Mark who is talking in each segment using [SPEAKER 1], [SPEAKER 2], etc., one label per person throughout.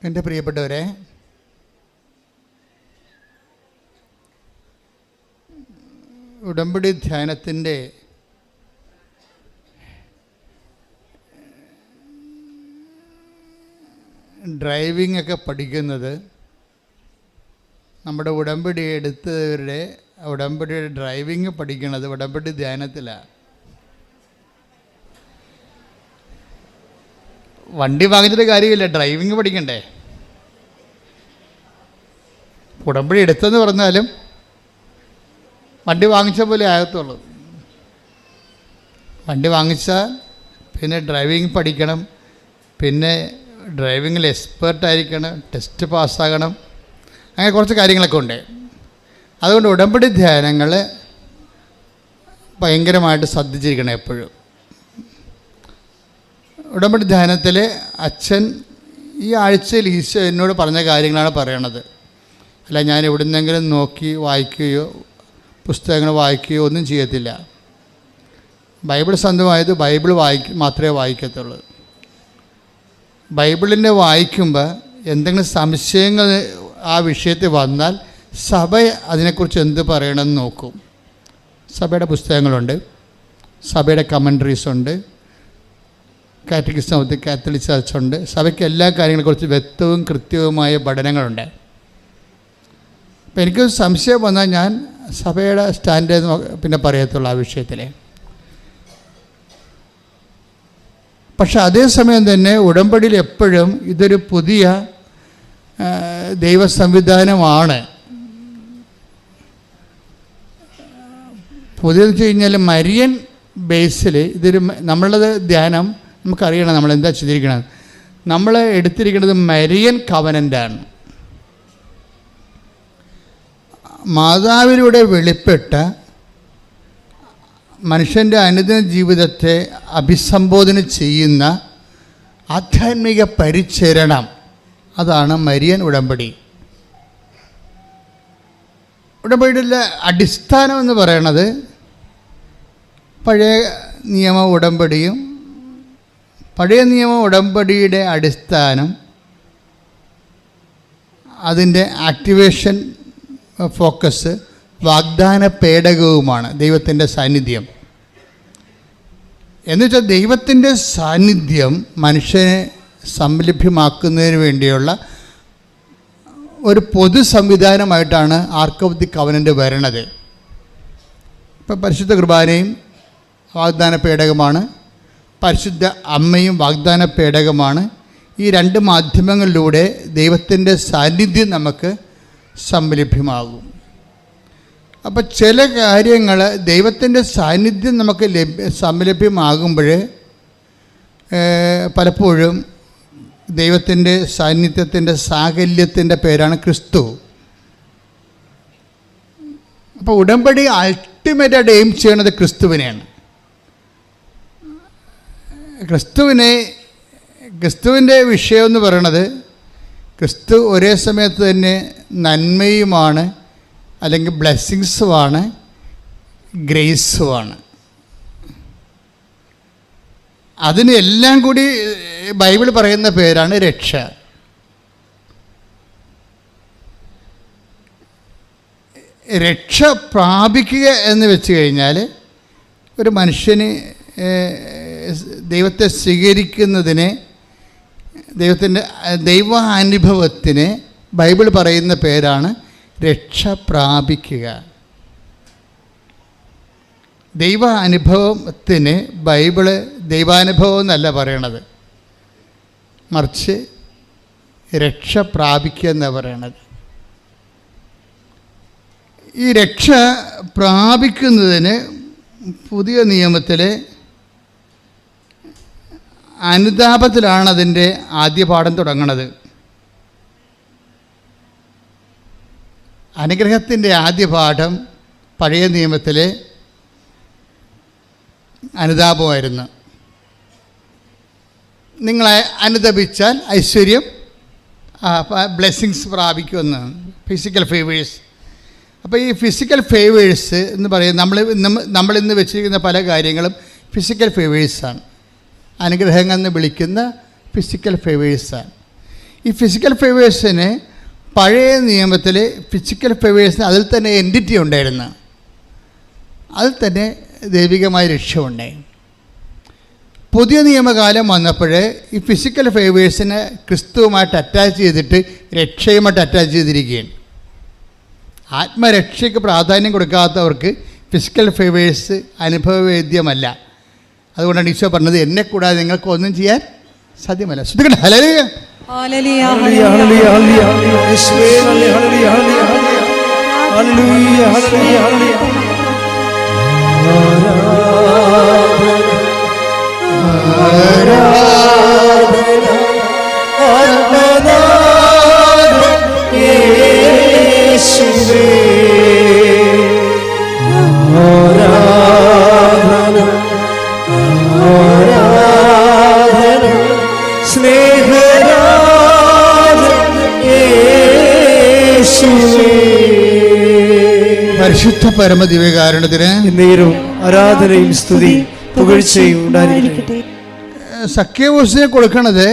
[SPEAKER 1] എൻ്റെ പ്രിയപ്പെട്ടവരെ, ഉടമ്പടി ധ്യാനത്തിൻ്റെ ഡ്രൈവിംഗ് ഒക്കെ പഠിക്കുന്നത് നമ്മുടെ ഉടമ്പടി എടുത്തവരുടെ ഉടമ്പടിയുടെ ഡ്രൈവിംഗ് പഠിക്കുന്നത് ഉടമ്പടി ധ്യാനത്തിലാണ്. വണ്ടി വാങ്ങിച്ചിട്ട് കാര്യമില്ല, ഡ്രൈവിംഗ് പഠിക്കണ്ടേ. ഉടമ്പടി എടുത്തെന്ന് പറഞ്ഞാലും വണ്ടി വാങ്ങിച്ച പോലെ ആകത്തുള്ളൂ. വണ്ടി വാങ്ങിച്ചാൽ പിന്നെ ഡ്രൈവിംഗ് പഠിക്കണം, പിന്നെ ഡ്രൈവിങ്ങിൽ എക്സ്പേർട്ടായിരിക്കണം, ടെസ്റ്റ് പാസ്സാകണം, അങ്ങനെ കുറച്ച് കാര്യങ്ങളൊക്കെ ഉണ്ട്. അതുകൊണ്ട് ഉടമ്പടി ധ്യാനങ്ങൾ ഭയങ്കരമായിട്ട് ശ്രദ്ധിച്ചിരിക്കണം എപ്പോഴും. ഉടമ്പടി ധ്യാനത്തിൽ അച്ഛൻ ഈ ആഴ്ചയിൽ ഈശോ എന്നോട് പറഞ്ഞ കാര്യങ്ങളാണ് പറയണത്. അല്ല ഞാൻ എവിടുന്നെങ്കിലും നോക്കി വായിക്കുകയോ പുസ്തകങ്ങൾ വായിക്കുകയോ ഒന്നും ചെയ്യത്തില്ല. ബൈബിൾ സ്വന്തമായത് ബൈബിൾ മാത്രമേ വായിക്കത്തുള്ളൂ. ബൈബിളിനെ വായിക്കുമ്പോൾ എന്തെങ്കിലും സംശയങ്ങൾ ആ വിഷയത്തിൽ വന്നാൽ സഭ അതിനെക്കുറിച്ച് എന്ത് പറയണമെന്ന് നോക്കും. സഭയുടെ പുസ്തകങ്ങളുണ്ട്, സഭയുടെ കമൻട്രീസ് ഉണ്ട്, catechism of the Catholic church ഉണ്ട്. സഭയ്ക്ക് എല്ലാ കാര്യങ്ങളെക്കുറിച്ച് വ്യക്തവും കൃത്യവുമായ പഠനങ്ങളുണ്ട്. അപ്പം എനിക്ക് സംശയം വന്നാൽ ഞാൻ സഭയുടെ സ്റ്റാൻഡ് പിന്നെ പറയത്തുള്ളൂ ആ വിഷയത്തിൽ. പക്ഷെ അതേസമയം തന്നെ ഉടമ്പടിയിൽ എപ്പോഴും ഇതൊരു പുതിയ ദൈവ സംവിധാനമാണ്. പുതിയതെന്ന് വെച്ച് കഴിഞ്ഞാൽ മരിയൻ ബേസിൽ ഇതൊരു നമ്മളുടെ ധ്യാനം നമുക്കറിയണം നമ്മളെന്താ ചെയ്തിരിക്കണം. നമ്മൾ എടുത്തിരിക്കുന്നത് മരിയൻ കവനൻ്റാണ്. മാതാവിലൂടെ വെളിപ്പെട്ട മനുഷ്യൻ്റെ അനുദിന ജീവിതത്തെ അഭിസംബോധന ചെയ്യുന്ന ആധ്യാത്മിക പരിചരണം, അതാണ് മരിയൻ ഉടമ്പടി. ഉടമ്പടിയുടെ അടിസ്ഥാനം എന്ന് പറയുന്നത് പഴയ നിയമ ഉടമ്പടിയും. പഴയ നിയമ ഉടമ്പടിയുടെ അടിസ്ഥാനം അതിൻ്റെ ആക്ടിവേഷൻ ഫോക്കസ് വാഗ്ദാന പേടകവുമാണ്, ദൈവത്തിൻ്റെ സാന്നിധ്യം. എന്നുവെച്ചാൽ ദൈവത്തിൻ്റെ സാന്നിധ്യം മനുഷ്യനെ സംലഭ്യമാക്കുന്നതിന് വേണ്ടിയുള്ള ഒരു പൊതു സംവിധാനമായിട്ടാണ് ആർക്ക് ഓഫ് ദി കവനൻ്റ് വരണത്. ഇപ്പം പരിശുദ്ധ കുർബാനയും വാഗ്ദാന പേടകമാണ്, പരിശുദ്ധ അമ്മയും വാഗ്ദാന പേടകമാണ്. ഈ രണ്ട് മാധ്യമങ്ങളിലൂടെ ദൈവത്തിൻ്റെ സാന്നിധ്യം നമുക്ക് സംലഭ്യമാകും. അപ്പോൾ ചില കാര്യങ്ങൾ ദൈവത്തിൻ്റെ സാന്നിധ്യം നമുക്ക് സംലഭ്യമാകുമ്പോൾ പലപ്പോഴും ദൈവത്തിൻ്റെ സാന്നിധ്യത്തിൻ്റെ സാകല്യത്തിൻ്റെ പേരാണ് ക്രിസ്തു. അപ്പോൾ ഉടമ്പടി അൾട്ടിമേറ്റായിട്ട് എയിം ചെയ്യണത് ക്രിസ്തുവിനെയാണ്. ക്രിസ്തുവിൻ്റെ വിഷയം എന്ന് പറയണത് ക്രിസ്തു ഒരേ സമയത്ത് തന്നെ നന്മയുമാണ്, അല്ലെങ്കിൽ ബ്ലെസ്സിങ്സുമാണ്, ഗ്രേസുമാണ്. അതിന് എല്ലാം കൂടി ബൈബിൾ പറയുന്ന പേരാണ് രക്ഷ. രക്ഷ പ്രാപിക്കുക എന്ന് വെച്ച് കഴിഞ്ഞാൽ ഒരു മനുഷ്യന് ദൈവത്തെ സ്വീകരിക്കുന്നതിനെ, ദൈവത്തിൻ്റെ ദൈവാനുഭവത്തിന് ബൈബിൾ പറയുന്ന പേരാണ് രക്ഷ പ്രാപിക്കുക. ദൈവാനുഭവത്തിന് ബൈബിള് ദൈവാനുഭവം എന്നല്ല പറയണത്, മറിച്ച് രക്ഷ പ്രാപിക്കുക എന്നാണ് പറയണത്. ഈ രക്ഷ പ്രാപിക്കുന്നതിന് പുതിയ നിയമത്തിലെ അനുതാപത്തിലാണ് അതിൻ്റെ ആദ്യ പാഠം തുടങ്ങുന്നത്. അനുഗ്രഹത്തിൻ്റെ ആദ്യ പാഠം പഴയ നിയമത്തിലെ അനുതാപമായിരുന്നു. നിങ്ങളെ അനുതപിച്ചാൽ ഐശ്വര്യം, ബ്ലെസ്സിങ്സ് പ്രാപിക്കുമെന്ന്, ഫിസിക്കൽ ഫേവേഴ്സ്. അപ്പോൾ ഈ ഫിസിക്കൽ ഫേവേഴ്സ് എന്ന് പറയുന്നത് നമ്മളിന്ന് വെച്ചിരിക്കുന്ന പല കാര്യങ്ങളും ഫിസിക്കൽ ഫേവേഴ്സാണ്. അനുഗ്രഹങ്ങൾ എന്ന് വിളിക്കുന്ന ഫിസിക്കൽ ഫേവേഴ്സാണ്. ഈ ഫിസിക്കൽ ഫേവേഴ്സിന് പഴയ നിയമത്തിൽ ഫിസിക്കൽ ഫേവേഴ്സിന് അതിൽ തന്നെ എൻറ്റിറ്റി ഉണ്ടായിരുന്നു, അതിൽ തന്നെ ദൈവികമായ രക്ഷ ഉണ്ടായി. പുതിയ നിയമകാലം വന്നപ്പോൾ ഈ ഫിസിക്കൽ ഫേവേഴ്സിനെ ക്രിസ്തുവുമായിട്ട് അറ്റാച്ച് ചെയ്തിട്ട് രക്ഷയുമായിട്ട് അറ്റാച്ച് ചെയ്തിരിക്കുകയാണ്. ആത്മരക്ഷയ്ക്ക് പ്രാധാന്യം കൊടുക്കാത്തവർക്ക് ഫിസിക്കൽ ഫേവേഴ്സ് അനുഭവവേദ്യമല്ല. അതുകൊണ്ടാണ് ഈശോ പറഞ്ഞത്, എന്നെ കൂടാതെ നിങ്ങൾക്ക് ഒന്നും ചെയ്യാൻ സാധ്യമല്ല. ശ്രദ്ധിക്കട്ടെ, ഹല്ലേലൂയ.
[SPEAKER 2] ഹല്ലേലൂയ ഹല്ലേലൂയ ഹല്ലേലൂയ യേശുവേ ഹല്ലേലൂയ ഹല്ലേലൂയ ഹല്ലേലൂയ ഹല്ലേലൂയ ഹല്ലേലൂയ
[SPEAKER 1] പരിശുദ്ധ പരമദിവ്യകാരുണ്യത്തിന്
[SPEAKER 2] എന്നേരവും ആരാധനയും സ്തുതി പുകഴ്ചയും ഉണ്ടായിരിക്കട്ടെ.
[SPEAKER 1] സഖ്യവൂസിനെ കൊടുക്കണത്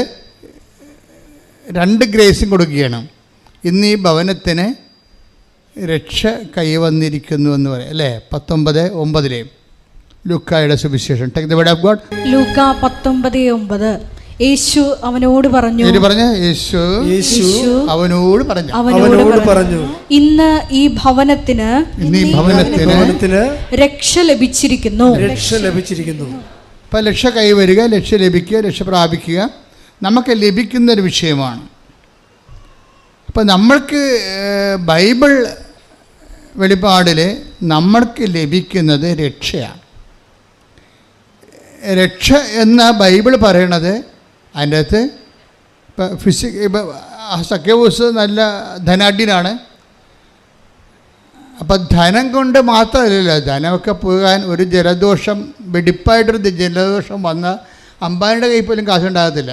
[SPEAKER 1] 2 ഗ്രേസും കൊടുക്കുകയാണ്. ഇന്ന് ഈ ഭവനത്തിന് രക്ഷ കൈവന്നിരിക്കുന്നു എന്ന് പറയാം അല്ലേ? 19:9 ലൂക്കായുടെ സുവിശേഷം. Take the word of God.
[SPEAKER 3] ലൂക്ക 19:9. യേശു അവനോട് പറഞ്ഞു,
[SPEAKER 1] യേശു അവനോട്
[SPEAKER 2] പറഞ്ഞു,
[SPEAKER 3] ഇന്ന് ഈ ഭവനത്തിന് രക്ഷ ലഭിച്ചിരിക്കുന്നു.
[SPEAKER 1] അപ്പം രക്ഷ കൈവരിക, രക്ഷ ലഭിക്കുക, രക്ഷ പ്രാപിക്കുക നമുക്ക് ലഭിക്കുന്നൊരു വിഷയമാണ്. അപ്പം നമ്മൾക്ക് ബൈബിൾ വെളിപ്പാടിൽ നമ്മൾക്ക് ലഭിക്കുന്നത് രക്ഷയാണ്. രക്ഷ എന്ന ബൈബിൾ പറയണത് അതിൻ്റെ അകത്ത് ഇപ്പം സഖ്യവൂസ് നല്ല ധനാഢ്യനാണ്. അപ്പം ധനം കൊണ്ട് മാത്രമല്ലല്ലോ, ധനമൊക്കെ പോകാൻ ഒരു ജലദോഷം, വെടിപ്പായിട്ടൊരു ജലദോഷം വന്നാൽ അമ്പാനിയുടെ കയ്യിൽ പോലും കാശുണ്ടാകത്തില്ല.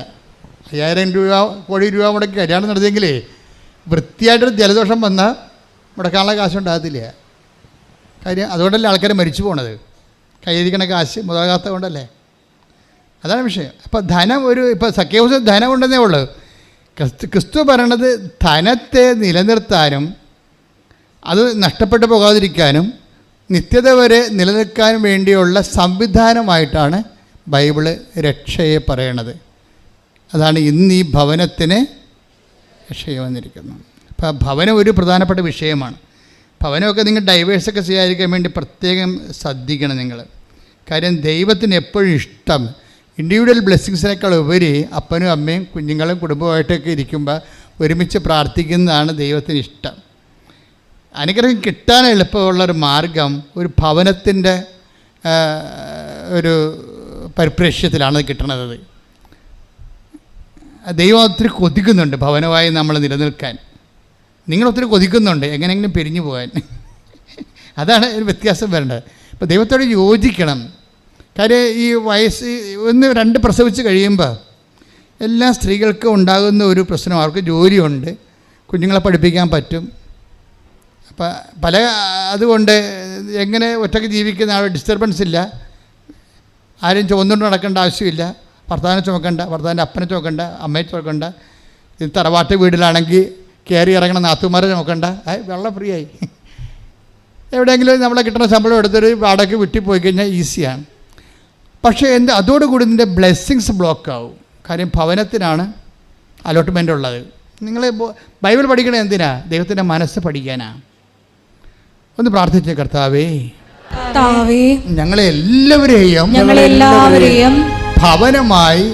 [SPEAKER 1] 5000 രൂപ, കോടി രൂപ മുടക്കി കല്യാണം നടത്തിയെങ്കിലേ വൃത്തിയായിട്ടൊരു ജലദോഷം വന്നാൽ മുടക്കാനുള്ള കാശുണ്ടാകത്തില്ല. കാര്യം അതുകൊണ്ടല്ലേ ആൾക്കാർ മരിച്ചു പോണത്, കയ്യിരിക്കണ കാശ് മുതലാകാത്ത കൊണ്ടല്ലേ. അതാണ് വിഷയം. അപ്പോൾ ധനം ഇപ്പോൾ സഖ്യവൂസ് ധനം ഉണ്ടെന്നേ ഉള്ളൂ. ക്രിസ്തു പറയണത് ധനത്തെ നിലനിർത്താനും അത് നഷ്ടപ്പെട്ടു പോകാതിരിക്കാനും നിത്യത വരെ നിലനിൽക്കാനും വേണ്ടിയുള്ള സംവിധാനമായിട്ടാണ് ബൈബിള് രക്ഷയെ പറയണത്. അതാണ് ഇന്ന് ഈ ഭവനത്തിന് രക്ഷയെ വന്നിരിക്കുന്നത്. അപ്പോൾ ഭവനം ഒരു പ്രധാനപ്പെട്ട വിഷയമാണ്. ഭവനമൊക്കെ നിങ്ങൾ ഡൈവേഴ്സൊക്കെ ചെയ്യാതിരിക്കാൻ വേണ്ടി പ്രത്യേകം ശ്രദ്ധിക്കണം നിങ്ങൾ. കാര്യം ദൈവത്തിന് എപ്പോഴും ഇഷ്ടം ഇൻഡിവിജ്വൽ ബ്ലെസ്സിങ്സിനേക്കാൾ ഉപരി അപ്പനും അമ്മയും കുഞ്ഞുങ്ങളും കുടുംബമായിട്ടൊക്കെ ഇരിക്കുമ്പോൾ ഒരുമിച്ച് പ്രാർത്ഥിക്കുന്നതാണ് ദൈവത്തിന് ഇഷ്ടം. അനുഗ്രഹം കിട്ടാൻ എളുപ്പമുള്ളൊരു മാർഗം ഒരു ഭവനത്തിൻ്റെ ഒരു പരിപ്രേക്ഷ്യത്തിലാണ് കിട്ടണത്. ദൈവം ഒത്തിരി കൊതിക്കുന്നുണ്ട് ഭവനമായി നമ്മൾ നിലനിൽക്കാൻ. നിങ്ങളൊത്തിരി കൊതിക്കുന്നുണ്ട് എങ്ങനെയെങ്കിലും പിരിഞ്ഞു പോകാൻ. അതാണ് ഒരു വ്യത്യാസം വരേണ്ടത്. ഇപ്പോൾ ദൈവത്തോട് യോജിക്കണം. കാര്യം ഈ വയസ്സ് 1-2 പ്രസവിച്ച് കഴിയുമ്പോൾ എല്ലാ സ്ത്രീകൾക്കും ഉണ്ടാകുന്ന ഒരു പ്രശ്നം, അവർക്ക് ജോലിയുണ്ട്, കുഞ്ഞുങ്ങളെ പഠിപ്പിക്കാൻ പറ്റും. അപ്പം അതുകൊണ്ട് എങ്ങനെ ഒറ്റയ്ക്ക് ജീവിക്കുന്ന ആൾ ഡിസ്റ്റർബൻസ് ഇല്ല, ആരും ചുമന്നുകൊണ്ട് നടക്കേണ്ട ആവശ്യമില്ല, ഭർത്താവിനെ ചുമക്കണ്ട, ഭർത്താവിൻ്റെ അപ്പനെ ചുമക്കണ്ട, അമ്മയെ ചുമക്കണ്ട. ഇത് തറവാട്ട് വീട്ടിലാണെങ്കിൽ കയറി ഇറങ്ങണ നാത്തുമാരെ ചുമക്കണ്ട, വെള്ളം ഫ്രീ ആയി. എവിടെയെങ്കിലും നമ്മളെ കിട്ടുന്ന ശമ്പളം എടുത്തൊരു വാടകയ്ക്ക് വിട്ടി പോയി കഴിഞ്ഞാൽ ഈസിയാണ്. പക്ഷേ അതോടുകൂടി ഇതിൻ്റെ ബ്ലെസ്സിങ്സ് ബ്ലോക്കാവും. കാര്യം ഭവനത്തിനാണ് അലോട്ട്മെൻ്റ് ഉള്ളത്. നിങ്ങൾ ബൈബിൾ പഠിക്കണത് എന്തിനാ? ദൈവത്തിൻ്റെ മനസ്സ് പഠിക്കാനാണ്. ഒന്ന് പ്രാർത്ഥിച്ച കർത്താവേ, ഞങ്ങളെല്ലാവരെയും ഭവനമായി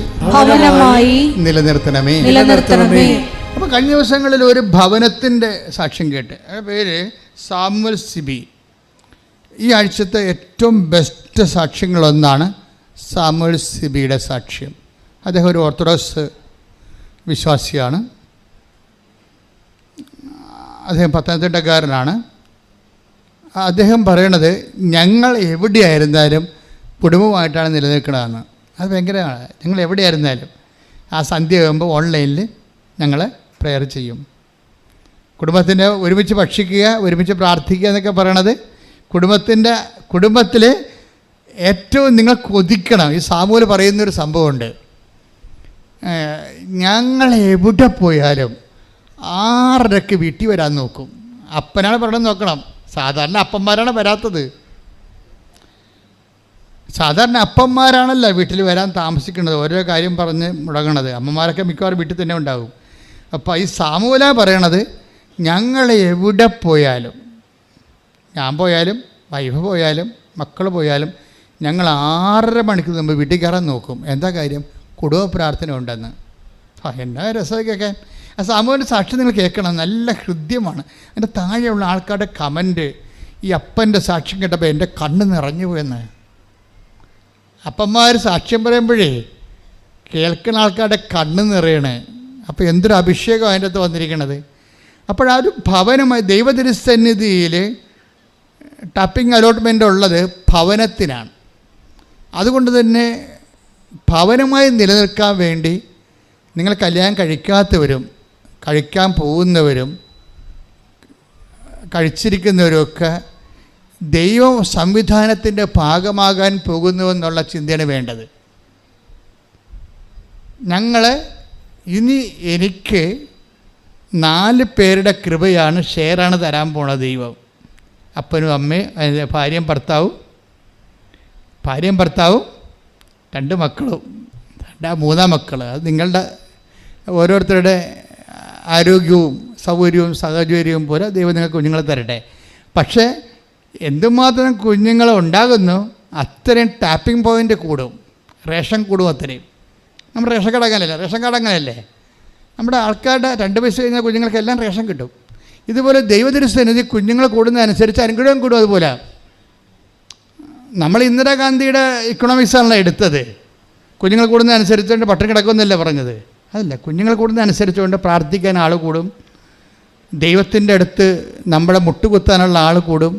[SPEAKER 1] നിലനിർത്തണമേ. അപ്പോൾ കഴിഞ്ഞ ദിവസങ്ങളിൽ ഒരു ഭവനത്തിൻ്റെ സാക്ഷ്യം കേട്ട്, പേര് സാമുവൽ സിബി. ഈ ആഴ്ചത്തെ ഏറ്റവും ബെസ്റ്റ് സാക്ഷ്യങ്ങളൊന്നാണ് സാമുവൽ സിബിയുടെ സാക്ഷ്യം. അദ്ദേഹം ഒരു ഓർത്തഡോക്സ് വിശ്വാസിയാണ്. അദ്ദേഹം പത്തനംതിട്ടക്കാരനാണ്. അദ്ദേഹം പറയണത് ഞങ്ങൾ എവിടെയായിരുന്നാലും കുടുംബമായിട്ടാണ് നിലനിൽക്കണമെന്ന്. അത് ഭയങ്കരമാണ്. ഞങ്ങൾ എവിടെയായിരുന്നാലും ആ സന്ധ്യ ആകുമ്പോൾ ഓൺലൈനിൽ ഞങ്ങൾ പ്രെയർ ചെയ്യും. കുടുംബത്തിൻ്റെ ഒരുമിച്ച് ഭക്ഷിക്കുക, ഒരുമിച്ച് പ്രാർത്ഥിക്കുക എന്നൊക്കെ പറയണത് കുടുംബത്തിൽ ഏറ്റവും നിങ്ങൾ കൊതിക്കണം. ഈ സാമൂഹ്യം പറയുന്നൊരു സംഭവമുണ്ട്. ഞങ്ങൾ എവിടെ പോയാലും 6:30 വീട്ടിൽ വരാൻ നോക്കും. അപ്പനാണ് പറയണത് നോക്കണം. സാധാരണ അപ്പന്മാരാണ് വരാത്തത്. സാധാരണ അപ്പന്മാരാണല്ലോ വീട്ടിൽ വരാൻ താമസിക്കുന്നത്, ഓരോ കാര്യം പറഞ്ഞ് മുടങ്ങണത്. അമ്മമാരൊക്കെ മിക്കവാറും വീട്ടിൽ തന്നെ ഉണ്ടാകും. അപ്പോൾ ഈ സാമൂല പറയണത് ഞങ്ങൾ എവിടെ പോയാലും, ഞാൻ പോയാലും വൈഫ് പോയാലും മക്കൾ പോയാലും ഞങ്ങൾ 6:30 മണിക്ക് മുമ്പ് വീട്ടിൽ കയറാൻ നോക്കും. എന്താ കാര്യം? കുടുംബ പ്രാർത്ഥന ഉണ്ടെന്ന്. എന്നാ രസമൊക്കെ കേൾക്കാൻ. ആ സാമൂഹിക സാക്ഷി നിങ്ങൾ കേൾക്കണം, നല്ല ഹൃദ്യമാണ്. അതിൻ്റെ താഴെയുള്ള ആൾക്കാരുടെ കമൻറ്റ്, ഈ അപ്പൻ്റെ സാക്ഷ്യം കേട്ടപ്പോൾ എൻ്റെ കണ്ണ് നിറഞ്ഞു പോയെന്ന്. അപ്പന്മാർ സാക്ഷ്യം പറയുമ്പോഴേ കേൾക്കുന്ന ആൾക്കാരുടെ കണ്ണ് നിറയണേ. അപ്പോൾ എന്തൊരു അഭിഷേകം അതിൻ്റെ അകത്ത് വന്നിരിക്കണത്. അപ്പോഴാ ഒരു ഭവനമായി ദൈവതിരുസന്നിധിയിൽ ടാപ്പിംഗ് അലോട്ട്മെൻ്റ് ഉള്ളത് ഭവനത്തിനാണ്. അതുകൊണ്ട് തന്നെ ഭവനമായി നിലനിൽക്കാൻ വേണ്ടി നിങ്ങൾ കല്യാണം കഴിക്കാത്തവരും കഴിക്കാൻ പോകുന്നവരും കഴിച്ചിരിക്കുന്നവരുമൊക്കെ ദൈവ സംവിധാനത്തിൻ്റെ ഭാഗമാകാൻ പോകുന്നുവെന്നുള്ള ചിന്തയാണ് വേണ്ടത്. ഇനി എനിക്ക് 4 പേരുടെ കൃപയാണ്, ഷെയറാണ് തരാൻ പോണത് ദൈവം. അപ്പനും അമ്മയും ഭാര്യയും ഭർത്താവും 2 മക്കളും 3 മക്കൾ. അത് നിങ്ങളുടെ ഓരോരുത്തരുടെ ആരോഗ്യവും സൗകര്യവും സാഹചര്യവും പോലെ ദൈവം നിങ്ങൾക്ക് കുഞ്ഞുങ്ങളെ തരട്ടെ. പക്ഷേ എന്തുമാത്രം കുഞ്ഞുങ്ങൾ ഉണ്ടാകുന്നു അത്രയും ടാപ്പിംഗ് പോയിൻ്റ് കൂടും, റേഷൻ കൂടും. അത്രയും നമ്മുടെ റേഷൻ കാർഡ് അങ്ങനെയല്ലേ. നമ്മുടെ ആൾക്കാരുടെ 2 വയസ്സ് കഴിഞ്ഞാൽ കുഞ്ഞുങ്ങൾക്കെല്ലാം റേഷൻ കിട്ടും. ഇതുപോലെ ദൈവതിരുസന്നിധി കുഞ്ഞുങ്ങൾ കൂടുന്നതനുസരിച്ച് അനുഗ്രഹം കൂടും. അതുപോലെ നമ്മൾ ഇന്ദിരാഗാന്ധിയുടെ ഇക്കണോമിക്സാണല്ലോ എടുത്തത്. കുഞ്ഞുങ്ങൾ കൂടുന്നതനുസരിച്ചുകൊണ്ട് പട്ടിണി കിടക്കുമെന്നല്ലേ പറഞ്ഞത്. അതല്ല, കുഞ്ഞുങ്ങൾ കൂടുന്നതനുസരിച്ചുകൊണ്ട് പ്രാർത്ഥിക്കാൻ ആൾ കൂടും, ദൈവത്തിൻ്റെ അടുത്ത് നമ്മളെ മുട്ടുകുത്താനുള്ള ആൾ കൂടും,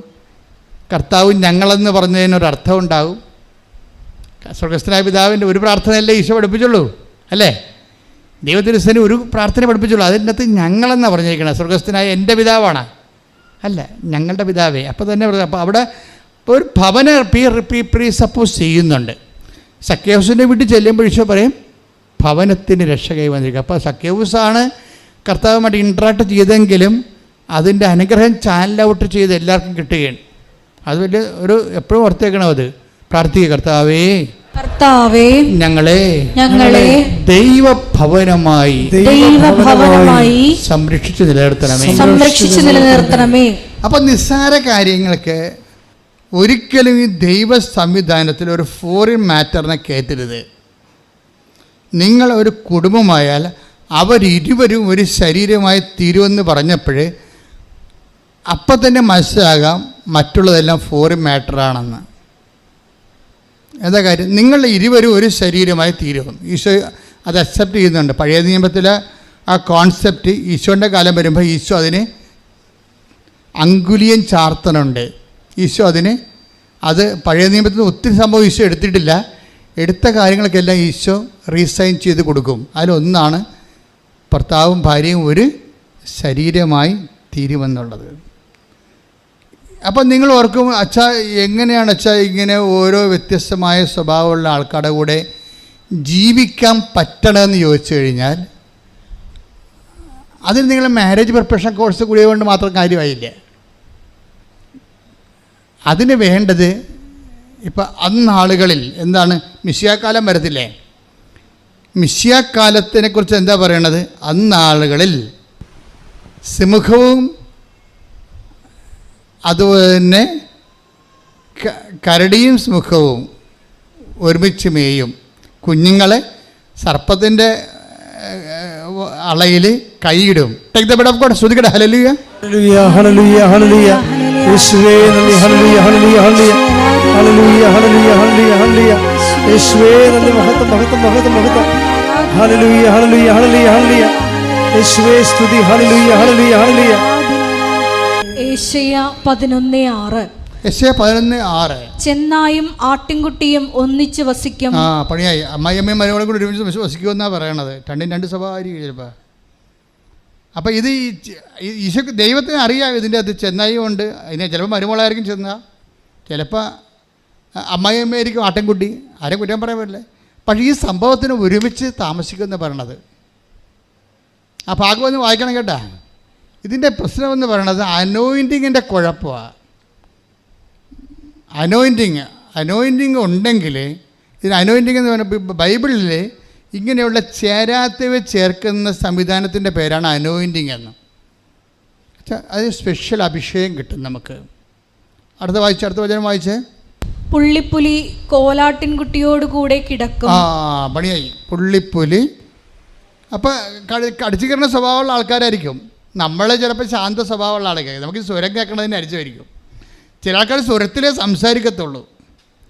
[SPEAKER 1] കർത്താവ് ഞങ്ങളെന്ന് പറഞ്ഞതിനൊരർത്ഥം ഉണ്ടാകും. സ്വർഗസ്ഥനായ പിതാവിൻ്റെ ഒരു പ്രാർത്ഥനയല്ലേ ഈശോ പഠിപ്പിച്ചുള്ളൂ, അല്ലേ? ദൈവത്തിരുസേന ഒരു പ്രാർത്ഥന പഠിപ്പിച്ചുള്ളൂ. അതിൻ്റെ അകത്ത് ഞങ്ങളെന്നാണ് പറഞ്ഞിരിക്കണം. സ്വർഗസ്ഥനായ എൻ്റെ പിതാവാണ്, അല്ല ഞങ്ങളുടെ പിതാവേ. അപ്പോൾ തന്നെ അപ്പോൾ അവിടെ ഒരു ഭവന പ്രീ സപ്പോസ് ചെയ്യുന്നുണ്ട്. സക്കേവൂസിൻ്റെ വീട്ടിൽ ചെല്ലുമ്പോൾ ഈശോ പറയും ഭവനത്തിന് രക്ഷകൈ വന്നിരിക്കുക. അപ്പോൾ സക്കേവൂസാണ് കർത്താവുമായിട്ട് ഇൻട്രാക്ട് ചെയ്തെങ്കിലും അതിൻ്റെ അനുഗ്രഹം ചാനൽ ഔട്ട് ചെയ്ത് എല്ലാവർക്കും കിട്ടുകയാണ്. അത് വലിയ ഒരു എപ്പോഴും ഓർത്തേക്കണം. അത് പ്രാർത്ഥിക്കുക, കർത്താവേ ഞങ്ങളെ ദൈവഭവനമായി സംരക്ഷിച്ചു നിലനിർത്തണമേ. അപ്പം നിസ്സാര കാര്യങ്ങൾക്ക് ഒരിക്കലും ഈ ദൈവ സംവിധാനത്തിൽ ഒരു ഫോറിൻ മാറ്ററിനെ കയറ്റരുത്. നിങ്ങൾ ഒരു കുടുംബമായാൽ അവരിരുവരും ഒരു ശരീരമായി തീരുമെന്ന് പറഞ്ഞപ്പോൾ അപ്പം തന്നെ മനസ്സിലാകാം മറ്റുള്ളതെല്ലാം ഫോറിൻ മാറ്ററാണെന്ന്. എന്താ കാര്യം? നിങ്ങൾ ഇരുവരും ഒരു ശരീരമായി തീരും. ഈശോ അത് അക്സെപ്റ്റ് ചെയ്യുന്നുണ്ട്. പഴയ നിയമത്തിലെ ആ കോൺസെപ്റ്റ് ഈശോൻ്റെ കാലം വരുമ്പോൾ ഈശോ അതിന് അങ്കുലിയൻ ചാർത്തനുണ്ട്. ഈശോ അത് പഴയ നിയമത്തിൽ ഒത്തിരി സംഭവം ഈശോ എടുത്തിട്ടില്ല. എടുത്ത കാര്യങ്ങൾക്കെല്ലാം ഈശോ റീസൈൻ ചെയ്ത് കൊടുക്കും. അതിലൊന്നാണ് ഭർത്താവും ഭാര്യയും ഒരു ശരീരമായി തീരുമെന്നുള്ളത്. അപ്പം നിങ്ങൾ ഓർക്കും, അച്ഛാ എങ്ങനെയാണ് അച്ഛാ ഇങ്ങനെ ഓരോ വ്യത്യസ്തമായ സ്വഭാവമുള്ള ആൾക്കാരുടെ കൂടെ ജീവിക്കാൻ പറ്റണമെന്ന് ചോദിച്ചു കഴിഞ്ഞാൽ അതിന് നിങ്ങൾ മാരേജ് പ്രിപ്പറേഷൻ കോഴ്സ് കൂടിയ കൊണ്ട് മാത്രം കാര്യമായില്ല. അതിന് വേണ്ടത് ഇപ്പം അന്നാളുകളിൽ എന്താണ്, മിശിഹാക്കാലം വരത്തില്ലേ? മിശിഹാക്കാലത്തിനെക്കുറിച്ച് എന്താ പറയണത്? അന്നാളുകളിൽ സിംഹവും അതുപോലെ തന്നെ കരടിയും സിംഹവും ഒരുമിച്ച് മേയും. കുഞ്ഞുങ്ങളെ സർപ്പത്തിൻ്റെ അളയിൽ കൈയിടും. Take the word of God. ശ്രുതികട ഹല്ലേലൂയ
[SPEAKER 2] ഹല്ലേലൂയ ഹല്ലേലൂയ യേശുവേ നന്ദി. ഹല്ലേലൂയ ഹല്ലേലൂയ ഹല്ലേലൂയ ഹല്ലേലൂയ ഹല്ലേലൂയ ഹല്ലേലൂയ ഹല്ലേലൂയ യേശുവേ നന്ദി. മഹത്വം മഹത്വം മഹത്വം മഹത്വം. ഹല്ലേലൂയ ഹല്ലേലൂയ ഹല്ലേലൂയ ഹല്ലേലൂയ യേശുവേ സ്തുതി. ഹല്ലേലൂയ ഹല്ലേലൂയ ഹല്ലേലൂയ.
[SPEAKER 3] യെശയ്യാ 11:6.
[SPEAKER 1] യെശയ്യാ 11:6.
[SPEAKER 3] ചെന്നായും ആട്ടിൻകുട്ടിയും ഒന്നിച്ച് വസിക്കും.
[SPEAKER 1] പണിയായി. അമ്മായിയമ്മയും മരുമകളും കൂടി ഒരുമിച്ച് വസിക്കുമെന്നാണ് പറയണത്. 2 സ്വഭാവമായിരിക്കും ചിലപ്പോൾ. അപ്പോൾ ഇത് ഈശോ ദൈവത്തിന് അറിയാം ഇതിൻ്റെ അത് ചെന്നായും ഉണ്ട്. അതിനെ ചിലപ്പോൾ മരുമകളായിരിക്കും ചെന്ന, ചിലപ്പോൾ അമ്മായിയമ്മയായിരിക്കും ആട്ടിൻകുട്ടി. ആരെയും കുറ്റം പറയാൻ പറ്റില്ല. പക്ഷേ ഈ സംഭവത്തിന് ഒരുമിച്ച് താമസിക്കുമെന്ന് പറയണത്. ആ ഭാഗം ഒന്ന് വായിക്കണം കേട്ടാ. ഇതിൻ്റെ പ്രശ്നമെന്ന് പറയണത് അനോയിൻറ്റിങ്ങിൻ്റെ കുഴപ്പമാണ്. അനോയിൻറ്റിങ് ഉണ്ടെങ്കിൽ ഇതിന് അനോയിൻറ്റിങ് എന്ന് പറയുമ്പോൾ ബൈബിളിൽ ഇങ്ങനെയുള്ള ചേരാത്തവ ചേർക്കുന്ന സംവിധാനത്തിൻ്റെ പേരാണ് അനോയിൻറ്റിങ് എന്ന്. അത് സ്പെഷ്യൽ അഭിഷേകം കിട്ടും നമുക്ക്. അടുത്ത വചനം വായിച്ചേ.
[SPEAKER 3] പുള്ളിപ്പുലി കോലാട്ടിൻകുട്ടിയോടുകൂടെ കിടക്കും.
[SPEAKER 1] പണിയായി. പുള്ളിപ്പുലി അപ്പോൾ കടിച്ചു കയറുന്ന സ്വഭാവമുള്ള ആൾക്കാരായിരിക്കും. നമ്മൾ ചിലപ്പോൾ ശാന്ത സ്വഭാവമുള്ള ആൾക്കാർ, നമുക്ക് സ്വരം കേൾക്കണതിന് അരിച്ചായിരിക്കും. ചില ആൾക്കാർ സ്വരത്തിലേ സംസാരിക്കത്തുള്ളൂ.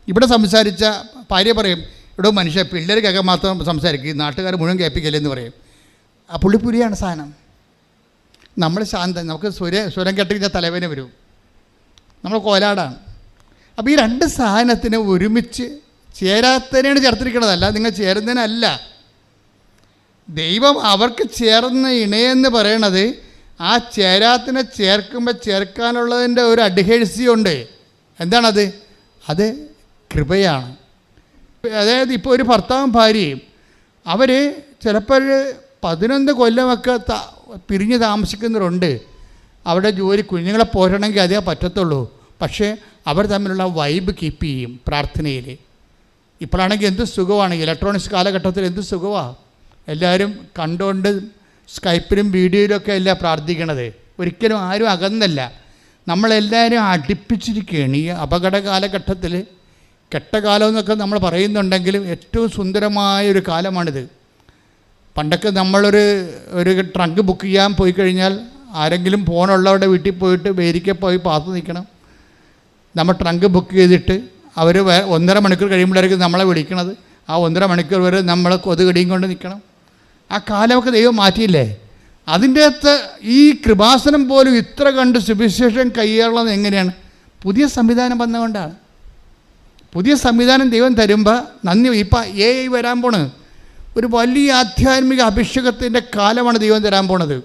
[SPEAKER 1] ഇവിടെ സംസാരിച്ച ഭാര്യ പറയും, ഇവിടെ മനുഷ്യ പിള്ളേർ കേൾക്കാൻ മാത്രം സംസാരിക്കും, നാട്ടുകാർ മുഴുവൻ കേൾപ്പിക്കല്ലെന്ന് പറയും. ആ പുള്ളിപ്പുലിയാണ് സാധനം. നമ്മൾ ശാന്തം, നമുക്ക് സ്വരം കേട്ടിരിക്കുന്ന തലവേന വരും, നമ്മൾ കോലാടാണ്. അപ്പോൾ ഈ രണ്ട് സാധനത്തിന് ഒരുമിച്ച് ചേരാത്തതിനാണ് ചേർത്തിരിക്കണതല്ല, നിങ്ങൾ ചേരുന്നതിനല്ല. ദൈവം അവർക്ക് ചേർന്ന ഇണയെന്ന് പറയണത് ആ ചേരാത്തിനെ ചേർക്കുമ്പോൾ ചേർക്കാനുള്ളതിൻ്റെ ഒരു അഡ്ഹേഴ്സിയുണ്ട്. എന്താണത്? അത് കൃപയാണ്. അതായത് ഇപ്പോൾ ഒരു ഭർത്താവും ഭാര്യയും അവർ ചിലപ്പോൾ 11 കൊല്ലമൊക്കെ പിരിഞ്ഞ് താമസിക്കുന്നവരുണ്ട്. അവിടെ ജോലി കുഞ്ഞുങ്ങളെ പോരണമെങ്കിൽ അതേ പറ്റത്തുള്ളൂ. പക്ഷേ അവർ തമ്മിലുള്ള വൈബ് കീപ്പ് ചെയ്യും പ്രാർത്ഥനയിൽ. ഇപ്പോഴാണെങ്കിൽ എന്ത് സുഖമാണ്, ഇലക്ട്രോണിക്സ് കാലഘട്ടത്തിൽ എന്ത് സുഖമാണ്. എല്ലാവരും കണ്ടുകൊണ്ട് സ്കൈപ്പിലും വീഡിയോയിലൊക്കെ അല്ല പ്രാർത്ഥിക്കണത്. ഒരിക്കലും ആരും അകന്നല്ല, നമ്മളെല്ലാവരും അടുപ്പിച്ചിരിക്കുകയാണ്. ഈ അപകട കാലഘട്ടത്തിൽ കെട്ടകാലം എന്നൊക്കെ നമ്മൾ പറയുന്നുണ്ടെങ്കിലും ഏറ്റവും സുന്ദരമായൊരു കാലമാണിത്. പണ്ടൊക്കെ നമ്മളൊരു ട്രങ്ക് ബുക്ക് ചെയ്യാൻ പോയി കഴിഞ്ഞാൽ ആരെങ്കിലും ഫോണുള്ളവരുടെ വീട്ടിൽ പോയിട്ട് വേരിക്കെ പോയി പാത്ത് നിൽക്കണം. നമ്മൾ ട്രങ്ക് ബുക്ക് ചെയ്തിട്ട് അവർ 1.5 മണിക്കൂർ കഴിയുമ്പോഴായിരിക്കും നമ്മളെ വിളിക്കണത്. ആ 1.5 മണിക്കൂർ വരെ നമ്മൾ കൊതുകടിയും കൊണ്ട് നിൽക്കണം. ആ കാലമൊക്കെ ദൈവം മാറ്റിയില്ലേ? അതിൻ്റെ അകത്ത് ഈ കൃപാസനം പോലും ഇത്ര കണ്ട് സുവിശേഷം കയ്യേറുന്നത് എങ്ങനെയാണ്? പുതിയ സംവിധാനം വന്നുകൊണ്ടാണ്. പുതിയ സംവിധാനം ദൈവം തരുമ്പോൾ നന്ദി. ഇപ്പം AI വരാൻ പോണ്, ഒരു വലിയ ആധ്യാത്മിക അഭിഷേകത്തിൻ്റെ കാലമാണ് ദൈവം തരാൻ പോണത്.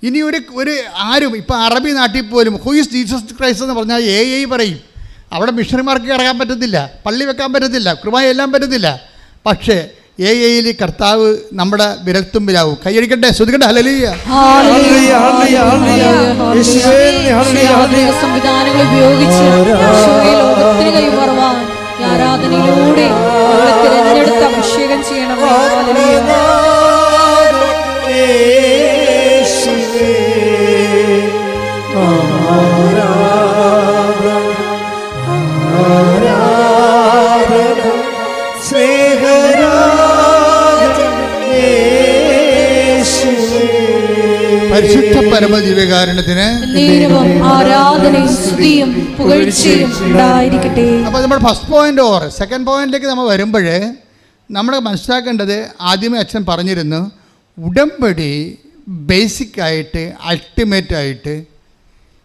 [SPEAKER 1] ഇനി ഒരു ആരും ഇപ്പം അറബി നാട്ടിൽ പോലും ഹൂ ഈസ് ജീസസ് ക്രൈസ്റ്റ് എന്ന് പറഞ്ഞാൽ AI പറയും. അവിടെ മിഷണറിമാർക്ക് ഇറങ്ങാൻ പറ്റത്തില്ല, പള്ളി വെക്കാൻ പറ്റത്തില്ല, കൃപയെല്ലാം പറ്റത്തില്ല. പക്ഷേ AI കർത്താവ് നമ്മുടെ വിരൽത്തുമ്പിലാവും. കൈയടിക്കട്ടെ, ശ്രുതിക്കട്ടെ, ഹല്ലേലൂയ.
[SPEAKER 3] സംവിധാനങ്ങൾ ഉപയോഗിച്ച് ലോകത്തിന് കൈമാറുവാൻ ആരാധനയിലൂടെ തിരഞ്ഞെടുത്ത് അഭിഷേകം ചെയ്യണം.
[SPEAKER 1] പരിശുദ്ധ പരമദിവ്യകാരുണ്യത്തിന്
[SPEAKER 3] ആരാധനയും സ്തുതിയും പുകഴ്ചയും ഉണ്ടായിരിക്കട്ടെ.
[SPEAKER 1] അപ്പോൾ നമ്മൾ ഫസ്റ്റ് പോയിന്റ് ഓർ സെക്കൻഡ് പോയിന്റിലേക്ക് നമ്മൾ വരുമ്പോൾ നമ്മൾ മനസ്സിലാക്കേണ്ടത്, ആദ്യമേ അച്ഛൻ പറഞ്ഞിരുന്നു, ഉടമ്പടി ബേസിക്കായിട്ട് അൾട്ടിമേറ്റായിട്ട്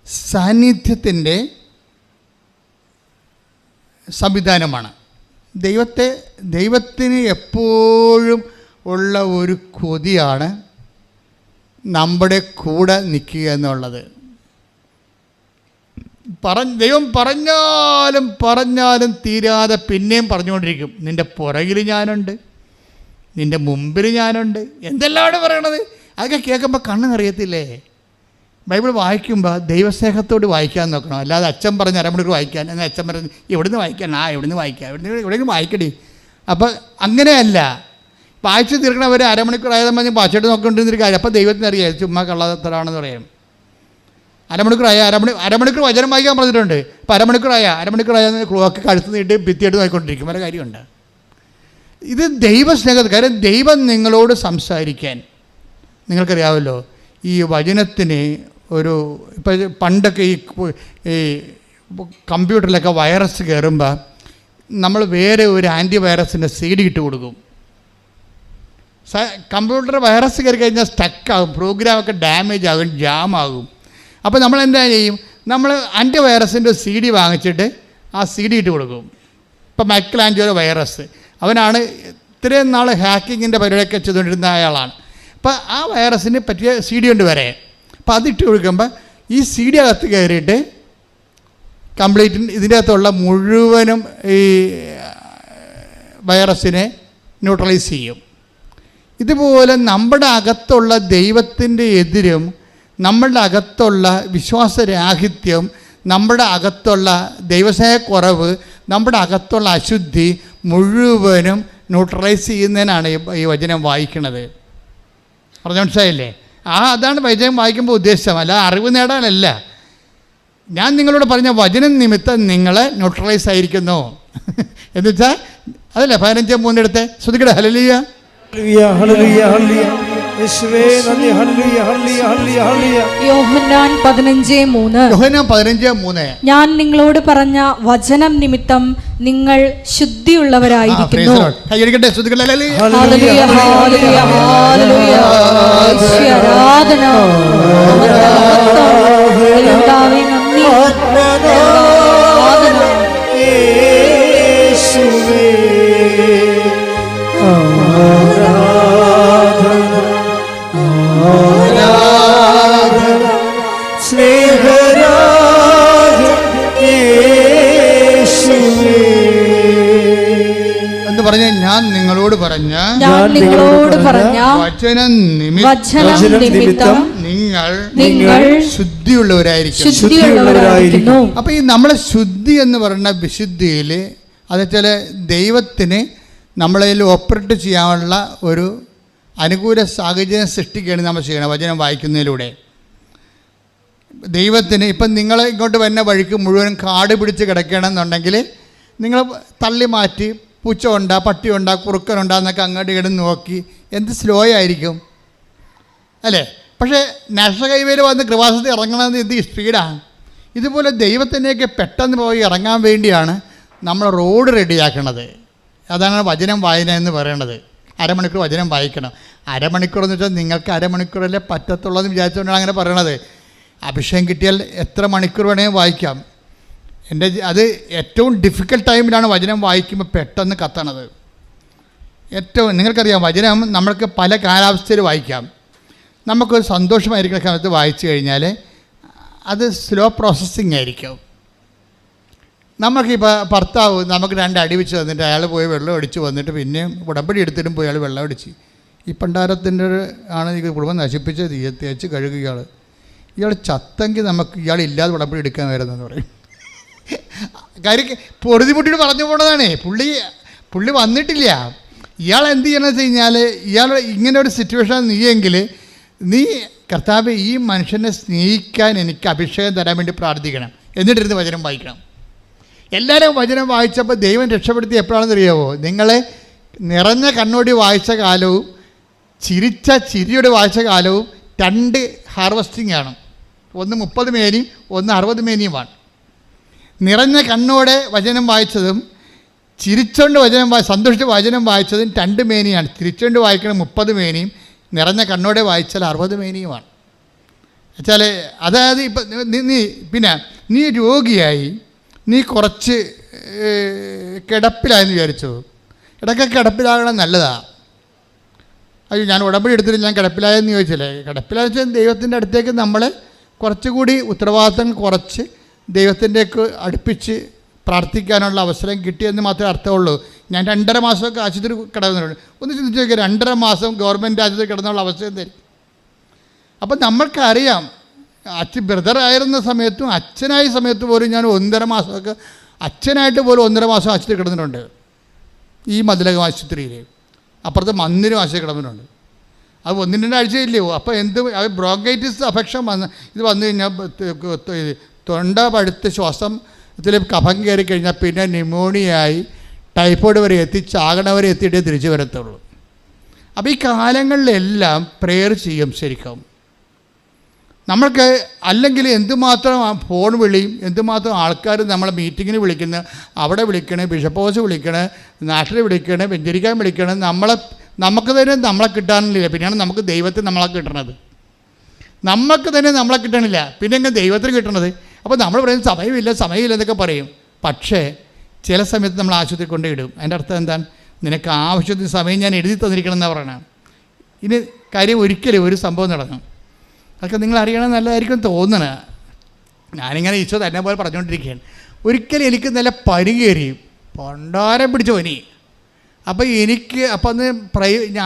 [SPEAKER 1] സാന്നിധ്യത്തിൻ്റെ സംവിധാനമാണ്. ദൈവത്തിന് എപ്പോഴും ഉള്ള ഒരു കൊതിയാണ് നമ്മുടെ കൂടെ നിൽക്കുക എന്നുള്ളത്. ദൈവം പറഞ്ഞാലും തീരാതെ പിന്നെയും പറഞ്ഞുകൊണ്ടിരിക്കും. നിൻ്റെ പുറകിൽ ഞാനുണ്ട്, നിൻ്റെ മുമ്പിൽ ഞാനുണ്ട്, എന്തെല്ലാമാണ് പറയണത്. അതൊക്കെ കേൾക്കുമ്പോൾ കണ്ണ് നിറയത്തില്ലേ? ബൈബിൾ വായിക്കുമ്പോൾ ദൈവസ്നേഹത്തോട് വായിക്കാൻ നോക്കണം. അല്ലാതെ അച്ഛൻ പറഞ്ഞ് അരമണിക്കൂർ വായിക്കാൻ, എന്നാൽ അച്ഛൻ പറഞ്ഞ് എവിടുന്ന് വായിക്കാൻ, എവിടുന്ന് വായിക്കാം, എവിടെയെങ്കിലും വായിക്കടി. അപ്പോൾ അങ്ങനെയല്ല, വായിച്ച് തീർക്കണവർ അരമണിക്കൂർ ആയതെന്ന് പറഞ്ഞ് വായിച്ചിട്ട് നോക്കിക്കൊണ്ടിരുന്നൊരു കാര്യം. അപ്പോൾ ദൈവത്തിന് അറിയാം ചുമ്മാ കള്ളത്തരാണെന്ന് പറയാം. അരമണിക്കൂർ വചനം വായിക്കാൻ പറഞ്ഞിട്ടുണ്ട്. അപ്പോൾ അരമണിക്കൂറായ ക്ലോക്ക് കഴുത്ത് നീട്ടി ഭിത്തിയായിട്ട് നോക്കിക്കൊണ്ടിരിക്കും. വരെ കാര്യമുണ്ട്. ഇത് ദൈവസ്നേഹത്തിൽ. കാര്യം ദൈവം നിങ്ങളോട് സംസാരിക്കാൻ, നിങ്ങൾക്കറിയാമല്ലോ, ഈ വചനത്തിന് ഇപ്പോൾ പണ്ടൊക്കെ ഈ കമ്പ്യൂട്ടറിലൊക്കെ വൈറസ് കയറുമ്പോൾ നമ്മൾ വേറെ ഒരു ആൻറ്റിവൈറസിൻ്റെ CD ഇട്ട് കൊടുക്കും. കമ്പ്യൂട്ടർ വൈറസ് കയറി കഴിഞ്ഞാൽ സ്റ്റക്കാകും, പ്രോഗ്രാമൊക്കെ ഡാമേജ് ആകും, ജാമാകും. അപ്പോൾ നമ്മൾ എന്താ ചെയ്യും? നമ്മൾ ആൻറ്റിവൈറസിൻ്റെ CD വാങ്ങിച്ചിട്ട് ആ CD ഇട്ട് കൊടുക്കും. ഇപ്പോൾ മൈക്കലാഞ്ചലോ വൈറസ്, അവനാണ് ഇത്രയും നാൾ ഹാക്കിങ്ങിൻ്റെ പരിപാടിയൊക്കെ ചെയ്തുകൊണ്ടിരുന്ന അയാളാണ്. അപ്പോൾ ആ വൈറസിന് പറ്റിയ CD ഉണ്ട് വരെ. അപ്പോൾ അതിട്ട് കൊടുക്കുമ്പോൾ ഈ CD അകത്ത് കയറിയിട്ട് കംപ്ലീറ്റ് ഇതിൻ്റെ അകത്തുള്ള മുഴുവനും ഈ വൈറസിനെ ന്യൂട്രലൈസ് ചെയ്യും. ഇതുപോലെ നമ്മുടെ അകത്തുള്ള ദൈവത്തിൻ്റെ എതിരും നമ്മളുടെ അകത്തുള്ള വിശ്വാസരാഹിത്യം, നമ്മുടെ അകത്തുള്ള ദൈവസ്നേഹക്കുറവ്, നമ്മുടെ അകത്തുള്ള അശുദ്ധി മുഴുവനും ന്യൂട്രലൈസ് ചെയ്യുന്നതിനാണ് ഈ വചനം വായിക്കുന്നത്. പറഞ്ഞ മനസ്സിലായില്ലേ? അതാണ് വചനം വായിക്കുമ്പോൾ ഉദ്ദേശം, അല്ല അറിവ് നേടാനല്ല. ഞാൻ നിങ്ങളോട് പറഞ്ഞ വചനം നിമിത്തം നിങ്ങൾ ന്യൂട്രലൈസ് ആയിരിക്കുന്നു എന്ന് വെച്ചാൽ അതല്ലേ 15:3 എടുത്ത് ശ്രദ്ധിക്കട്ടെ. ഹല്ലേലൂയ
[SPEAKER 2] ഹല്ലേലൂയ ഹല്ലേലൂയ യേശുവേ നന്ദി. ഹല്ലേലൂയ ഹല്ലേലൂയ ഹല്ലേലൂയ ഹല്ലേലൂയ.
[SPEAKER 3] യോഹന്നാൻ 15:3 ഞാൻ നിങ്ങളോട് പറഞ്ഞ വചനം നിമിത്തം നിങ്ങൾ ശുദ്ധിയുള്ളവരായിരിക്കുന്നു.
[SPEAKER 1] കൈയടിക്കട്ടെ, ശ്രദ്ധിക്കട്ടെ.
[SPEAKER 3] ഹല്ലേലൂയ ഹല്ലേലൂയ ഹല്ലേലൂയ. യേശുവേ ആരാധന. കർത്താവേ നന്ദി. ആരാധന
[SPEAKER 2] യേശുവേ
[SPEAKER 1] എന്ന് പറഞ്ഞ ഞാൻ നിങ്ങളോട് പറഞ്ഞ വചനം നിമിത്തം നിങ്ങൾ ശുദ്ധിയുള്ളവരായിരിക്കുന്നു. അപ്പൊ ഈ നമ്മളെ ശുദ്ധി എന്ന് പറയുന്ന വിശുദ്ധിയിൽ അത് ചില ദൈവത്തിന് നമ്മളതിൽ ഓപ്പറേറ്റ് ചെയ്യാനുള്ള ഒരു അനുകൂല സാഹചര്യം സൃഷ്ടിക്കുകയാണ് നമ്മൾ ചെയ്യണം വചനം വായിക്കുന്നതിലൂടെ. ദൈവത്തിന് ഇപ്പം നിങ്ങൾ ഇങ്ങോട്ട് വരുന്ന വഴിക്ക് മുഴുവൻ കാട് പിടിച്ച് കിടക്കണമെന്നുണ്ടെങ്കിൽ നിങ്ങൾ തള്ളി മാറ്റി പൂച്ച ഉണ്ടാ, പട്ടി ഉണ്ടാ, കുറുക്കനുണ്ടാ എന്നൊക്കെ അങ്ങോട്ട് ഇങ്ങോട്ട് നോക്കി എന്ത് സ്ലോ ആയിരിക്കും അല്ലേ? പക്ഷേ നാഷണൽ ഹൈവേയിൽ വന്ന് കൃപാസനത്തിൽ ഇറങ്ങണമെന്ന് എന്ത് സ്പീഡാണ്. ഇതുപോലെ ദൈവത്തിനെയൊക്കെ പെട്ടെന്ന് പോയി ഇറങ്ങാൻ വേണ്ടിയാണ് നമ്മൾ റോഡ് റെഡിയാക്കണത്. അതാണ് വചനം വായന എന്ന് പറയണത്. അരമണിക്കൂർ വചനം വായിക്കണം. അരമണിക്കൂർ എന്ന് വെച്ചാൽ നിങ്ങൾക്ക് അരമണിക്കൂറല്ലേ പറ്റത്തുള്ളതെന്ന് വിചാരിച്ചുകൊണ്ടാണ് അങ്ങനെ പറയണത്. അഭിഷേകം കിട്ടിയാൽ എത്ര മണിക്കൂർ വേണമെങ്കിൽ വായിക്കാം. അത് ഏറ്റവും ഡിഫിക്കൽട്ട് ടൈമിലാണ് വചനം വായിക്കുമ്പോൾ പെട്ടെന്ന് കത്തണത്. നിങ്ങൾക്കറിയാം വചനം നമ്മൾക്ക് പല കാലാവസ്ഥയിൽ വായിക്കാം. നമുക്കൊരു സന്തോഷമായിരിക്കുന്ന കാലത്ത് വായിച്ചു കഴിഞ്ഞാൽ അത് സ്ലോ പ്രോസസ്സിങ് ആയിരിക്കും. നമുക്കിപ്പോൾ ഭർത്താവ് നമുക്ക് 2 അടി വെച്ച് തന്നിട്ട് അയാൾ പോയി വെള്ളം അടിച്ച് വന്നിട്ട് പിന്നെയും ഉടമ്പടി എടുത്തിട്ടും പോയി അയാൾ വെള്ളം അടിച്ച് ഈ പണ്ടാരത്തിൻ്റെ ആണ് ഈ കുടുംബം നശിപ്പിച്ച് തേച്ച് കഴുകുക. ഇയാൾ ചത്തെങ്കിൽ നമുക്ക് ഇയാളില്ലാതെ ഉടമ്പടി എടുക്കാൻ വരുന്നതെന്ന് പറയും. കാര്യം പൊറുതിമുട്ടിട്ട് പറഞ്ഞു പോണതാണേ. പുള്ളി വന്നിട്ടില്ല. ഇയാൾ എന്ത് ചെയ്യണമെന്ന് വെച്ച് കഴിഞ്ഞാൽ ഇയാൾ ഇങ്ങനെ ഒരു സിറ്റുവേഷൻ നീയെങ്കിൽ നീ കർത്താവ് ഈ മനുഷ്യനെ സ്നേഹിക്കാൻ എനിക്ക് അഭിഷേകം തരാൻ വേണ്ടി പ്രാർത്ഥിക്കണം, എന്നിട്ടിരുന്ന് വചനം വായിക്കണം. എല്ലാവരും വചനം വായിച്ചപ്പോൾ ദൈവം രക്ഷപ്പെടുത്തി എപ്പോഴാണെന്ന് അറിയാമോ? നിങ്ങളെ നിറഞ്ഞ കണ്ണോടി വായിച്ച കാലവും ചിരിച്ച ചിരിയോടെ വായിച്ച കാലവും 2 ഹാർവസ്റ്റിംഗ് ആണ്. ഒന്ന് 30 മേനിയും ഒന്ന് 60 മേനിയുമാണ്. നിറഞ്ഞ കണ്ണോടെ വചനം വായിച്ചതും ചിരിച്ചുകൊണ്ട് സന്തോഷിച്ച് വചനം വായിച്ചതും 2 മേനിയാണ്. ചിരിച്ചുകൊണ്ട് വായിക്കണം 30 മേനിയും, നിറഞ്ഞ കണ്ണോടെ വായിച്ചാൽ 60 മേനിയുമാണ്. വെച്ചാൽ അതായത് ഇപ്പം നീ രോഗിയായി, നീ കുറച്ച് കിടപ്പിലായെന്ന് വിചാരിച്ചു. ഇടയ്ക്ക് കിടപ്പിലാകണം നല്ലതാണ്. അയ്യോ ഞാൻ ഉടമ്പടി എടുത്തിട്ട് ഞാൻ കിടപ്പിലായെന്ന് ചോദിച്ചില്ലേ? കിടപ്പിലായെന്ന് വെച്ചാൽ ദൈവത്തിൻ്റെ അടുത്തേക്ക് നമ്മളെ കുറച്ചുകൂടി ഉത്തരവാദിത്തങ്ങൾ കുറച്ച് ദൈവത്തിൻ്റെയൊക്കെ അടുപ്പിച്ച് പ്രാർത്ഥിക്കാനുള്ള അവസരം കിട്ടിയെന്ന് മാത്രമേ അർത്ഥമുള്ളൂ. ഞാൻ 2.5 മാസമൊക്കെ ആശുപത്രി കിടക്കുന്നുണ്ട്. ഒന്ന് ചിന്തിച്ച് നോക്കിയാൽ 2.5 മാസം ഗവൺമെൻറ് ആശുപത്രി കിടന്നുള്ള അവസ്ഥ എന്തായിരിക്കും? അപ്പം നമ്മൾക്കറിയാം, ബ്രദറായിരുന്ന സമയത്തും അച്ഛനായ സമയത്ത് പോലും ഞാൻ 1.5 മാസമൊക്കെ അച്ഛനായിട്ട് പോലും 1.5 മാസം ആശുപത്രി കിടന്നിട്ടുണ്ട്. ഈ മതിലകം ആശുപത്രിയിൽ അപ്പുറത്ത് മന്ദിരം ആശുപത്രി കിടന്നിട്ടുണ്ട്. അത് 1-2 ആഴ്ചയില്ലയോ? അപ്പോൾ ബ്രോങ്കൈറ്റിസ് അഫെക്ഷൻ ഇത് വന്നു കഴിഞ്ഞാൽ തൊണ്ട പഴുത്ത് ശ്വാസത്തിൽ കഫം കയറി കഴിഞ്ഞാൽ പിന്നെ ന്യൂമോണിയായി ടൈഫോയിഡ് വരെ ചാകണവരെ എത്തിയിട്ടേ തിരിച്ചു വരത്തുള്ളൂ. അപ്പോൾ ഈ കാലങ്ങളിലെല്ലാം പ്രെയർ ചെയ്യും ശരിക്കും. നമ്മൾക്ക് അല്ലെങ്കിൽ എന്തുമാത്രം ഫോൺ വിളിയും, എന്തുമാത്രം ആൾക്കാർ നമ്മളെ മീറ്റിങ്ങിന് വിളിക്കുന്ന, അവിടെ വിളിക്കണേ, ബിഷപ്പ് ഹൗസ് വിളിക്കണേ, നാട്ടിൽ വിളിക്കണേ, വെഞ്ചരിക്കാൻ വിളിക്കണേ, നമുക്ക് തന്നെ നമ്മളെ കിട്ടാനില്ല. പിന്നെയാണ് നമുക്ക് ദൈവത്തിന് നമ്മളെ കിട്ടണത്. നമുക്ക് തന്നെ നമ്മളെ കിട്ടണില്ല, പിന്നെ എങ്ങനെ ദൈവത്തിന് കിട്ടണത്? അപ്പോൾ നമ്മൾ പറയുന്നത് സമയമില്ല എന്നൊക്കെ പറയും. പക്ഷേ ചില സമയത്ത് നമ്മൾ ആശുപത്രി കൊണ്ടിടും. അതിൻ്റെ അർത്ഥം എന്താണ്? നിനക്ക് ആവശ്യത്തിന് സമയം ഞാൻ എഴുതി തന്നിരിക്കണം എന്നാണ് പറയണത്. ഇനി കാര്യം ഒരിക്കലും ഒരു സംഭവം നടക്കും. അതൊക്കെ നിങ്ങൾ അറിയണം നല്ലതായിരിക്കും തോന്നണേ. ഞാനിങ്ങനെ ഈശോ തന്നെ പോലെ പറഞ്ഞുകൊണ്ടിരിക്കുകയാണ്. ഒരിക്കലും എനിക്ക് നല്ല പനി കയറി, പണ്ടാരം പിടിച്ച പനി. അപ്പോൾ എനിക്ക് അപ്പം അന്ന്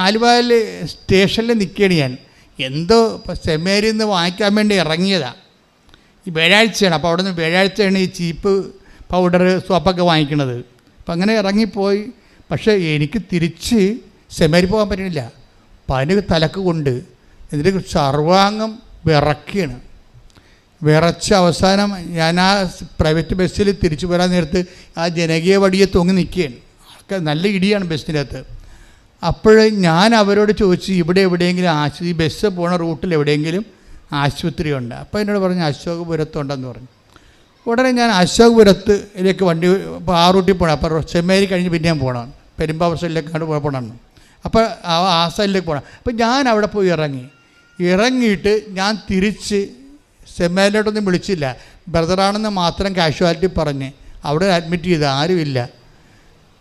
[SPEAKER 1] ആലുവയിൽ സ്റ്റേഷനിൽ നിൽക്കുകയാണ് ഞാൻ. എന്തോ ഇപ്പോൾ സെമിനാരിയിൽ നിന്ന് വാങ്ങിക്കാൻ വേണ്ടി ഇറങ്ങിയതാണ്. ഈ വ്യാഴാഴ്ചയാണ്. അപ്പോൾ അവിടെ നിന്ന് വ്യാഴാഴ്ചയാണ് ഈ ചീപ്പ് പൗഡർ സോപ്പൊക്കെ വാങ്ങിക്കണത്. അപ്പം അങ്ങനെ ഇറങ്ങിപ്പോയി. പക്ഷേ എനിക്ക് തിരിച്ച് സെമിനാരി പോകാൻ പറ്റണില്ല. പനി തലക്ക് കൊണ്ട് എന്നിട്ട് സർവാംഗം വിറക്കുകയാണ്. വിറച്ച അവസാനം ഞാൻ ആ പ്രൈവറ്റ് ബസ്സിൽ തിരിച്ചു വരാൻ നേരത്ത് ആ ജനകീയ വടിയെ തൂങ്ങി നിൽക്കുകയാണ്. ആൾക്കാർ നല്ല ഇടിയാണ് ബസ്സിനകത്ത്. അപ്പോൾ ഞാൻ അവരോട് ചോദിച്ചു, ഇവിടെ എവിടെയെങ്കിലും ഈ ബസ് പോണ റൂട്ടിൽ എവിടെയെങ്കിലും ആശുപത്രി ഉണ്ട്? അപ്പോൾ എന്നോട് പറഞ്ഞു അശോകപുരത്തുണ്ടെന്ന് പറഞ്ഞു. ഉടനെ ഞാൻ അശോകപുരത്തിലേക്ക് വണ്ടി ഇപ്പോൾ ആ റൂട്ടിൽ പോകണം. അപ്പോൾ സെമിനാരി കഴിഞ്ഞ് പിന്നെയും പോകണം, പെരുമ്പാവൂർ സൈഡിലേക്കാണ് പോകണം. അപ്പോൾ ആ സൈഡിലേക്ക് പോകണം. അപ്പോൾ ഞാൻ അവിടെ പോയി ഇറങ്ങിയിട്ട് ഞാൻ തിരിച്ച് സെമിനാരിലോട്ടൊന്നും വിളിച്ചില്ല. ബ്രദറാണെന്ന് മാത്രം കാഷ്വാലിറ്റി പറഞ്ഞ് അവിടെ അഡ്മിറ്റ് ചെയ്ത് ആരുമില്ല.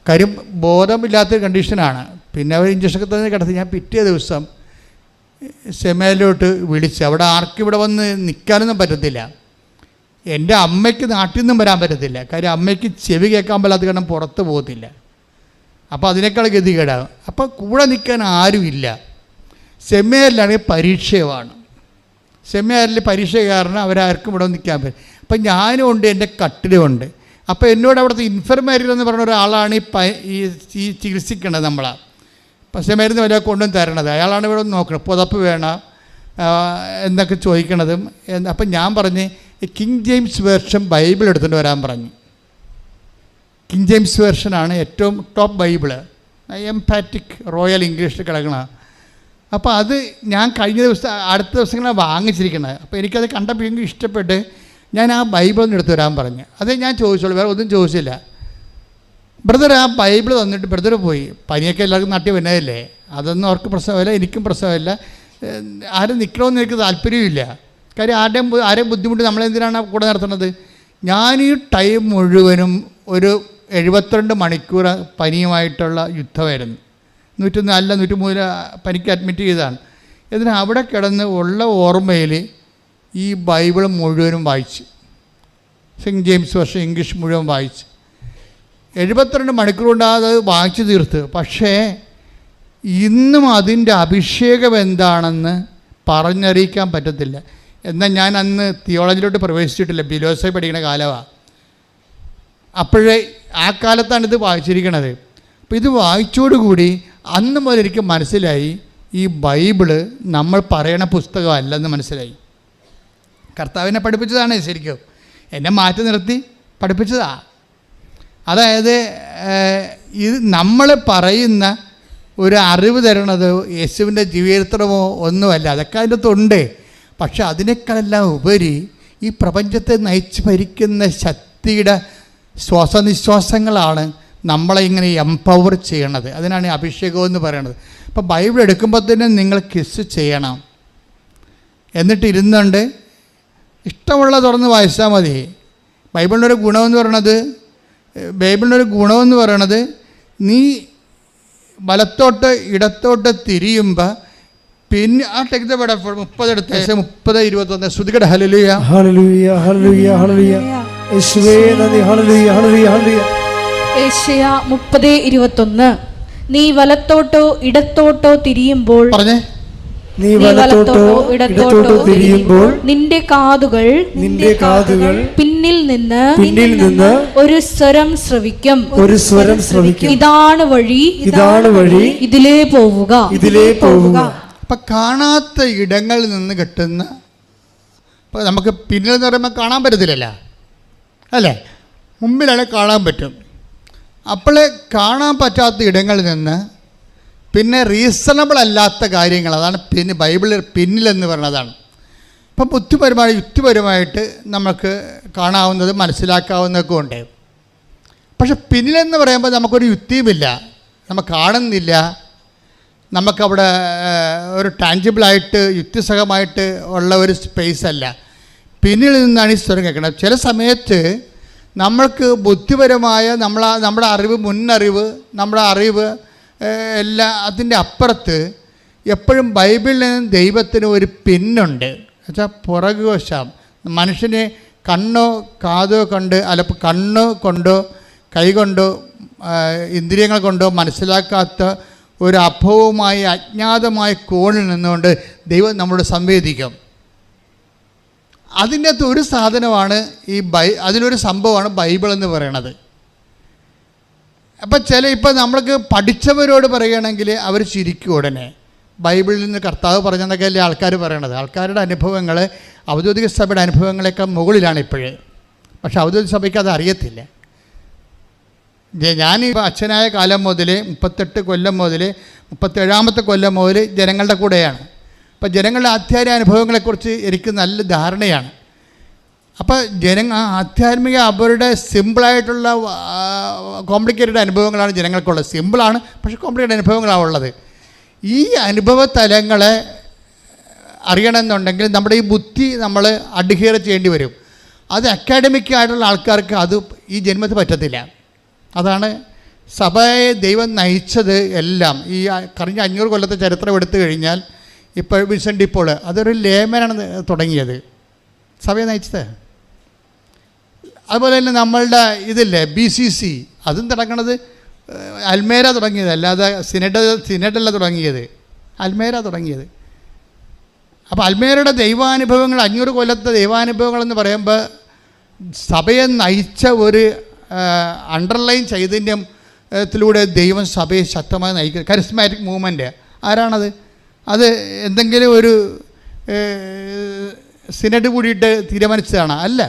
[SPEAKER 1] കാര്യം ബോധമില്ലാത്തൊരു കണ്ടീഷനാണ്. പിന്നെ അവർ ഇഞ്ചക്ഷനൊക്കെ തന്നെ കിടത്തി. ഞാൻ പിറ്റേ ദിവസം സെമിനാരിലോട്ട് വിളിച്ച് അവിടെ ആർക്കും ഇവിടെ വന്ന് നിൽക്കാനൊന്നും പറ്റത്തില്ല. എൻ്റെ അമ്മയ്ക്ക് നാട്ടിൽ നിന്നും വരാൻ പറ്റത്തില്ല. കാര്യം അമ്മയ്ക്ക് ചെവി കേൾക്കാൻ പറ്റാത്ത കാരണം പുറത്ത് പോകത്തില്ല. അപ്പോൾ അതിനേക്കാൾ ഗതികേടാകും. അപ്പോൾ കൂടെ നിൽക്കാൻ ആരുമില്ല. സെമിനാരിലാണെങ്കിൽ പരീക്ഷയുമാണ്. സെമിനാരിൽ പരീക്ഷ കാരണം അവരാർക്കും ഇവിടെ നിൽക്കാൻ പറ്റും. അപ്പം ഞാനും ഉണ്ട്, എൻ്റെ കട്ടിലുമുണ്ട്. അപ്പോൾ എന്നോട് അവിടുത്തെ ഇൻഫർമേരിയൽ എന്ന് പറഞ്ഞ ഒരാളാണ് ഈ ചികിത്സിക്കേണ്ടത്. നമ്മളാണ് സെമിനാരിൽ നിന്ന് വല്ല കൊണ്ടും തരണത്. അയാളാണ് ഇവിടെ നോക്കണം, പുതപ്പ് വേണം എന്നൊക്കെ ചോദിക്കണതും. അപ്പം ഞാൻ പറഞ്ഞ് കിങ് ജെയിംസ് വേർഷൻ ബൈബിൾ എടുത്തുകൊണ്ട് വരാൻ പറഞ്ഞു. കിങ് ജെയിംസ് വേർഷനാണ് ഏറ്റവും ടോപ്പ് ബൈബിള്, എംപാറ്റിക് റോയൽ ഇംഗ്ലീഷിൽ കിടക്കണ. അപ്പോൾ അത് ഞാൻ കഴിഞ്ഞ ദിവസം അടുത്ത ദിവസങ്ങളാണ് വാങ്ങിച്ചിരിക്കുന്നത്. അപ്പോൾ എനിക്കത് കണ്ടപ്പോൾ എനിക്ക് ഇഷ്ടപ്പെട്ട് ഞാൻ ആ ബൈബിളൊന്നും എടുത്ത് വരാൻ പറഞ്ഞു. അതേ ഞാൻ ചോദിച്ചോളൂ, വേറെ ഒന്നും ചോദിച്ചില്ല. ബ്രദർ ആ ബൈബിൾ തന്നിട്ട് ബ്രദർ പോയി. പനിയൊക്കെ എല്ലാവർക്കും നാട്ടിൽ വരുന്നതല്ലേ, അതൊന്നും അവർക്ക് പ്രശ്നമില്ല, എനിക്കും പ്രശ്നമില്ല. ആരും നിൽക്കണമെന്ന് എനിക്ക് താല്പര്യമില്ല. കാര്യം ആരെയും ബുദ്ധിമുട്ട് നമ്മളെന്തിനാണ് കൂടെ നടത്തുന്നത്? ഞാൻ ഈ ടൈം മുഴുവനും ഒരു 72 മണിക്കൂർ പനിയുമായിട്ടുള്ള യുദ്ധമായിരുന്നു. 104 103 പനിക്ക് അഡ്മിറ്റ് ചെയ്തതാണ്. എന്നിട്ട് അവിടെ കിടന്ന് ഉള്ള ഓർമ്മയിൽ ഈ ബൈബിൾ മുഴുവനും വായിച്ച്, കിങ് ജെയിംസ് വേർഷൻ ഇംഗ്ലീഷ് മുഴുവൻ വായിച്ച് 72 മണിക്കൂർ കൊണ്ട് അത് വായിച്ചു തീർത്ത്. പക്ഷേ ഇന്നും അതിൻ്റെ അഭിഷേകം എന്താണെന്ന് പറഞ്ഞറിയിക്കാൻ പറ്റത്തില്ല. എന്നാൽ ഞാൻ അന്ന് തിയോളജിയിലോട്ട് പ്രവേശിച്ചിട്ടില്ല, ഫിലോസഫി പഠിക്കുന്ന കാലമാണ്. അപ്പോഴേ ആ കാലത്താണ് ഇത് വായിച്ചിരിക്കണത്. അപ്പോൾ ഇത് വായിച്ചോടുകൂടി അന്ന് മുതൽ എനിക്ക് മനസ്സിലായി ഈ ബൈബിള് നമ്മൾ പറയണ പുസ്തകമല്ലെന്ന് മനസ്സിലായി. കർത്താവിനെ പഠിപ്പിച്ചതാണ് ശരിക്കും, എന്നെ മാറ്റി നിർത്തി പഠിപ്പിച്ചതാണ്. അതായത് ഇത് നമ്മൾ പറയുന്ന ഒരു അറിവ് തരണത് യേശുവിൻ്റെ ജീവചരിത്രമോ ഒന്നുമല്ല, അതൊക്കെ അതിൻ്റെ അകത്തുണ്ട്. പക്ഷെ അതിനേക്കാളെല്ലാം ഉപരി ഈ പ്രപഞ്ചത്തെ നയിച്ച് ഭരിക്കുന്ന ശക്തിയുടെ ശ്വാസനിശ്വാസങ്ങളാണ് നമ്മളെ ഇങ്ങനെ എംപവർ ചെയ്യണത്. അതിനാണ് അഭിഷേകം എന്ന് പറയണത്. അപ്പോൾ ബൈബിൾ എടുക്കുമ്പോൾ തന്നെ നിങ്ങൾ കിസ് ചെയ്യണം. എന്നിട്ട് ഇരുന്നുണ്ട് ഇഷ്ടമുള്ള തുറന്ന് വായിച്ചാൽ മതി. ബൈബിളിനൊരു ഗുണമെന്ന് പറയണത് നീ വലത്തോട്ട് ഇടത്തോട്ട് തിരിയുമ്പോൾ പിന്നെ ആ ടെക്സ്റ്റ് 30 എടുത്ത് 30-21 ശ്രുതികട ഹല്ലേലൂയ
[SPEAKER 2] ഹല്ലേലൂയ ഹല്ലേലൂയ ഹല്ലേലൂയ യേശുവേ നന്ദി ഹല്ലേലൂയ ഹല്ലേലൂയ ഹല്ലേലൂയ.
[SPEAKER 3] യേശയ്യ 30:21 നീ വലത്തോട്ടോ ഇടത്തോട്ടോ തിരിയുമ്പോൾ
[SPEAKER 2] പറഞ്ഞേ, നീ വലത്തോട്ടോ ഇടത്തോട്ടോ തിരിയുമ്പോൾ
[SPEAKER 3] നിന്റെ കാതുകൾ പിന്നിൽ നിന്ന് ഒരു സ്വരം ശ്രവിക്കും. ഇതാണ് വഴി ഇതിലേ പോവുക.
[SPEAKER 1] അപ്പം കാണാത്ത ഇടങ്ങളിൽ നിന്ന് കിട്ടുന്ന, ഇപ്പോൾ നമുക്ക് പിന്നിൽ എന്ന് പറയുമ്പോൾ കാണാൻ പറ്റത്തില്ലല്ലോ അല്ലേ, മുമ്പിലാണ് കാണാൻ പറ്റും. അപ്പോൾ കാണാൻ പറ്റാത്ത ഇടങ്ങളിൽ നിന്ന് പിന്നെ റീസണബിൾ അല്ലാത്ത കാര്യങ്ങൾ, അതാണ് ബൈബിളിൽ പിന്നിലെന്ന് പറയുന്നതാണ്. അപ്പം യുക്തിപരമായിട്ട് നമുക്ക് കാണാവുന്നത് മനസ്സിലാക്കാവുന്നതൊക്കെ ഉണ്ട്. പക്ഷെ പിന്നിലെന്ന് പറയുമ്പോൾ നമുക്കൊരു യുക്തിയുമില്ല, നമ്മൾ കാണുന്നില്ല, നമുക്കവിടെ ഒരു ടാഞ്ചിബിളായിട്ട് യുക്തിസഹമായിട്ട് ഉള്ള ഒരു സ്പേസ് അല്ല. പിന്നിൽ നിന്നാണ് ഈ സ്വരം കേൾക്കുന്നത്. ചില സമയത്ത് നമ്മൾക്ക് ബുദ്ധിപരമായ നമ്മുടെ അറിവ്, മുന്നറിവ്, നമ്മുടെ അറിവ് എല്ലാം അതിൻ്റെ അപ്പുറത്ത് എപ്പോഴും ബൈബിളിൽ നിന്ന് ദൈവത്തിന് ഒരു പിന്നുണ്ട്. എന്നുവെച്ചാൽ പുറകുവശം മനുഷ്യനെ കണ്ണോ കാതോ കൊണ്ട് കണ്ണോ കൊണ്ടോ കൈകൊണ്ടോ ഇന്ദ്രിയങ്ങൾ കൊണ്ടോ മനസ്സിലാക്കാത്ത ഒരു അഭവമായ അജ്ഞാതമായ കോണിൽ നിന്നുകൊണ്ട് ദൈവം നമ്മളോട് സംവേദിക്കും. അതിൻ്റെ അകത്ത് ഒരു സാധനമാണ് അതിലൊരു സംഭവമാണ് ബൈബിൾ എന്ന് പറയണത്. അപ്പം ഇപ്പം നമ്മൾക്ക് പഠിച്ചവരോട് പറയുകയാണെങ്കിൽ അവർ ചിരിക്കും ഉടനെ. ബൈബിളിൽ നിന്ന് കർത്താവ് പറഞ്ഞെന്നൊക്കെ അല്ലേ ആൾക്കാർ പറയണത്. ആൾക്കാരുടെ അനുഭവങ്ങൾ ഔദ്യോഗിക സഭയുടെ അനുഭവങ്ങളെക്കാൾ മുകളിലാണ് ഇപ്പോഴേ. പക്ഷെ ഔദ്യോഗിക സഭയ്ക്ക് അത് അറിയത്തില്ല. ഞാനിപ്പോൾ അച്ഛനായ കാലം മുതൽ 38 കൊല്ലം മുതൽ 37ാമത്തെ കൊല്ലം മുതൽ ജനങ്ങളുടെ കൂടെയാണ്. അപ്പോൾ ജനങ്ങളുടെ ആധ്യാത്മിക അനുഭവങ്ങളെക്കുറിച്ച് എനിക്ക് നല്ല ധാരണയാണ്. അപ്പോൾ ആധ്യാത്മിക അവരുടെ സിമ്പിളായിട്ടുള്ള കോംപ്ലിക്കേറ്റഡ് അനുഭവങ്ങളാണ് ജനങ്ങൾക്കുള്ളത്. സിമ്പിളാണ്, പക്ഷേ കോംപ്ലിക്കേറ്റഡ് അനുഭവങ്ങളാണ് ഉള്ളത്. ഈ അനുഭവ തലങ്ങളെ അറിയണമെന്നുണ്ടെങ്കിൽ നമ്മുടെ ഈ ബുദ്ധി നമ്മൾ അഡ്ഹിയർ ചെയ്യേണ്ടി വരും. അത് അക്കാഡമിക്കായിട്ടുള്ള ആൾക്കാർക്ക് അത് ഈ ജന്മത്തിൽ പറ്റത്തില്ല. അതാണ് സഭയെ ദൈവം നയിച്ചത് എല്ലാം. ഈ കഴിഞ്ഞ 500 കൊല്ലത്തെ ചരിത്രം എടുത്തു കഴിഞ്ഞാൽ ഇപ്പോൾ വിൻസെൻ്റ് ഡി പോൾ അതൊരു ലേമനാണ് തുടങ്ങിയത്, സഭയെ നയിച്ചത്. അതുപോലെ തന്നെ നമ്മളുടെ ഇതില്ലേ BCC, അതും തുടങ്ങണത് അൽമേര തുടങ്ങിയത്, അല്ലാതെ സിനഡല്ല തുടങ്ങിയത്, അൽമേര തുടങ്ങിയത്. അപ്പോൾ അൽമേരയുടെ ദൈവാനുഭവങ്ങൾ 500 കൊല്ലത്തെ ദൈവാനുഭവങ്ങളെന്ന് പറയുമ്പോൾ സഭയെ നയിച്ച ഒരു അണ്ടർലൈൻ ചൈതന്യത്തിലൂടെ ദൈവം സഭയെ ശക്തമായി നയിക്കുന്നത്. കരിസ്മാറ്റിക് മൂവ്മെൻറ്റ് ആരാണത്? അത് എന്തെങ്കിലും ഒരു സിനഡ് കൂടിയിട്ട് തീരുമാനിച്ചതാണ്? അല്ല,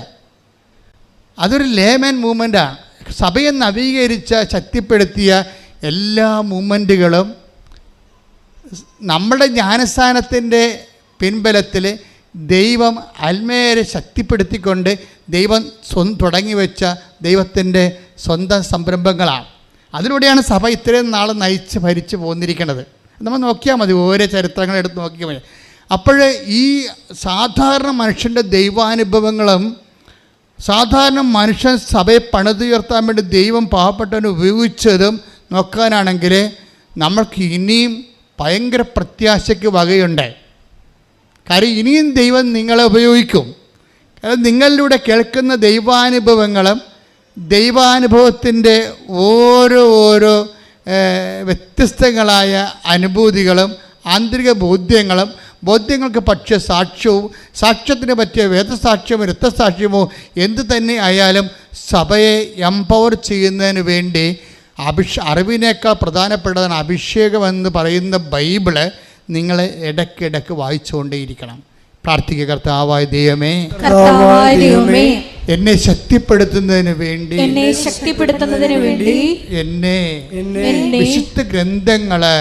[SPEAKER 1] അതൊരു ലേമൻ മൂവ്മെൻറ്റാണ്. സഭയെ നവീകരിച്ച ശക്തിപ്പെടുത്തിയ എല്ലാ മൂവ്മെൻറ്റുകളും നമ്മുടെ ജ്ഞാനസ്ഥാനത്തിൻ്റെ പിൻബലത്തിൽ ദൈവം അൽമേരെ ശക്തിപ്പെടുത്തിക്കൊണ്ട് ദൈവം തുടങ്ങി വെച്ച ദൈവത്തിൻ്റെ സ്വന്തം സംരംഭങ്ങളാണ്. അതിലൂടെയാണ് സഭ ഇത്രയും നാൾ നയിച്ച് ഭരിച്ച് പോന്നിരിക്കുന്നത്. നമ്മൾ നോക്കിയാൽ മതി, ഓരോ ചരിത്രങ്ങൾ എടുത്ത് നോക്കിയാൽ മതി. അപ്പോൾ ഈ സാധാരണ മനുഷ്യൻ്റെ ദൈവാനുഭവങ്ങളും സാധാരണ മനുഷ്യൻ സഭയെ പണിതുയർത്താൻ വേണ്ടി ദൈവം പാവപ്പെട്ടവനെ ഉപയോഗിച്ചതും നോക്കാനാണെങ്കിൽ നമ്മൾക്ക് ഇനിയും ഭയങ്കര പ്രത്യാശയ്ക്ക് വകയുണ്ട്. കാര്യം ഇനിയും ദൈവം നിങ്ങളെ ഉപയോഗിക്കും. കാരണം നിങ്ങളിലൂടെ കേൾക്കുന്ന ദൈവാനുഭവങ്ങളും ദൈവാനുഭവത്തിൻ്റെ ഓരോ വ്യത്യസ്തങ്ങളായ അനുഭൂതികളും ആന്തരിക ബോധ്യങ്ങൾക്ക് പറ്റിയ സാക്ഷ്യവും സാക്ഷ്യത്തിന് പറ്റിയ വേദസാക്ഷ്യമോ രക്തസാക്ഷ്യമോ എന്ത് തന്നെ ആയാലും സഭയെ എംപവർ ചെയ്യുന്നതിന് വേണ്ടി അറിവിനേക്കാൾ പ്രധാനപ്പെട്ടതാണ് അഭിഷേകമെന്ന് പറയുന്ന ബൈബിള് നിങ്ങൾ ഇടയ്ക്കിടയ്ക്ക് വായിച്ചുകൊണ്ടേയിരിക്കണം. പ്രാർത്ഥിക്കുക, കർത്താവായ ദൈവമേ, എന്നെ ശക്തിപ്പെടുത്തുന്നതിന് വേണ്ടി എന്നെ വിശുദ്ധ ഗ്രന്ഥങ്ങള്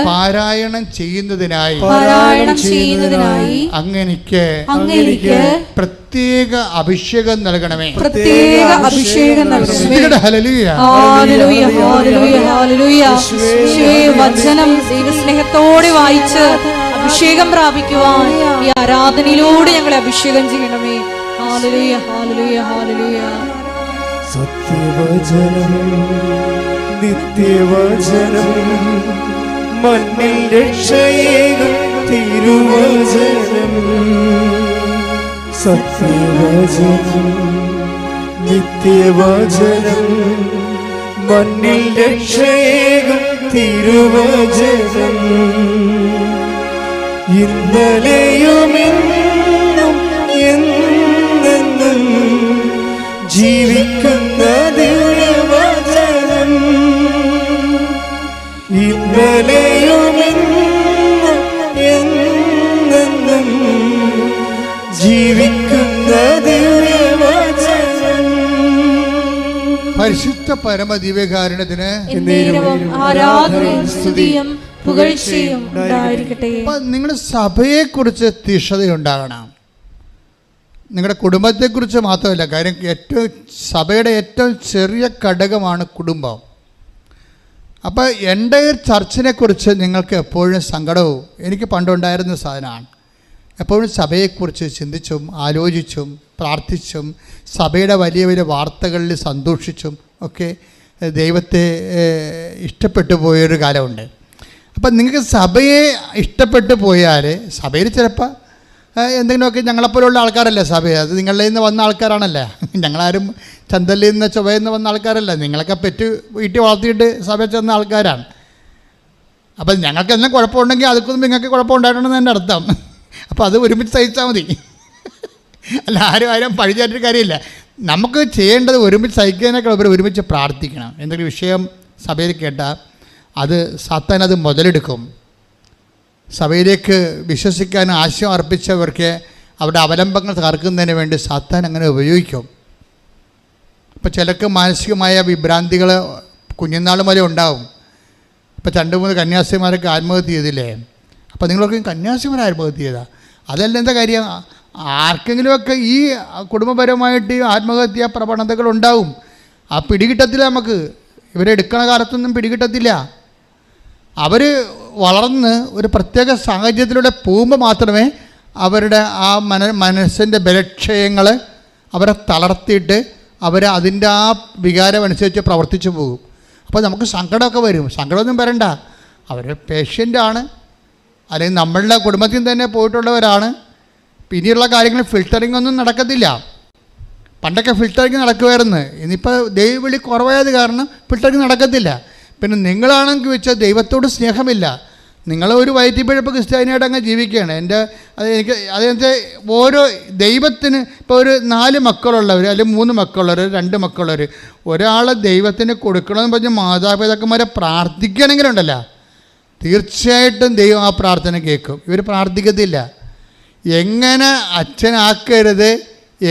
[SPEAKER 1] പാരായണം ചെയ്യുന്നതിനായി അങ്ങനെക്ക് പ്രത്യേക അഭിഷേകം നൽകണമേ.
[SPEAKER 3] വചനം സ്നേഹത്തോടെ വായിച്ച് അഭിഷേകം പ്രാപിക്കുവാൻ ഈ ആരാധനയിലൂടെ ഞങ്ങളെ അഭിഷേകം ചെയ്യണമേ. ഹല്ലേലൂയ, ഹല്ലേലൂയ, ഹല്ലേലൂയ.
[SPEAKER 2] സത്യവചനം, നിത്യവചനം, മണ്ണിൽ രക്ഷയേകും തിരുവചനം. സത്യവചനം, നിത്യവചനം, മണ്ണിൽ രക്ഷയേകും തിരുവചനം. ഇന്നലെയുമെന്നും എന്നെന്നും ജീവിക്കുന്ന ദിവ്യവചനം. ഇന്നലെയുമെന്നും എന്നെന്നും ജീവിക്കുന്ന ദിവ്യവചനം.
[SPEAKER 1] പരിശുദ്ധ പരമദിവ്യകാരുണ്യത്തിന്
[SPEAKER 3] ആരാധനയും സ്തുതിയും പുകഴ്ചയും ഉണ്ടായിരിക്കട്ടെ.
[SPEAKER 1] നിങ്ങളുടെ സഭയെക്കുറിച്ച് തീഷ്ണതയുണ്ടാകണം. നിങ്ങളുടെ കുടുംബത്തെക്കുറിച്ച് മാത്രമല്ല. കാര്യം സഭയുടെ ഏറ്റവും ചെറിയ ഘടകമാണ് കുടുംബം. അപ്പോൾ എൻ്റയർ ചർച്ചിനെക്കുറിച്ച് നിങ്ങൾക്ക് എപ്പോഴും സങ്കടവും എനിക്ക് പണ്ടുണ്ടായിരുന്ന സാധനമാണ്. എപ്പോഴും സഭയെക്കുറിച്ച് ചിന്തിച്ചും ആലോചിച്ചും പ്രാർത്ഥിച്ചും സഭയുടെ വലിയ വലിയ വാർത്തകളിൽ സന്തോഷിച്ചും ഒക്കെ ദൈവത്തെ ഇഷ്ടപ്പെട്ടു പോയൊരു കാലമുണ്ട്. അപ്പം നിങ്ങൾക്ക് സഭയെ ഇഷ്ടപ്പെട്ടു പോയാൽ സഭയിൽ ചിലപ്പോൾ എന്തെങ്കിലുമൊക്കെ ഞങ്ങളെപ്പോലുള്ള ആൾക്കാരല്ലേ സഭ, അത് നിങ്ങളിൽ നിന്ന് വന്ന ആൾക്കാരാണല്ലേ, ഞങ്ങളാരും ചന്തലിൽ നിന്ന് ചൊവ്വയിൽ നിന്ന് വന്ന ആൾക്കാരല്ല, നിങ്ങളൊക്കെ പെറ്റ് വീട്ടിൽ വളർത്തിയിട്ട് സഭയിൽ ചെന്ന ആൾക്കാരാണ്. അപ്പം ഞങ്ങൾക്ക് എന്തെങ്കിലും കുഴപ്പമുണ്ടെങ്കിൽ അതൊക്കൊന്നും നിങ്ങൾക്ക് കുഴപ്പമുണ്ടായിട്ടുണ്ടെന്ന് എൻ്റെ അർത്ഥം. അപ്പോൾ അത് ഒരുമിച്ച് സഹിച്ചാൽ മതി, അല്ല ആരും പഴിച്ചായിട്ടൊരു കാര്യമില്ല. നമുക്ക് ചെയ്യേണ്ടത് ഒരുമിച്ച് സഹിക്കുന്നതിനേക്കാൾ ഉപരി ഒരുമിച്ച് പ്രാർത്ഥിക്കണം. എന്തെങ്കിലും വിഷയം സഭയിൽ കേട്ടാൽ അത് സാത്താൻ അത് മുതലെടുക്കും. സഭയിലേക്ക് വിശ്വസിക്കാൻ ആശയം അർപ്പിച്ചവർക്ക് അവരുടെ അവലംബങ്ങൾ തകർക്കുന്നതിന് വേണ്ടി സാത്താൻ അങ്ങനെ ഉപയോഗിക്കും. ഇപ്പോൾ ചിലർക്ക് മാനസികമായ വിഭ്രാന്തികൾ കുഞ്ഞുനാൾ മുതലേ ഉണ്ടാവും. ഇപ്പോൾ 2-3 കന്യാസ്ത്രീമാരൊക്കെ ആത്മഹത്യ ചെയ്തില്ലേ? അപ്പോൾ നിങ്ങളൊക്കെ കന്യാസ്ത്രീമാർ ആത്മഹത്യ ചെയ്താൽ അതല്ല എന്താ കാര്യം? ആർക്കെങ്കിലുമൊക്കെ ഈ കുടുംബപരമായിട്ട് ഈ ആത്മഹത്യാ പ്രവണതകളുണ്ടാവും. ആ പിടികിട്ടത്തില്ല, നമുക്ക് ഇവരെ എടുക്കണ കാലത്തൊന്നും പിടികിട്ടത്തില്ല. അവർ വളർന്ന് ഒരു പ്രത്യേക സാഹചര്യത്തിലൂടെ പോകുമ്പോൾ മാത്രമേ അവരുടെ ആ മനസ്സിൻ്റെ ബലക്ഷയങ്ങൾ അവരെ തളർത്തിയിട്ട് അവർ അതിൻ്റെ ആ വികാരം അനുസരിച്ച് പ്രവർത്തിച്ചു പോകും. അപ്പോൾ നമുക്ക് സങ്കടമൊക്കെ വരും. സങ്കടമൊന്നും വരണ്ട, അവർ പേഷ്യൻ്റാണ്, അല്ലെങ്കിൽ നമ്മളുടെ കുടുംബത്തിൽ തന്നെ പോയിട്ടുള്ളവരാണ്. പിന്നെയുള്ള കാര്യങ്ങൾ ഫിൽറ്ററിംഗ് ഒന്നും നടക്കത്തില്ല. പണ്ടൊക്കെ ഫിൽറ്ററിങ് നടക്കുമായിരുന്നു, ഇന്നിപ്പോൾ ദൈവവിളി കുറവായത് കാരണം ഫിൽറ്ററിങ് നടക്കത്തില്ല. പിന്നെ നിങ്ങളാണെങ്കിൽ വെച്ചാൽ ദൈവത്തോട് സ്നേഹമില്ല, നിങ്ങളൊരു വയറ്റിപ്പിഴപ്പ് ക്രിസ്ത്യാനിയായിട്ട് അങ്ങ് ജീവിക്കുകയാണ്. അതെനിക്ക് ഓരോ ദൈവത്തിന് ഇപ്പോൾ ഒരു 4 മക്കളുള്ളവർ അല്ലെങ്കിൽ 3 മക്കളുള്ളവർ 2 മക്കളുള്ളവർ ഒരാളെ ദൈവത്തിന് കൊടുക്കണമെന്ന് പറഞ്ഞ് മാതാപിതാക്കന്മാരെ പ്രാർത്ഥിക്കുകയാണെങ്കിലുണ്ടല്ലോ, തീർച്ചയായിട്ടും ദൈവം ആ പ്രാർത്ഥന കേൾക്കും. ഇവർ പ്രാർത്ഥിക്കത്തില്ല. എങ്ങനെ അച്ഛനാക്കരുത്,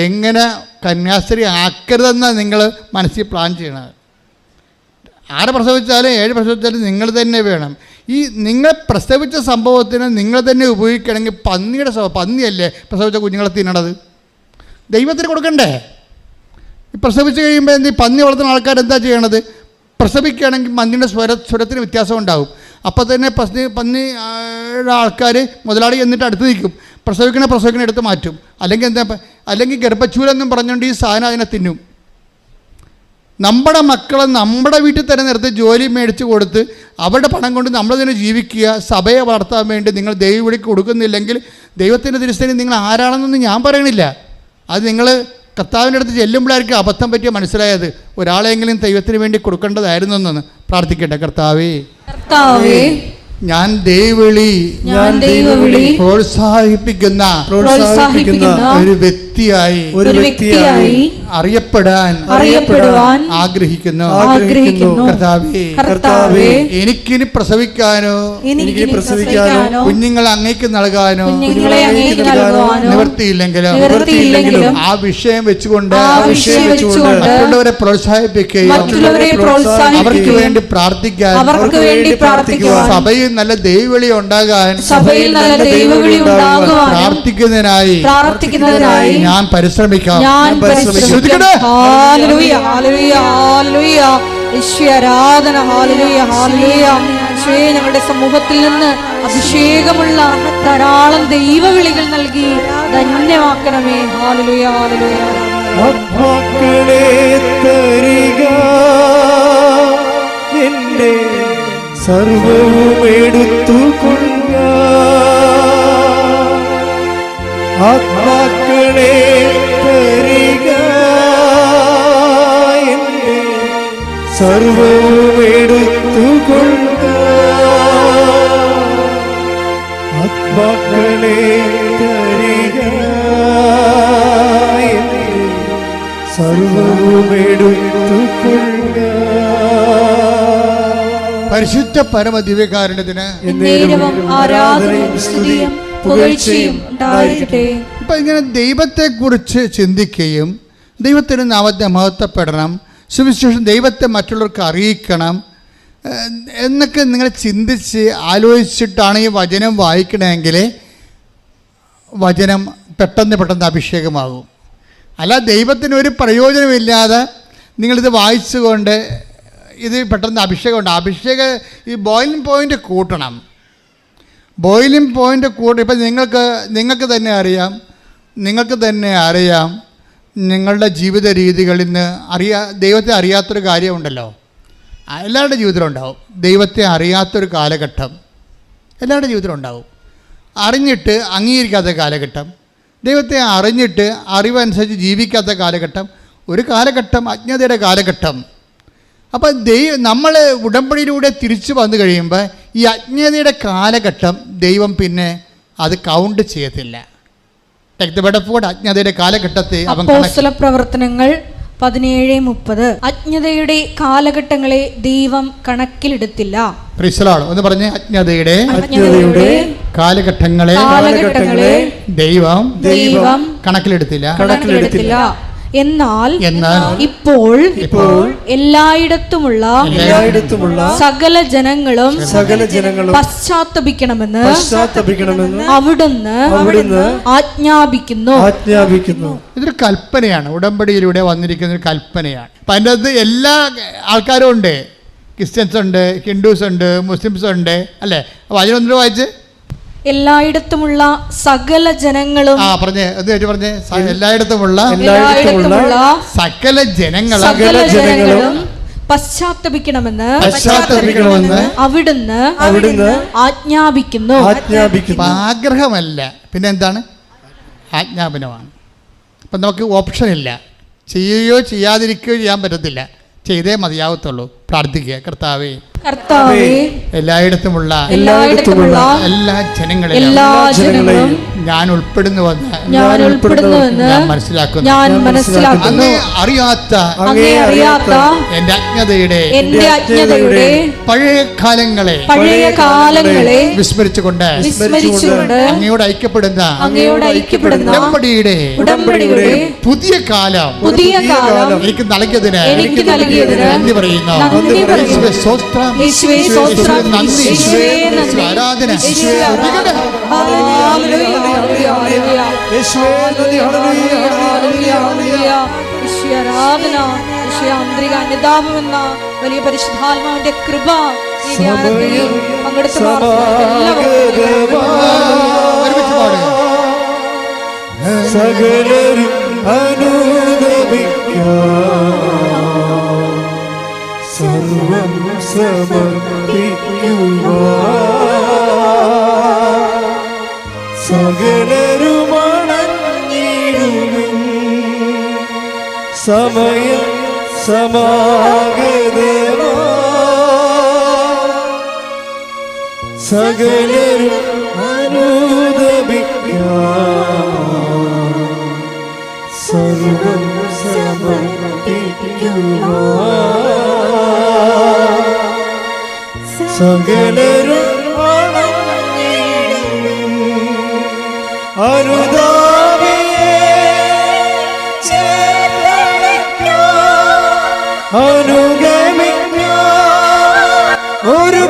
[SPEAKER 1] എങ്ങനെ കന്യാസ്ത്രീ ആക്കരുതെന്നാണ് നിങ്ങൾ മനസ്സിൽ പ്ലാൻ ചെയ്യണത്. 6 പ്രസവിച്ചാലും 7 പ്രസവിച്ചാലും നിങ്ങൾ തന്നെ വേണം. ഈ നിങ്ങൾ പ്രസവിച്ച സംഭവത്തിന് നിങ്ങൾ തന്നെ ഉപയോഗിക്കണമെങ്കിൽ പന്നിയല്ലേ പ്രസവിച്ച കുഞ്ഞുങ്ങളെ തിന്നണത്, ദൈവത്തിന് കൊടുക്കണ്ടേ? ഈ പ്രസവിച്ച് കഴിയുമ്പോൾ പന്നി വളർത്തുന്ന ആൾക്കാർ എന്താ ചെയ്യണത്? പ്രസവിക്കുകയാണെങ്കിൽ പന്നിയുടെ സ്വരത്തിന് വ്യത്യാസം ഉണ്ടാകും. അപ്പോൾ തന്നെ പന്നിയുടെ ആൾക്കാർ മുതലാളി എന്നിട്ട് അടുത്ത് നിൽക്കും, പ്രസവിക്കണ എടുത്ത് മാറ്റും. അല്ലെങ്കിൽ ഗർഭച്ചൂലെന്നും പറഞ്ഞുകൊണ്ട് ഈ സാധനം അതിനെ തിന്നും. നമ്മുടെ മക്കളെ നമ്മുടെ വീട്ടിൽ തന്നെ നിർത്തി ജോലി മേടിച്ച് കൊടുത്ത് അവരുടെ പണം കൊണ്ട് നമ്മൾ തന്നെ ജീവിക്കുക. സഭയെ വളർത്താൻ വേണ്ടി നിങ്ങൾ ദൈവവിളിക്ക് കൊടുക്കുന്നില്ലെങ്കിൽ ദൈവത്തിൻ്റെ തിരുസേന നിങ്ങൾ ആരാണെന്നൊന്നും ഞാൻ പറയണില്ല. അത് നിങ്ങൾ കർത്താവിൻ്റെ അടുത്ത് ചെല്ലുമ്പോഴായിരിക്കും അബദ്ധം പറ്റിയ മനസ്സിലായത്. ഒരാളെങ്കിലും ദൈവത്തിന് വേണ്ടി കൊടുക്കേണ്ടതായിരുന്നു എന്നൊന്ന് പ്രാർത്ഥിക്കട്ടെ. കർത്താവേ, ഞാൻ ദൈവവിളി പ്രോത്സാഹിപ്പിക്കുന്ന ഒരു വ്യക്തിയായി അറിയപ്പെടാൻ ആഗ്രഹിക്കുന്നു. കർത്താവേ, എനിക്കിനി പ്രസവിക്കാനോ കുഞ്ഞുങ്ങൾ അങ്ങേക്ക് നൽകാനോ നിവൃത്തിയില്ലെങ്കിലും ആ വിഷയം വെച്ചുകൊണ്ട് മറ്റുള്ളവരെ പ്രോത്സാഹിപ്പിക്കുകയും അവർക്ക് വേണ്ടി പ്രാർത്ഥിക്കാൻ സഭയിൽ നല്ല ദൈവവിളി ഉണ്ടാകാൻ പ്രാർത്ഥിക്കുന്നതിനായി ഞാൻ പരിശ്രമിക്കാം.
[SPEAKER 3] ഞങ്ങളുടെ സമൂഹത്തിൽ നിന്ന് അഭിഷേകമുള്ള ധാരാളം ദൈവവിളികൾ നൽകി ധന്യമാക്കണമേ. Hallelujah, hallelujah.
[SPEAKER 2] മക്കളെ തരിക, എന്റെ സർവവും എടുത്തുകൊള്ളുക. ആത്മാക്കളെ തരിക, എന്റെ സർവവും എടുത്തുകൊള്ളുക. ആത്മാക്കളെ തരിക, എന്റെ സർവവും എടുത്തുകൊള്ളുക.
[SPEAKER 1] പരിശുദ്ധ പരമദിവ്യകാരുണ്യത്തിന് ഇപ്പം ഇങ്ങനെ ദൈവത്തെക്കുറിച്ച് ചിന്തിക്കുകയും ദൈവത്തിന് നാമത്തെ മഹത്വപ്പെടണം, സുവിശേഷം ദൈവത്തെ മറ്റുള്ളവർക്ക് അറിയിക്കണം എന്നൊക്കെ നിങ്ങൾ ചിന്തിച്ച് ആലോചിച്ചിട്ടാണ് ഈ വചനം വായിക്കണമെങ്കിൽ വചനം പെട്ടെന്ന് അഭിഷേകമാകും. അല്ല ദൈവത്തിന് ഒരു പ്രയോജനമില്ലാതെ നിങ്ങളിത് വായിച്ചുകൊണ്ട് ഇത് പെട്ടെന്ന് അഭിഷേകം ഈ ബോയിലിംഗ് പോയിൻ്റ് കൂട്ടണം. ബോയിലിംഗ് പോയിൻ്റ് ഇപ്പം നിങ്ങൾക്ക് തന്നെ അറിയാം നിങ്ങളുടെ ജീവിത രീതികളിൽ നിന്ന് ദൈവത്തെ അറിയാത്തൊരു കാര്യമുണ്ടല്ലോ. എല്ലാവരുടെ ജീവിതത്തിലും ഉണ്ടാവും. ദൈവത്തെ അറിയാത്തൊരു കാലഘട്ടം എല്ലാവരുടെ ജീവിതത്തിലും ഉണ്ടാവും. അറിഞ്ഞിട്ട് അംഗീകരിക്കാത്ത കാലഘട്ടം, ദൈവത്തെ അറിഞ്ഞിട്ട് അറിവനുസരിച്ച് ജീവിക്കാത്ത കാലഘട്ടം, ഒരു കാലഘട്ടം അജ്ഞതയുടെ കാലഘട്ടം. അപ്പം നമ്മൾ ഉടമ്പടിയിലൂടെ തിരിച്ചു വന്നു കഴിയുമ്പോൾ ഈ അജ്ഞതയുടെ കാലഘട്ടം ദൈവം പിന്നെ അത് കൗണ്ട് ചെയ്യത്തില്ല. അജ്ഞതയുടെ കാലഘട്ടത്തെ
[SPEAKER 3] പ്രവർത്തനങ്ങൾ 17:30 അജ്ഞതയുടെ കാലഘട്ടങ്ങളെ ദൈവം കണക്കിലെടുത്തില്ല.
[SPEAKER 1] ഒന്ന് പറഞ്ഞേ, അജ്ഞതയുടെ കാലഘട്ടങ്ങളെ ദൈവം കണക്കിലെടുത്തില്ല. എന്നാൽ ഇപ്പോൾ എല്ലായിടത്തുമുള്ള സകല ജനങ്ങളും പശ്ചാത്തപിക്കണമെന്ന് അവിടുന്ന് ആജ്ഞാപിക്കുന്നു. ഇതൊരു കൽപ്പനയാണ്, ഉടമ്പടിയിലൂടെ വന്നിരിക്കുന്ന ഒരു കൽപ്പനയാണ്. അപ്പം അതിൻ്റെ അകത്ത് എല്ലാ ആൾക്കാരും ഉണ്ട്. ക്രിസ്ത്യൻസ് ഉണ്ട്, ഹിന്ദുസ് ഉണ്ട്, മുസ്ലിംസ് ഉണ്ട്, അല്ലേ? അപ്പോൾ അതിനൊന്നും വായിച്ച്
[SPEAKER 3] എല്ലായിടത്തുമുള്ള സകല ജനങ്ങളും
[SPEAKER 1] പറഞ്ഞേ എല്ലായിടത്തുമുള്ള സകല ജനങ്ങളും പശ്ചാത്തപിക്കണമെന്ന്
[SPEAKER 3] അവിടുന്ന് ആജ്ഞാപിക്കുന്നു.
[SPEAKER 1] ആഗ്രഹമല്ല, പിന്നെ എന്താണ്? ആജ്ഞാപനമാണ്. അപ്പം നമുക്ക് ഓപ്ഷൻ ഇല്ല. ചെയ്യുകയോ ചെയ്യാതിരിക്കുകയോ ചെയ്യാൻ പറ്റത്തില്ല. ചെയ്തേ മതിയാവത്തുള്ളൂ. പ്രാർത്ഥിക്കുക, കർത്താവേ എല്ലായിടത്തുമുള്ള എല്ലാ ജനങ്ങളിലും ഞാൻ ഉൾപ്പെടുന്നുവെന്ന് ഞാൻ മനസ്സിലാക്കുന്നു. അങ്ങേ അറിയാത്ത എന്റെ അജ്ഞതയുടെ പഴയ കാലങ്ങളെ വിസ്മരിച്ചുകൊണ്ട് അങ്ങയോട് ഐക്യപ്പെടുന്ന ഉടമ്പടിയുടെ പുതിയ കാലം എനിക്ക് നൽകിയതിന് നന്ദി പറയുന്നു. ആരാധന
[SPEAKER 3] അനുതാപമെന്ന വലിയ പരിശുദ്ധാത്മാവിന്റെ കൃപ പങ്കെടുത്ത്
[SPEAKER 2] സകലരും സർവം സമർപ്പിക്കുക. സകലരുമണഞ്ഞിടും സമയം സമാഗതമാ. സകലരും അനുദപിക്കാം. സർവം സമർപ്പിക്കുക. സകലരും അനുദാപിയെ അനുഗമിക്ക ഒരു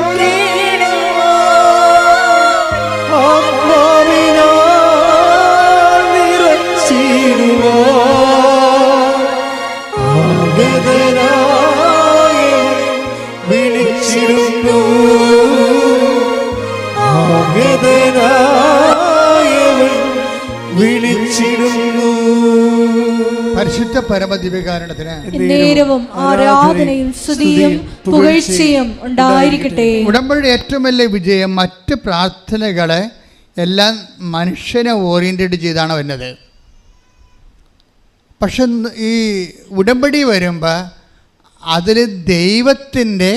[SPEAKER 2] ആത്മാവിനാൽ നിറച്ചിടുക. ആഗതനായി വിളിച്ചിടുന്നു.
[SPEAKER 1] പരിശുദ്ധ പരമദിവ്യകാരുണ്യത്തിന്
[SPEAKER 3] നേരവും ആരാധനയും സ്തുതിയും പുകഴ്ചയും ഉണ്ടായിരിക്കട്ടെ.
[SPEAKER 1] ഉടമ്പടിയുടെ ഏറ്റവും വലിയ വിജയം മറ്റ് പ്രാർത്ഥനകളെ എല്ലാം മനുഷ്യനെ ഓറിയൻറ്റഡ് ചെയ്താണ് വരുന്നത്. പക്ഷെ ഈ ഉടമ്പടി വരുമ്പോൾ അതിൽ ദൈവത്തിൻ്റെ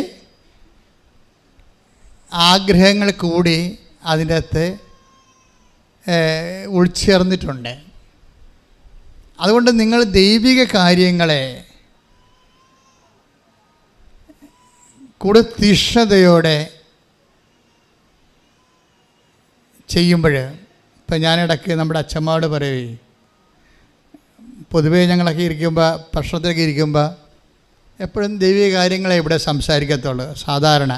[SPEAKER 1] ആഗ്രഹങ്ങൾ കൂടി അതിൻ്റെ അകത്ത് ഉൾച്ചേർന്നിട്ടുണ്ട്. അതുകൊണ്ട് നിങ്ങൾ ദൈവിക കാര്യങ്ങളെ കൂടുതൽ തീക്ഷ്ണതയോടെ ചെയ്യുമ്പോൾ, ഇപ്പം ഞാനിടയ്ക്ക് നമ്മുടെ അച്ഛന്മാരോട് പറയുകയും, പൊതുവേ ഞങ്ങളൊക്കെ ഇരിക്കുമ്പോൾ ഭക്ഷണത്തിലൊക്കെ ഇരിക്കുമ്പോൾ എപ്പോഴും ദൈവിക കാര്യങ്ങളെ ഇവിടെ സംസാരിക്കത്തുള്ളൂ. സാധാരണ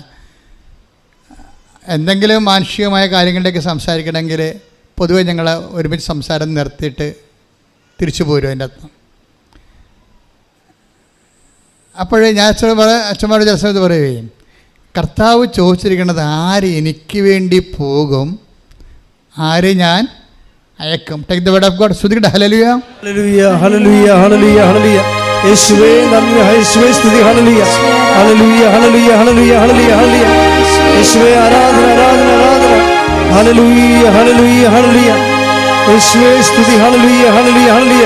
[SPEAKER 1] എന്തെങ്കിലും മാനുഷികമായ കാര്യങ്ങളിലേക്ക് സംസാരിക്കണമെങ്കിൽ പൊതുവെ ഞങ്ങൾ ഒരുമിച്ച് സംസാരം നിർത്തിയിട്ട് തിരിച്ചു പോരും അതിൻ്റെ അർത്ഥം. അപ്പോഴേ ഞാൻ അച്ഛന്മാരോട് ചില സമയത്ത് പറയുകയും, കർത്താവ് ചോദിച്ചിരിക്കുന്നത് ആര് എനിക്ക് വേണ്ടി പോകും, ആരെ ഞാൻ അയക്കും. Take the word of God. സ്തുതിക്കട്ടെ. ഹല്ലേലൂയ
[SPEAKER 2] ഹല്ലേലൂയ ഹല്ലേലൂയ ഹല്ലേലൂയ ഹല്ലേലൂയ. യേശുവേ നന്ദി, യേശുവേ സ്തുതി. ഹല്ലേലൂയ ഹല്ലേലൂയ ഹല്ലേലൂയ ഹല്ലേലൂയ ഹല്ലേലൂയ ഹല്ലേലൂയ. യേശുവേ ആരാധന ആരാധന ആരാധന. ഹല്ലേലൂയ ഹല്ലേലൂയ ഹല്ലേലൂയ യേശുവേ സ്തുതി ഹല്ലേലൂയ ഹല്ലേലൂയ ഹല്ലേലൂയ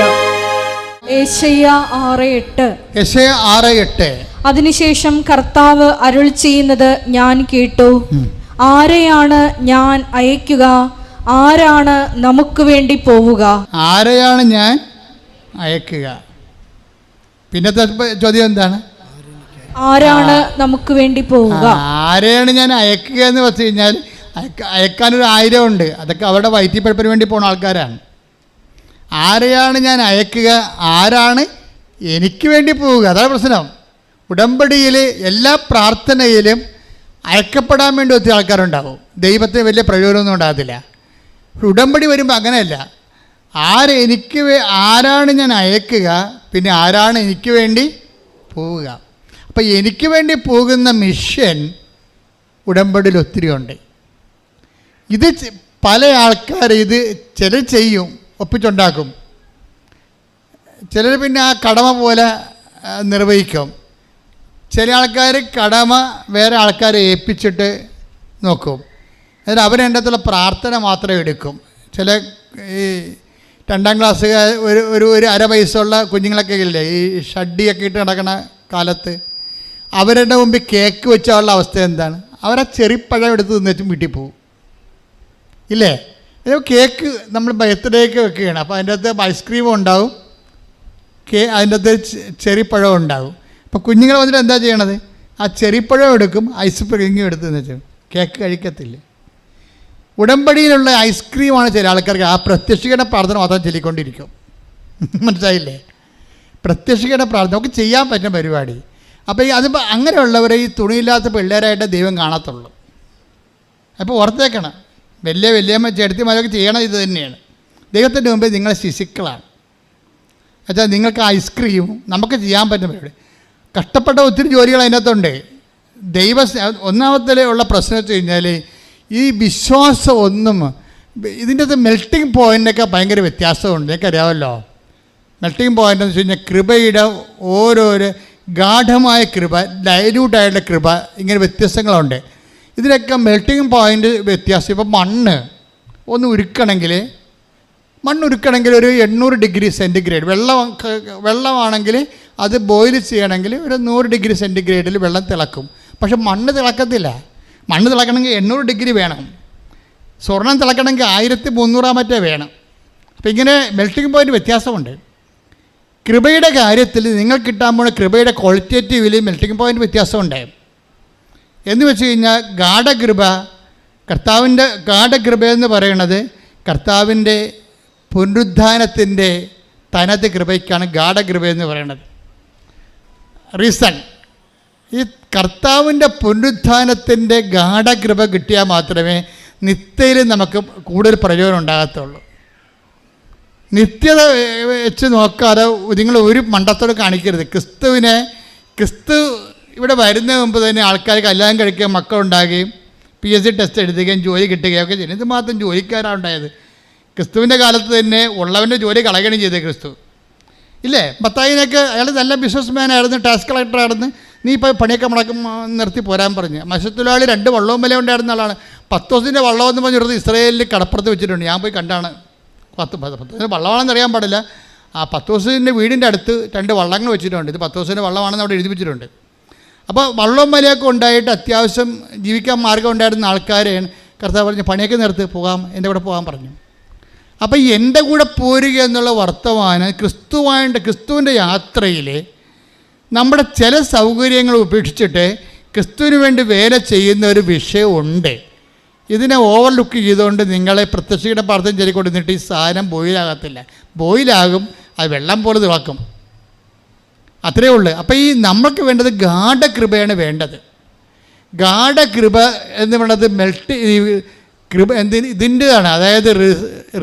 [SPEAKER 3] യെശയ്യാ 6:8.
[SPEAKER 1] യെശയ്യാ 6:8.
[SPEAKER 3] അതിനുശേഷം കർത്താവ് അരുൾ ചെയ്യുന്നത് ഞാൻ കേട്ടു. ആരെയാണ് ഞാൻ അയക്കുക? ആരാണ് നമുക്ക് വേണ്ടി പോവുക?
[SPEAKER 1] ആരെയാണ് ഞാൻ അയക്കുക? പിന്നത്തെ ചോദ്യം എന്താണ്?
[SPEAKER 3] ആരാണ് നമുക്ക് വേണ്ടി പോവുക?
[SPEAKER 1] ആരെയാണ് ഞാൻ അയക്കുക എന്ന് വെച്ച് കഴിഞ്ഞാൽ അയക്കാനൊരു 1000 ഉണ്ട്. അതൊക്കെ അവരുടെ വയറ്റിപ്പഴപ്പിന് വേണ്ടി പോകുന്ന ആൾക്കാരാണ്. ആരെയാണ് ഞാൻ അയക്കുക? ആരാണ് എനിക്ക് വേണ്ടി പോവുക? അതാണ് പ്രശ്നം. ഉടമ്പടിയിൽ എല്ലാ പ്രാർത്ഥനയിലും അയക്കപ്പെടാൻ വേണ്ടി ഒത്തിരി ആൾക്കാരുണ്ടാവും. ദൈവത്തിന് വലിയ പ്രയോജനമൊന്നും ഉണ്ടാകത്തില്ല. ഉടമ്പടി വരുമ്പോൾ അങ്ങനെയല്ല. ആരാണ് ഞാൻ അയക്കുക, പിന്നെ ആരാണ് എനിക്ക് വേണ്ടി പോവുക. അപ്പം എനിക്ക് വേണ്ടി പോകുന്ന മിഷൻ ഉടമ്പടിയിൽ ഒത്തിരി ഉണ്ട്. ഇത് പല ആൾക്കാർ ചിലർ ചെയ്യും, ഒപ്പിച്ചുണ്ടാക്കും. ചിലർ പിന്നെ ആ കടമ പോലെ നിർവഹിക്കും. ചില ആൾക്കാർ കടമ വേറെ ആൾക്കാരെ ഏൽപ്പിച്ചിട്ട് നോക്കും. എന്നിട്ട് അവരതിൻ്റെ അകത്തുള്ള പ്രാർത്ഥന മാത്രം എടുക്കും. ചില ഈ 2ാം ക്ലാസ്സുകാർ ഒരു 1/2 വയസ്സുള്ള കുഞ്ഞുങ്ങളൊക്കെ ഇല്ലേ, ഈ ഷഡ്ഡിയൊക്കെ ഇട്ട് നടക്കുന്ന കാലത്ത് അവരുടെ മുമ്പിൽ കേക്ക് വെച്ചാലുള്ള അവസ്ഥ എന്താണ്? അവരാ ചെറിപ്പഴം എടുത്ത് തിന്നിട്ടും വീട്ടിൽ പോകും ഇല്ലേ? കേക്ക് നമ്മൾ ബർത്ത്ഡേക്ക് വെക്കുകയാണ്. അപ്പോൾ അതിൻ്റെ അകത്ത് ഐസ്ക്രീമും ഉണ്ടാവും, അതിൻ്റെ അകത്ത് ചെറിപ്പഴം ഉണ്ടാവും. അപ്പോൾ കുഞ്ഞുങ്ങൾ വന്നിട്ട് എന്താ ചെയ്യണത്? ആ ചെറിപ്പഴം എടുക്കും, ഐസ്ക്രീമും എടുത്ത് വെച്ചു. കേക്ക് കഴിക്കത്തില്ല. ഉടമ്പടിയിലുള്ള ഐസ്ക്രീമാണ് ചില ആൾക്കാർക്ക്. ആ പ്രത്യക്ഷീകരണ പ്രാർത്ഥന മാത്രം ചൊല്ലിക്കൊണ്ടിരിക്കും. മനസ്സിലായില്ലേ? പ്രത്യക്ഷീകരണ പ്രാർത്ഥന നമുക്ക് ചെയ്യാൻ പറ്റുന്ന പരിപാടി. അപ്പോൾ അതിപ്പോൾ അങ്ങനെയുള്ളവരെ ഈ തുണിയില്ലാത്ത പിള്ളേരായിട്ട് ദൈവം കാണത്തുള്ളൂ. അപ്പോൾ ഓർത്തേക്കണം, വലിയമ്മ ചേട്ടത്തിമാരൊക്കെ ചെയ്യണം ഇത് തന്നെയാണ്. ദൈവത്തിൻ്റെ മുമ്പിൽ നിങ്ങൾ ശിശുക്കളാണ്. എന്നുവെച്ചാൽ നിങ്ങൾക്ക് ഐസ്ക്രീമും നമുക്ക് ചെയ്യാൻ പറ്റുന്ന പരിപാടി. കഷ്ടപ്പെട്ട ഒത്തിരി ജോലികൾ അതിനകത്തുണ്ട്. ഒന്നാമത്തെ ഉള്ള പ്രശ്നം വെച്ച് കഴിഞ്ഞാൽ ഈ വിശ്വാസം ഇതിൻ്റെ അകത്ത് മെൽട്ടിങ് പോയിൻ്റൊക്കെ ഭയങ്കര വ്യത്യാസമുണ്ട്. എനിക്കറിയാമല്ലോ മെൽട്ടിങ് പോയിൻ്റ് എന്ന് വെച്ച് കഴിഞ്ഞാൽ കൃപയുടെ ഓരോരോ ഗാഠമായ കൃപ, ഡൈല്യൂട്ടായിട്ടുള്ള കൃപ, ഇങ്ങനെ വ്യത്യാസങ്ങളുണ്ട്. ഇതിനൊക്കെ മെൽട്ടിങ് പോയിൻ്റ് വ്യത്യാസം. ഇപ്പോൾ മണ്ണ് ഉരുക്കണമെങ്കിൽ ഒരു 800 ഡിഗ്രി സെൻറ്റിഗ്രേഡ് വെള്ളമാണെങ്കിൽ അത് ബോയിൽ ചെയ്യണമെങ്കിൽ ഒരു 100 ഡിഗ്രി സെൻറ്റിഗ്രേഡിൽ വെള്ളം തിളക്കും. പക്ഷെ മണ്ണ് തിളക്കത്തില്ല. മണ്ണ് തിളക്കണമെങ്കിൽ 800 ഡിഗ്രി വേണം. സ്വർണം തിളക്കണമെങ്കിൽ 1300 മറ്റേ വേണം. അപ്പോൾ ഇങ്ങനെ മെൽട്ടിങ് പോയിൻ്റ് വ്യത്യാസമുണ്ട്. കൃപയുടെ കാര്യത്തിൽ നിങ്ങൾ കിട്ടാൻ പോകുന്ന കൃപയുടെ ക്വാളിറ്റേറ്റീവിൽ മെൽട്ടിങ് പോയിൻ്റ് വ്യത്യാസമുണ്ട്. എന്ന് വെച്ച് കഴിഞ്ഞാൽ കർത്താവിൻ്റെ ഗാഠകൃപയെന്ന് പറയണത് കർത്താവിൻ്റെ പുനരുദ്ധാനത്തിൻ്റെ തനത് കൃപയ്ക്കാണ് ഗാഠകൃപയെന്ന് പറയണത്. റീസൺ, ഈ കർത്താവിൻ്റെ പുനരുദ്ധാനത്തിൻ്റെ ഗാഠകൃപ കിട്ടിയാൽ മാത്രമേ നിത്യയിൽ നമുക്ക് കൂടുതൽ പ്രയോജനം ഉണ്ടാകത്തുള്ളൂ. നിത്യത വെച്ച് നോക്കാതെ നിങ്ങൾ ഒരു മണ്ടത്തോട് കാണിക്കരുത്. ക്രിസ്തു ഇവിടെ വരുന്നതിന് മുമ്പ് തന്നെ ആൾക്കാർ കല്യാണം കഴിക്കുകയും മക്കളുണ്ടാകുകയും PSC ടെസ്റ്റ് എഴുതുകയും ജോലി കിട്ടുകയും ഒക്കെ ചെയ്യുന്നത്. ഇത് മാത്രം ജോലിക്കാരാണ് ഉണ്ടായത്. ക്രിസ്തുവിൻ്റെ കാലത്ത് തന്നെ ഉള്ളവൻ്റെ ജോലി കളയുകയാണ് ചെയ്തത് ക്രിസ്തു ഇല്ലേ? മത്തായിനൊക്കെ അയാൾ നല്ല ബിസിനസ്മാനായിരുന്നു, ടാക്സ് കളക്ടറായിരുന്നു. നീ ഇപ്പോൾ പണിയൊക്കെ നിർത്തി പോരാൻ പറഞ്ഞ്. മത്സ്യത്തൊഴിലാളി 2 വള്ളവും വില ഉണ്ടായിരുന്ന ആളാണ്. 10 ദിവസത്തിൻ്റെ വള്ളമെന്ന് പറഞ്ഞിടത്ത് ഇസ്രായേലിൽ കടപ്പുറത്ത് വെച്ചിട്ടുണ്ട്. ഞാൻ പോയി കണ്ടാണ്. 10 ദിവസത്തിന് വള്ളമാണെന്ന് അറിയാൻ പാടില്ല. ആ 10 ദിവസത്തിൻ്റെ വീടിൻ്റെ അടുത്ത് 2 വള്ളങ്ങൾ വെച്ചിട്ടുണ്ട്. ഇത് 10 ദിവസത്തിൻ്റെ വള്ളമാണെന്ന് അവിടെ എഴുതി വെച്ചിട്ടുണ്ട്. അപ്പോൾ വള്ളവും വിലയൊക്കെ ഉണ്ടായിട്ട് അത്യാവശ്യം ജീവിക്കാൻ മാർഗം ഉണ്ടായിരുന്ന ആൾക്കാരെയാണ് കർത്താവ് പറഞ്ഞ് പണിയൊക്കെ നിർത്തി പോകാം, എൻ്റെ കൂടെ പോകാൻ പറഞ്ഞു. അപ്പോൾ എൻ്റെ കൂടെ പോരുക എന്നുള്ള വർത്തമാനം ക്രിസ്തുവിൻ്റെ യാത്രയിൽ നമ്മുടെ ചില സൗകര്യങ്ങൾ ഉപേക്ഷിച്ചിട്ട് ക്രിസ്തുവിന് വേണ്ടി വേല ചെയ്യുന്ന ഒരു വിഷയമുണ്ട്. ഇതിനെ ഓവർലുക്ക് ചെയ്തുകൊണ്ട് നിങ്ങളെ പ്രത്യക്ഷയുടെ പ്രാർത്ഥന ചൊല്ലിക്കൊണ്ടിരുന്നിട്ട് ഈ സാധനം ബോയിലാകത്തില്ല. ബോയിലാകും, അത് വെള്ളം പോലെ തിളക്കും, അത്രയേ ഉള്ളൂ. അപ്പോൾ ഈ നമ്മൾക്ക് വേണ്ടത് ഗാഠകൃപയാണ് വേണ്ടത്. ഗാഠകൃപ എന്ന് പറയുന്നത് കൃപ ഇതിൻ്റെതാണ്. അതായത്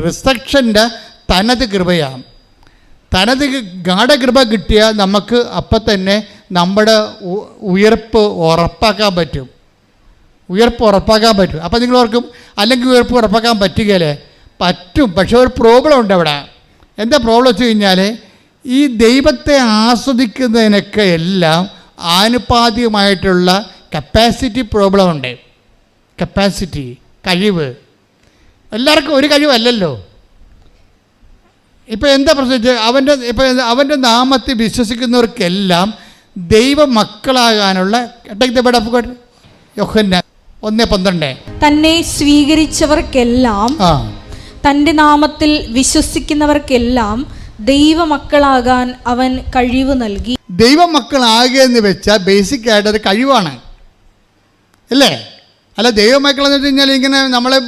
[SPEAKER 1] റിസക്ഷൻ്റെ തനത് കൃപയാണ്. തനത് ഗാഠകൃപ കിട്ടിയാൽ നമുക്ക് അപ്പം തന്നെ നമ്മുടെ ഉയർപ്പ് ഉറപ്പാക്കാൻ പറ്റും. അപ്പം നിങ്ങൾ ഓർക്കും അല്ലെങ്കിൽ ഉയർപ്പ് ഉറപ്പാക്കാൻ പറ്റുകയല്ലേ? പറ്റും. പക്ഷേ ഒരു പ്രോബ്ലം ഉണ്ട് അവിടെ. എന്താ പ്രോബ്ലം വെച്ച് കഴിഞ്ഞാൽ ഈ ദൈവത്തെ ആസ്വദിക്കുന്നതിനൊക്കെ എല്ലാം ആനുപാതികമായിട്ടുള്ള കപ്പാസിറ്റി പ്രോബ്ലം ഉണ്ട്. കഴിവ് എല്ലാവർക്കും ഒരു കഴിവല്ലല്ലോ. ഇപ്പം എന്താ പ്രശ്നം? അവൻ്റെ നാമത്തിൽ വിശ്വസിക്കുന്നവർക്കെല്ലാം ദൈവമക്കളാകാനുള്ള യോഹന്നാൻ 1:12
[SPEAKER 3] തന്നെ സ്വീകരിച്ചവർക്കെല്ലാം, തൻ്റെ നാമത്തിൽ വിശ്വസിക്കുന്നവർക്കെല്ലാം ദൈവമക്കളാകാൻ അവൻ കഴിവ് നൽകി.
[SPEAKER 1] ദൈവമക്കളാകുക എന്ന് വെച്ചാൽ ബേസിക് ആയിട്ടൊരു കഴിവാണ് അല്ലേ? അല്ല, ദൈവമക്കളെന്ന് വെച്ച് കഴിഞ്ഞാൽ ഇങ്ങനെ നമ്മളെ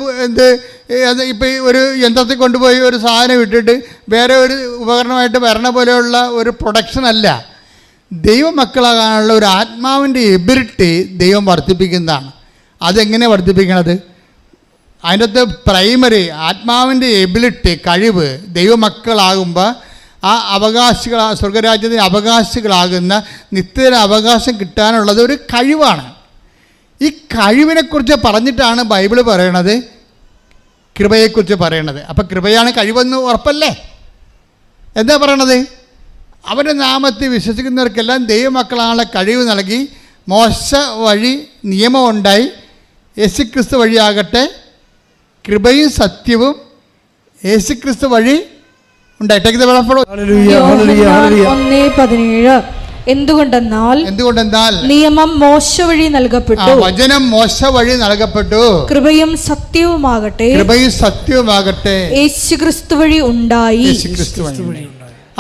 [SPEAKER 1] ഇപ്പം ഒരു യന്ത്രത്തിൽ കൊണ്ടുപോയി ഒരു സാധനം ഇട്ടിട്ട് വേറെ ഒരു ഉപകരണമായിട്ട് വരണ പോലെയുള്ള ഒരു പ്രൊഡക്ഷൻ അല്ല. ദൈവമക്കളാകാനുള്ള ഒരു ആത്മാവിൻ്റെ എബിലിറ്റി ദൈവം വർദ്ധിപ്പിക്കുന്നതാണ്. അതെങ്ങനെ വർദ്ധിപ്പിക്കണത്? അതിൻ്റെ അകത്ത് പ്രൈമറി ആത്മാവിൻ്റെ എബിലിറ്റി, കഴിവ്, ദൈവമക്കളാകുമ്പോൾ ആ സ്വർഗരാജ്യത്തിന് അവകാശികളാകുന്ന നിത്യത അവകാശം കിട്ടാനുള്ളത് ഒരു കഴിവാണ്. ഈ കഴിവിനെക്കുറിച്ച് പറഞ്ഞിട്ടാണ് ബൈബിൾ പറയണത്, കൃപയെക്കുറിച്ച് പറയണത്. അപ്പം കൃപയാണ് കഴിവെന്ന് ഉറപ്പല്ലേ? എന്താ പറയണത്? അവൻ്റെ നാമത്തിൽ വിശ്വസിക്കുന്നവർക്കെല്ലാം ദൈവമക്കളാണുള്ള കഴിവ് നൽകി. മോശ വഴി നിയമം ഉണ്ടായി, യേശുക്രിസ്തു വഴിയാകട്ടെ കൃപയും സത്യവും യേശുക്രിസ്തു വഴി ഉണ്ടായി.
[SPEAKER 3] 1:17 എന്തുകൊണ്ടെന്നാൽ നിയമം മോശ വഴി നൽകപ്പെട്ടു,
[SPEAKER 1] വചനം മോശ വഴി നൽകപ്പെട്ടു,
[SPEAKER 3] കൃപയും സത്യവുമാകട്ടെ യേശുക്രിസ്തു വഴി ഉണ്ടായി.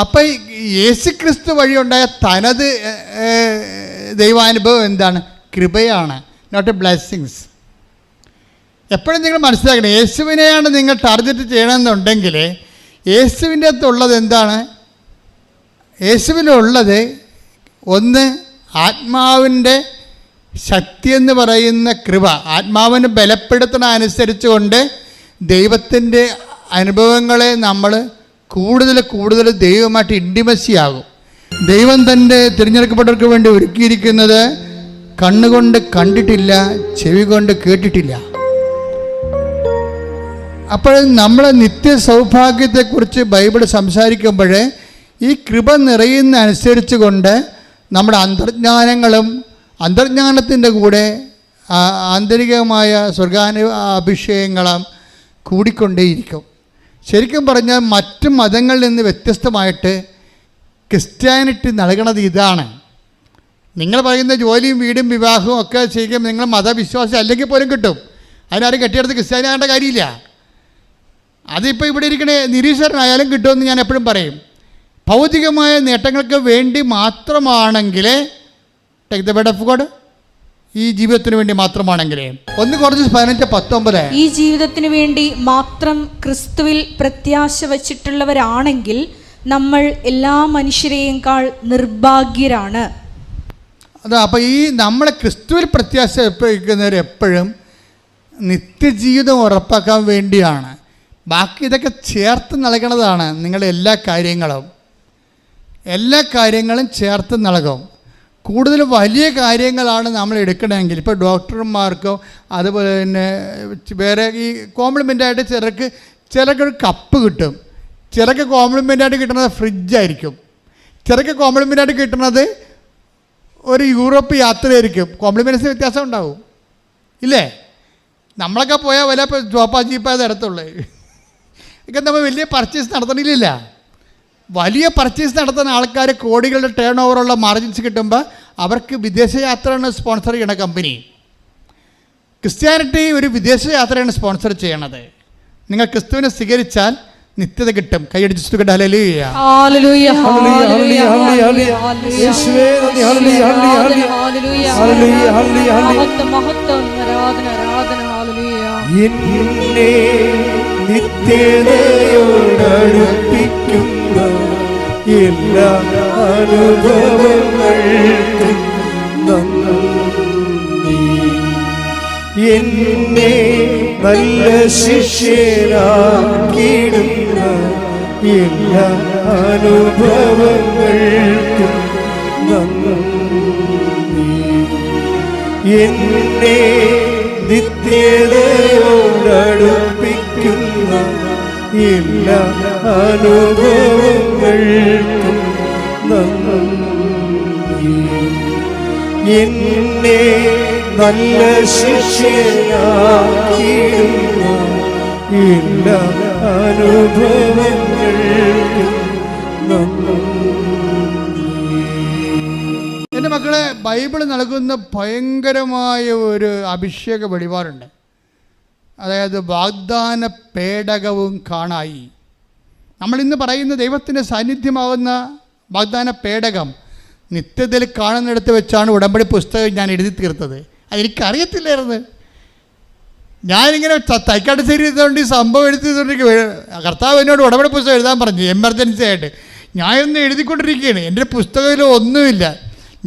[SPEAKER 1] അപ്പം യേശുക്രിസ്തു വഴി ഉണ്ടായ തനത് ദൈവാനുഭവം എന്താണ്? കൃപയാണ്, നോട്ട് ബ്ലെസ്സിങ്സ്. എപ്പോഴും നിങ്ങൾ മനസ്സിലാക്കണം, യേശുവിനെയാണ് നിങ്ങൾ ടാർഗറ്റ് ചെയ്യണമെന്നുണ്ടെങ്കിൽ യേശുവിൻ്റെ അകത്തുള്ളത് എന്താണ്? യേശുവിനുള്ളത് ഒന്ന് ആത്മാവിൻ്റെ ശക്തി എന്ന് പറയുന്ന കൃപ. ആത്മാവിനെ ബലപ്പെടുത്തണ അനുസരിച്ച് കൊണ്ട് ദൈവത്തിൻ്റെ അനുഭവങ്ങളെ നമ്മൾ കൂടുതൽ ദൈവമായിട്ട് ഇൻറ്റിമസി ആകും. ദൈവം തൻ്റെ തിരഞ്ഞെടുക്കപ്പെട്ടവർക്ക് വേണ്ടി ഒരുക്കിയിരിക്കുന്നത് കണ്ണുകൊണ്ട് കണ്ടിട്ടില്ല, ചെവി കൊണ്ട് കേട്ടിട്ടില്ല. അപ്പോൾ നമ്മൾ നിത്യ സൗഭാഗ്യത്തെക്കുറിച്ച് ബൈബിൾ സംസാരിക്കുമ്പോൾ ഈ കൃപ നിറയുന്ന അനുസരിച്ച് കൊണ്ട് നമ്മുടെ അന്തർജ്ഞാനത്തിൻ്റെ കൂടെ ആന്തരികമായ അഭിഷേകങ്ങളും കൂടിക്കൊണ്ടേയിരിക്കും. ശരിക്കും പറഞ്ഞാൽ മറ്റു മതങ്ങളിൽ നിന്ന് വ്യത്യസ്തമായിട്ട് ക്രിസ്ത്യാനിറ്റി നൽകണത് ഇതാണ്. നിങ്ങൾ പറയുന്ന ജോലിയും വീടും വിവാഹവും ഒക്കെ ശരിക്കും നിങ്ങൾ മതവിശ്വാസം അല്ലെങ്കിൽ പോലും കിട്ടും. അതിനാരും കെട്ടിയെടുത്ത് ക്രിസ്ത്യാനിയാകേണ്ട കാര്യമില്ല. അതിപ്പോൾ ഇവിടെ ഇരിക്കണ നിരീശ്വരനായാലും കിട്ടുമെന്ന് ഞാൻ എപ്പോഴും പറയും. ഭൗതികമായ നേട്ടങ്ങൾക്ക് വേണ്ടി മാത്രമാണെങ്കിൽ take the word of God, ഈ ജീവിതത്തിന് വേണ്ടി മാത്രമാണെങ്കിൽ 1:15-19
[SPEAKER 3] ഈ ജീവിതത്തിന് വേണ്ടി മാത്രം ക്രിസ്തുവിൽ പ്രത്യാശ വച്ചിട്ടുള്ളവരാണെങ്കിൽ നമ്മൾ എല്ലാ മനുഷ്യരെയേക്കാൾ നിർഭാഗ്യരാണ്.
[SPEAKER 1] അതാ, അപ്പോൾ ഈ നമ്മളെ ക്രിസ്തുവിൽ പ്രത്യാശ വയ്ക്കുന്നവർ എപ്പോഴും നിത്യജീവിതം ഉറപ്പാക്കാൻ വേണ്ടിയാണ്. ബാക്കി ഇതൊക്കെ ചേർത്ത് നൽകണതാണ്. നിങ്ങളുടെ എല്ലാ കാര്യങ്ങളും ചേർത്ത് നൽകും. കൂടുതൽ വലിയ കാര്യങ്ങളാണ് നമ്മൾ എടുക്കണമെങ്കിൽ, ഇപ്പോൾ ഡോക്ടർമാർക്കോ അതുപോലെ തന്നെ വേറെ ഈ കോംപ്ലിമെൻ്റായിട്ട് ചിലർക്കൊരു കപ്പ് കിട്ടും, ചിലർക്ക് കോംപ്ലിമെൻ്റായിട്ട് കിട്ടുന്നത് ഫ്രിഡ്ജായിരിക്കും, ചിലർക്ക് കോംപ്ലിമെൻ്റായിട്ട് കിട്ടുന്നത് ഒരു യൂറോപ്പ് യാത്രയായിരിക്കും. കോംപ്ലിമെൻറ്റ്സിന് വ്യത്യാസം ഉണ്ടാവും ഇല്ലേ? നമ്മളൊക്കെ പോയാൽ വല്ല ജോപ്പാ തരത്തുള്ളൂ. ഇതൊക്കെ നമ്മൾ വലിയ പർച്ചേസ് നടത്തണില്ല. വലിയ പർച്ചേസ് നടത്തുന്ന ആൾക്കാർ കോടികളുടെ ടേൺ ഓവറുള്ള മാർജിൻസ് കിട്ടുമ്പോൾ അവർക്ക് വിദേശയാത്രയാണ് സ്പോൺസർ ചെയ്യണ കമ്പനി. ക്രിസ്ത്യാനിറ്റി ഒരു വിദേശയാത്രയാണ് സ്പോൺസർ ചെയ്യണത്. നിങ്ങൾ ക്രിസ്തുവിനെ സ്വീകരിച്ചാൽ നിത്യത കിട്ടും. കൈയടിച്ചു കേട്ടോ. ഹല്ലേലൂയ, ഹല്ലേലൂയ, ഹല്ലേലൂയ, ഹല്ലേലൂയ, യേശുവേ നന്ദി, ഹല്ലേലൂയ, ഹല്ലേലൂയ, ഹല്ലേലൂയ, ഹല്ലേലൂയ, മഹത്വം, ആരാധന, ആരാധന, ഹല്ലേലൂയ.
[SPEAKER 2] എന്നെ നിത്യതയോടടുപ്പിക്കുന്ന എല്ലാ അനുഭവങ്ങൾക്കും നന്ദി. എന്നെ നല്ല ശിഷ്യരാക്കിയിടുന്ന എല്ലാ അനുഭവങ്ങൾക്കും നന്ദി. എന്നെ നിത്യതയോടടുപ്പിക്കുന്ന എല്ലാ അനുഭവങ്ങൾക്കും നന്ദി. എന്നെ നല്ല ശിഷ്യനാക്കിയിടുന്ന എല്ലാ അനുഭവങ്ങൾക്കും
[SPEAKER 1] എൻ്റെ മക്കളെ, ബൈബിൾ നൽകുന്ന ഭയങ്കരമായ ഒരു അഭിഷേക വെളിപാടുണ്ട്. അതായത് വാഗ്ദാന പേടകവും കാണായി. നമ്മളിന്ന് പറയുന്ന ദൈവത്തിൻ്റെ സാന്നിധ്യമാവുന്ന വാഗ്ദാന പേടകം നിത്യത്തിൽ കാണുന്നിടത്ത് വെച്ചാണ് ഉടമ്പടി പുസ്തകം ഞാൻ എഴുതി തീർത്തത്. അതെനിക്കറിയത്തില്ലായിരുന്നു. ഞാനിങ്ങനെ തൈക്കാട്ട് ചെയ്തുകൊണ്ട് ഈ സംഭവം എഴുതിക്കൊണ്ടിരിക്കുക. കർത്താവ് എന്നോട് ഉടമ്പടി പുസ്തകം എഴുതാൻ പറഞ്ഞു, എമർജൻസി ആയിട്ട്. ഞാനൊന്ന് എഴുതിക്കൊണ്ടിരിക്കുകയാണ്. എൻ്റെ പുസ്തകത്തിൽ ഒന്നുമില്ല.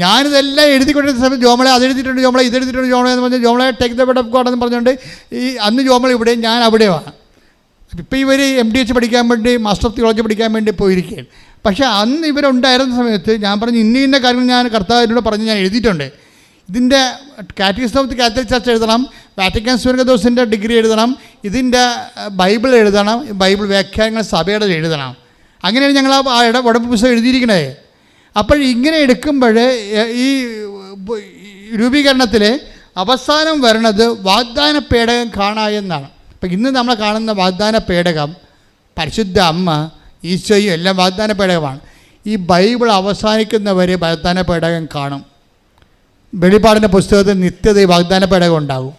[SPEAKER 1] ഞാനിതെല്ലാം എഴുതിക്കൊണ്ടിരുന്ന സമയത്ത് ജോമളെ അതെഴുതിയിട്ടുണ്ട്, ജോമളെ ഇതെഴുതിയിട്ടുണ്ട്, ജോമളെ എന്ന് പറഞ്ഞാൽ ജോമളെ take the word of God എന്ന് പറഞ്ഞുകൊണ്ട് ഈ അന്ന് ജോമള ഇവിടെ, ഞാൻ അവിടെയാണ്. ഇപ്പോൾ ഇവർ MDH പഠിക്കാൻ വേണ്ടി, മാസ്റ്റർ ഓഫ് തിയോളജി പഠിക്കാൻ വേണ്ടി പോയിരിക്കുകയാണ്. പക്ഷേ അന്ന് ഇവരുണ്ടായിരുന്ന സമയത്ത് ഞാൻ പറഞ്ഞു, ഇന്ന കാര്യങ്ങൾ ഞാൻ കർത്താവിനോട് പറഞ്ഞ് ഞാൻ എഴുതിയിട്ടുണ്ട്. ഇതിൻ്റെ catechism of the Catholic church എഴുതണം, വാറ്റിക്കൻ സൂര്യദോസിൻ്റെ ഡിഗ്രി എഴുതണം, ഇതിൻ്റെ ബൈബിൾ എഴുതണം, ബൈബിൾ വ്യാഖ്യാനങ്ങൾ സഭയുടെ എഴുതണം. അങ്ങനെയാണ് ഞങ്ങൾ ആ ഉടമ്പടി പുസ്തകം എഴുതിയിരിക്കണേ. അപ്പോൾ ഇങ്ങനെ എടുക്കുമ്പോൾ ഈ രൂപീകരണത്തിൽ അവസാനം വരണത് വാഗ്ദാന പേടകം കാണായെന്നാണ്. അപ്പം ഇന്ന് നമ്മൾ കാണുന്ന വാഗ്ദാന പേടകം പരിശുദ്ധ അമ്മ, ഈശോയും എല്ലാം വാഗ്ദാന പേടകമാണ്. ഈ ബൈബിൾ അവസാനിക്കുന്നവരെ വാഗ്ദാന പേടകം കാണും. വെളിപാടിൻ്റെ പുസ്തകത്തിൽ നിത്യത ഈ വാഗ്ദാന പേടകം ഉണ്ടാകും.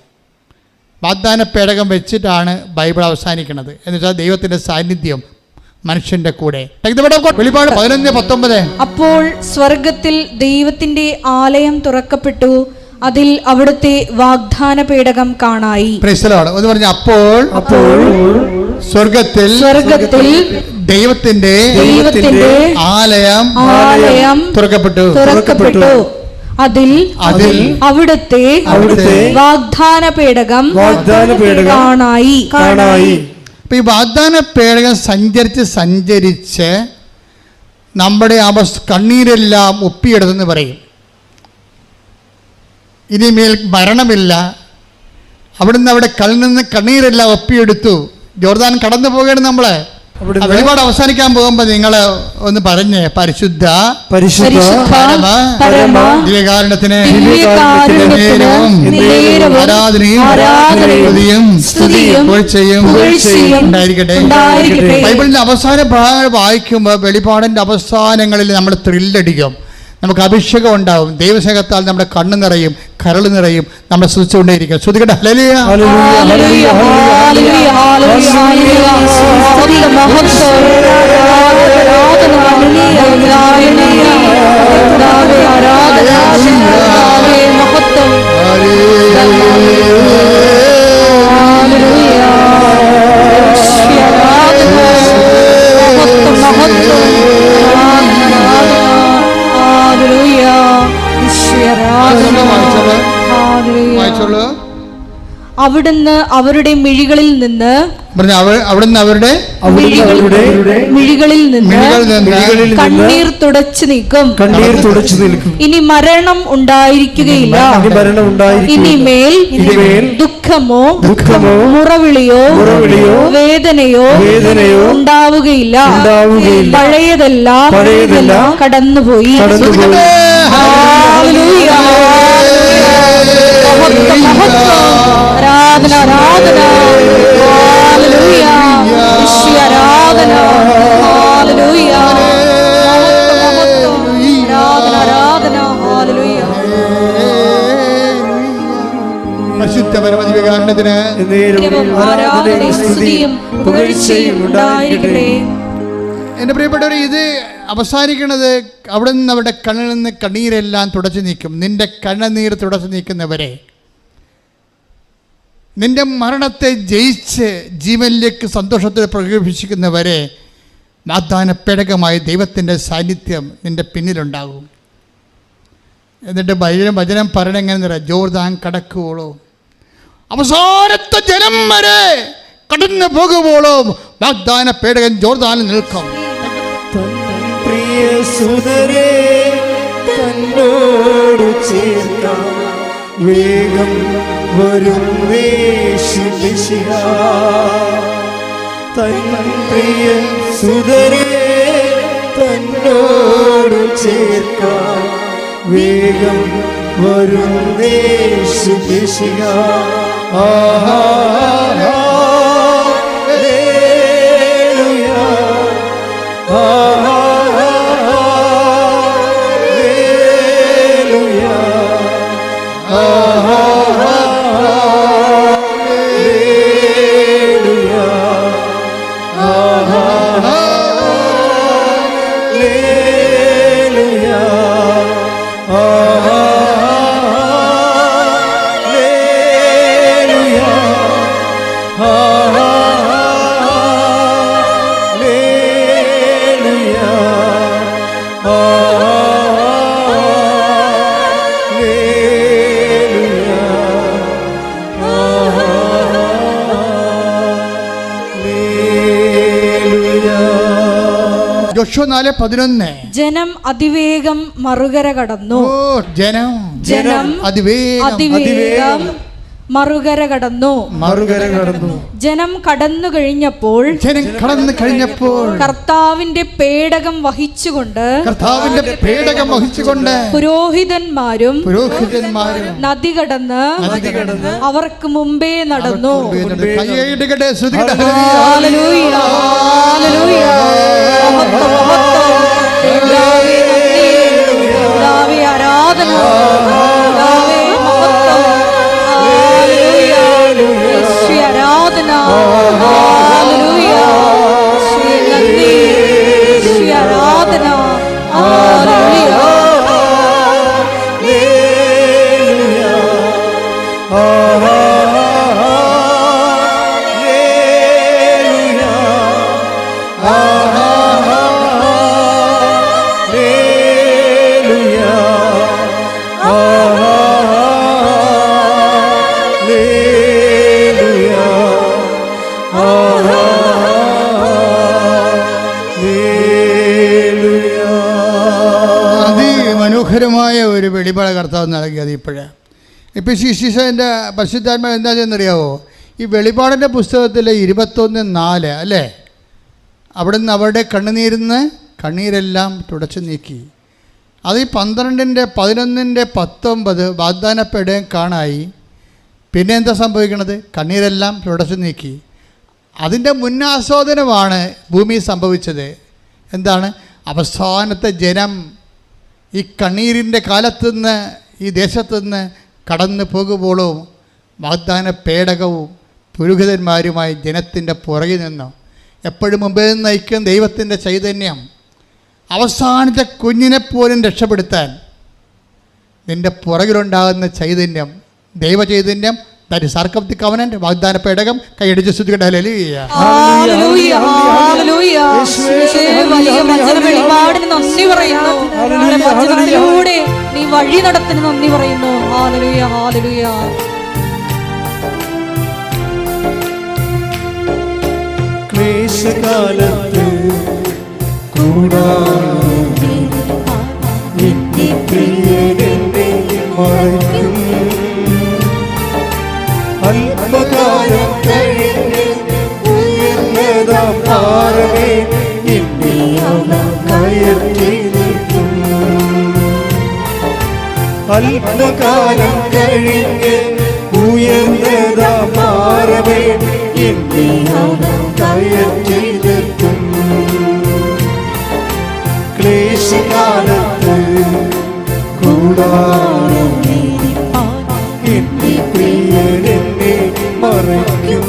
[SPEAKER 1] വാഗ്ദാന പേടകം വെച്ചിട്ടാണ് ബൈബിൾ അവസാനിക്കുന്നത്. എന്ന് വെച്ചാൽ ദൈവത്തിൻ്റെ സാന്നിധ്യം മനുഷ്യന്റെ കൂടെ. വെളിപാട് 11:19.
[SPEAKER 3] അപ്പോൾ സ്വർഗത്തിൽ ദൈവത്തിന്റെ ആലയം തുറക്കപ്പെട്ടു, അതിൽ അവിടുത്തെ വാഗ്ദാന പേടകം കാണായി.
[SPEAKER 1] ഒന്ന് പറഞ്ഞ അപ്പോൾ സ്വർഗത്തിൽ ദൈവത്തിന്റെ ആലയം തുറക്കപ്പെട്ടു,
[SPEAKER 3] അതിൽ അവിടുത്തെ വാഗ്ദാന പേടകം കാണായി.
[SPEAKER 1] അപ്പം ഈ വാഗ്ദാന പേടകം സഞ്ചരിച്ച് നമ്മുടെ കണ്ണീരെല്ലാം ഒപ്പിയെടുത്തെന്ന് പറയും. ഇനിമേൽ മരണമില്ല. അവിടുന്ന് അവിടെ കണ്ണിൽ നിന്ന് കണ്ണീരെല്ലാം ഒപ്പിയെടുത്തു. ജോർദാൻ കടന്നു പോവുകയാണ് നമ്മൾ. വെളിപാട് അവസാനിക്കാൻ പോകുമ്പോൾ നിങ്ങൾ ഒന്ന് പറഞ്ഞ് പരിശുദ്ധ ദിവ്യകാരുണ്യത്തിന് ആരാധനയും സ്തുതിയും ഉണ്ടായിരിക്കട്ടെ. ബൈബിളിന്റെ അവസാന ഭാഗങ്ങൾ വായിക്കുമ്പോൾ വെളിപാടിന്റെ അവസാനങ്ങളിൽ നമ്മൾ ത്രില്ലടിക്കും. നമുക്ക് അഭിഷേകം ഉണ്ടാവും. ദൈവസ്നേഹത്താൽ നമ്മുടെ കണ്ണ് നിറയും, കരൾ നിറയും. നമ്മളെ സ്തുതിച്ചുകൊണ്ടേയിരിക്കും. ശ്രുതികട്ടെ. ഹല്ലേലൂയ.
[SPEAKER 3] അവിടുന്ന് അവരുടെ മിഴികളിൽ നിന്ന് മിഴികളിൽ നിന്ന് കണ്ണീർ തുടച്ചു നീക്കും. ഇനി മരണം ഉണ്ടായിരിക്കുകയില്ല. ഇനിമേൽ ദുഃഖമോ മുറവിളിയോ വേദനയോ ഉണ്ടാവുകയില്ല. പഴയതെല്ലാം കടന്നുപോയി. ആരാധന ആരാധന ഹല്ലേലൂയ. ഈശോയെ ആരാധന ഹല്ലേലൂയ. ആരാധന ആരാധന ഹല്ലേലൂയ.
[SPEAKER 1] പരിശുദ്ധ പരമദിവ്യകാരുണ്യത്തിന്
[SPEAKER 3] ആരാധനയും സ്തുതിയും പുകഴ്ചയും ഉണ്ടായിരിക്കട്ടെ.
[SPEAKER 1] എൻ്റെ പ്രിയപ്പെട്ടവർ, ഇത് അവസാനിക്കുന്നത് അവിടെ നിന്ന് അവരുടെ കണ്ണിൽ നിന്ന് കണ്ണീരെല്ലാം തുടച്ചു നീക്കും. നിന്റെ കണ്ണുനീർ തുടച്ചു നീക്കുന്നവരെ, നിന്റെ മരണത്തെ ജയിച്ച് ജീവനിലേക്ക് സന്തോഷത്തോടെ പ്രകടിപ്പിക്കുന്നവരെ വാഗ്ദാന പേടകമായി ദൈവത്തിൻ്റെ സാന്നിധ്യം നിന്റെ പിന്നിലുണ്ടാകും. എന്നിട്ട് വചനം പറയണ എങ്ങനെ, ജോർദാൻ കടക്കുവോളോ, അവസാനത്തെ ജനം വരെ കടന്നു പോകുമ്പോഴോ വാഗ്ദാന പേടകൻ ജോർദാനിൽ നിൽക്കും.
[SPEAKER 2] പ്രിയ സുതരേ, തന്നോട് ചേർക്കാം വേഗം വരും യേശുമിശിഹ. തൻ പ്രിയ സുതരേ, തന്നോട് ചേർക്കാം വേഗം വരും യേശുമിശിഹ.
[SPEAKER 1] യോശുവ 4:11.
[SPEAKER 3] ജനം അതിവേഗം മറുകര കടന്നു.
[SPEAKER 1] ജനം
[SPEAKER 3] അതിവേഗം മറുകര കടന്നു. ജനം കടന്നു കഴിഞ്ഞപ്പോൾ കർത്താവിന്റെ പേടകം വഹിച്ചുകൊണ്ട് പുരോഹിതന്മാരും നദി കടന്ന് അവർക്ക് മുമ്പേ നടന്നു. ഹല്ലേലൂയ, ഹല്ലേലൂയ. ആരാധന, ആരാധന, ഹല്ലേലൂയ. ശ്രീ നന്ദി, ശ്രീ ആരാധന, ഹല്ലേലൂയ.
[SPEAKER 1] മനോഹരമായ ഒരു വെളിപാട് കർത്താവ് നൽകിയത് ഇപ്പോഴേ. ഇപ്പം ശിശിഷൻ്റെ പരിശുദ്ധാത്മാവ് എന്താ ചെയ്യുന്നറിയാവോ? ഈ വെളിപാടിൻ്റെ പുസ്തകത്തിൽ 21:4 അല്ലേ, അവിടുന്ന് അവരുടെ കണ്ണീരെല്ലാം തുടച്ചു നീക്കി. അത് ഈ 12:11-19 വാഗ്ദാനപ്പെടുകയും കാണായി. പിന്നെ എന്താ സംഭവിക്കണത്? കണ്ണീരെല്ലാം തുടച്ചു നീക്കി. അതിൻ്റെ മുന്നാസ്വാദനമാണ് ഭൂമി സംഭവിച്ചത്. എന്താണ്? അവസാനത്തെ ജനം ഈ കണ്ണീരിൻ്റെ കാലത്തുനിന്ന് ഈ ദേശത്തുനിന്ന് കടന്നു പോകുമ്പോഴും വാഗ്ദാന പേടകവും പുരോഹിതന്മാരുമായി ജനത്തിൻ്റെ പുറകിൽ നിന്നു എപ്പോഴും മുമ്പേ നയിക്കുന്ന ദൈവത്തിൻ്റെ ചൈതന്യം അവസാനത്തെ കുഞ്ഞിനെപ്പോലും രക്ഷപ്പെടുത്താൻ നിൻ്റെ പുറകിലുണ്ടാകുന്ന ചൈതന്യം, ദൈവ ചൈതന്യം, that is ark of the covenant, വാഗ്ദാന പേടകം. കൈയടിച്ച് സ്തുതിക്കട്ടെ. ഹല്ലേലൂയ,
[SPEAKER 3] ഹല്ലേലൂയ, ഹല്ലേലൂയ. വലിയ വെളിപാടിന് നന്ദി പറയുന്നു. വചനത്തിലൂടെ നീ വഴി നടത്തിന് നന്ദി പറയുന്നു. Hallelujah, hallelujah.
[SPEAKER 2] ക്ലേശകാലത്ത് അല്പകാലം കഴിഞ്ഞ് ഉയർന്നതാം താരമേ എന്നെ കയറ്റി നിൽക്കും. അല്പകാലം കഴിഞ്ഞ് ഉയർന്നതാം താരമേ എന്നെ കയറ്റി നിൽക്കും. ക്ലേശകാലത്ത് കൂടാരം എന്നെ പ്രിയനെന്നെ മറയ്ക്കും.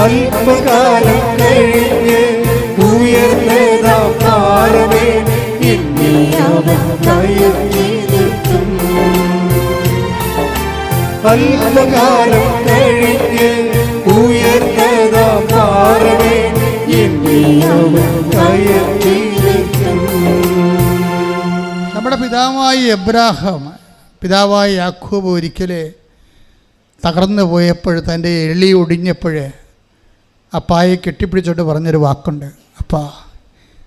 [SPEAKER 2] അല്പകാലം കഴിഞ്ഞ് ഉയർന്നതാം താരമേ എന്നെ കയറ്റി നിൽക്കും. അല്പകാലം കഴിഞ്ഞ് ഉയർന്നതാം താരമേ എന്നെ കയറ്റി നിൽക്കും.
[SPEAKER 1] നമ്മുടെ പിതാവായ എബ്രാഹാം, പിതാവായ യാക്കോബ് ഒരിക്കൽ തകർന്നു പോയപ്പോൾ, തൻ്റെ എളി ഒടിഞ്ഞപ്പോൾ അപ്പായെ കെട്ടിപ്പിടിച്ചോട്ട് പറഞ്ഞൊരു വാക്കുണ്ട്. അപ്പാ,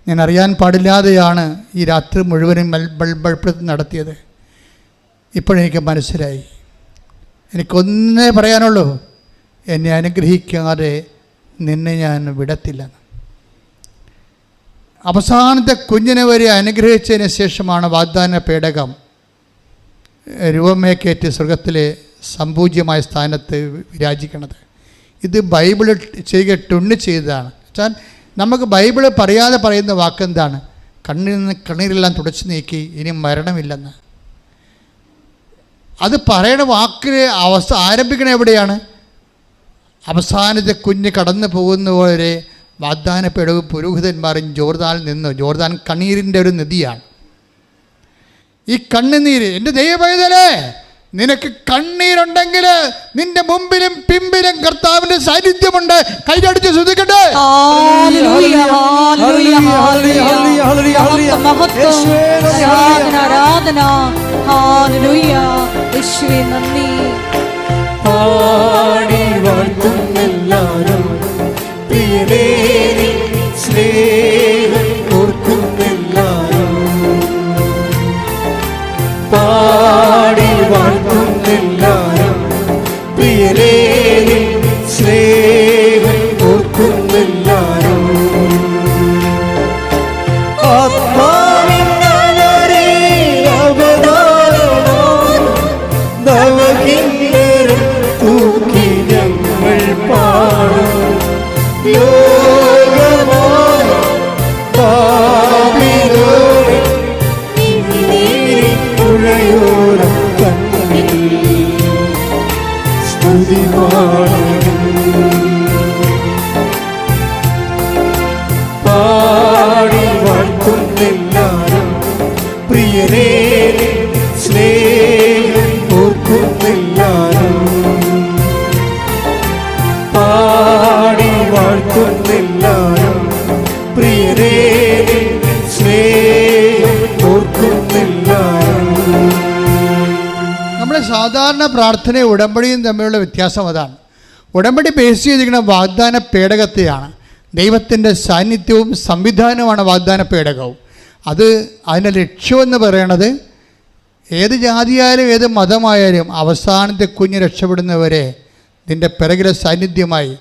[SPEAKER 1] ഞാൻ അറിയാൻ പാടില്ലാതെയാണ് ഈ രാത്രി മുഴുവനും ബൾബൾപ്പെടുത്തി നടത്തിയത്. ഇപ്പോഴെനിക്ക് മനസ്സിലായി. എനിക്കൊന്നേ പറയാനുള്ളൂ, എന്നെ അനുഗ്രഹിക്കാതെ നിന്നെ ഞാൻ വിടത്തില്ലെന്ന്. അവസാനത്തെ കുഞ്ഞിനെ വരെ അനുഗ്രഹിച്ചതിന് ശേഷമാണ് വാഗ്ദാന പേടകം രൂപമേക്കേറ്റ് സ്വർഗത്തിലെ സംപൂജ്യമായ സ്ഥാനത്ത് വിരാജിക്കണത്. ഇത് ബൈബിൾ ചെയ്യുക ടുണ്ണ് ചെയ്തതാണ്. വെച്ചാൽ നമുക്ക് ബൈബിൾ പറയാതെ പറയുന്ന വാക്കെന്താണ്? കണ്ണീരെല്ലാം തുടച്ചു നീക്കി, ഇനി മരണമില്ലെന്ന്. അത് പറയണ വാക്കിന് ആരംഭിക്കണ എവിടെയാണ്? അവസാനത്തെ കുഞ്ഞ് കടന്നു പോകുന്നവരെ വാഗ്ദാന പേടകവും പുരോഹിതന്മാരും ജോർദാനിൽ നിന്ന്, ജോർദാൻ കണ്ണീരിൻ്റെ ഒരു നദിയാണ്. ഈ കണ്ണുനീര്, എൻ്റെ ദൈവപൈതലേ, നിനക്ക് കണ്ണീരുണ്ടെങ്കിൽ നിന്റെ മുമ്പിലും പിമ്പിലും കർത്താവിന്റെ സാന്നിധ്യമുണ്ട്. കൈയടിച്ച് സ്തുതിക്കട്ടെ.
[SPEAKER 2] പാടി വാഴ്ത്തുന്നെല്ലാരും പ്രിയനേ സ്നേഹം ഓർക്കുന്നെല്ലാരും പാടി വാഴ്ത്തുന്നെല്ലാരും പ്രിയനേ സ്നേഹം ഓർക്കുന്നെല്ലാരും ആത്മാവിനാലേ അവതാരം നവകിന്നരം തൂക്കി ഞങ്ങൾ പാടും ലോകമായ പാപിലോരെ പുഴയോരം കണ്ണിൽ സ്തുതി പാടി വാഴ്ത്തുന്നെല്ലാരും പ്രിയനേ സ്നേഹം ഓർക്കുന്നെല്ലാരും പാടി വാഴ്ത്തുന്നെല്ലാരും പ്രിയനേ സ്നേഹം ഓർക്കുന്നെല്ലാരും.
[SPEAKER 1] നമ്മുടെ സാധാരണ പ്രാർത്ഥനയും ഉടമ്പടിയും തമ്മിലുള്ള വ്യത്യാസം അതാണ്. ഉടമ്പടി ബേസ് ചെയ്തിരിക്കുന്ന വാഗ്ദാന പേടകത്തെയാണ്. ദൈവത്തിൻ്റെ സാന്നിധ്യവും സംവിധാനവുമാണ് വാഗ്ദാന പേടകവും. അതിൻ്റെ ലക്ഷ്യമെന്ന് പറയണത് ഏത് ജാതിയായാലും ഏത് മതമായാലും അവസാനത്തെ കുഞ്ഞ് രക്ഷപ്പെടുന്നവരെ നിൻ്റെ പിറകിലെ സാന്നിധ്യമായി.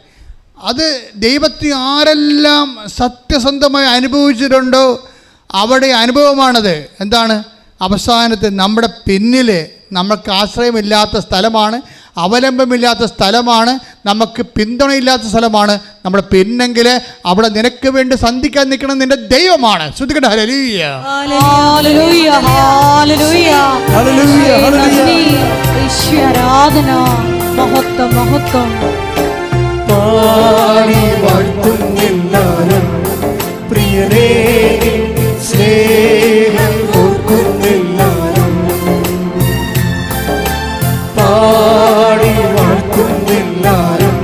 [SPEAKER 1] അത് ദൈവത്തെ ആരെല്ലാം സത്യസന്ധമായി അനുഭവിച്ചിട്ടുണ്ടോ അവിടെ അനുഭവമാണത്. എന്താണ്? അവസാനത്തെ നമ്മുടെ പിന്നിൽ നമുക്ക് ആശ്രയമില്ലാത്ത സ്ഥലമാണ്, അവലംബമില്ലാത്ത സ്ഥലമാണ്, നമുക്ക് പിന്തുണയില്ലാത്ത സ്ഥലമാണ്. നമ്മുടെ പിന്നെങ്കിൽ അവിടെ നിനക്ക് വേണ്ടി സന്ധിക്കാൻ നിൽക്കണം നിന്റെ ദൈവമാണ്. ശ്രദ്ധിക്കട്ടെ. ഹല്ലേലൂയ
[SPEAKER 3] ഹല്ലേലൂയ ഹല്ലേലൂയ ഹല്ലേലൂയ. ആരാധന, മഹത്വം മഹത്വം.
[SPEAKER 2] പാടി വാഴ്ത്തുന്നെല്ലാരും പ്രിയനേ സ്നേഹം ഓർക്കുന്നെല്ലാരും പാടി വാഴ്ത്തുന്നെല്ലാരും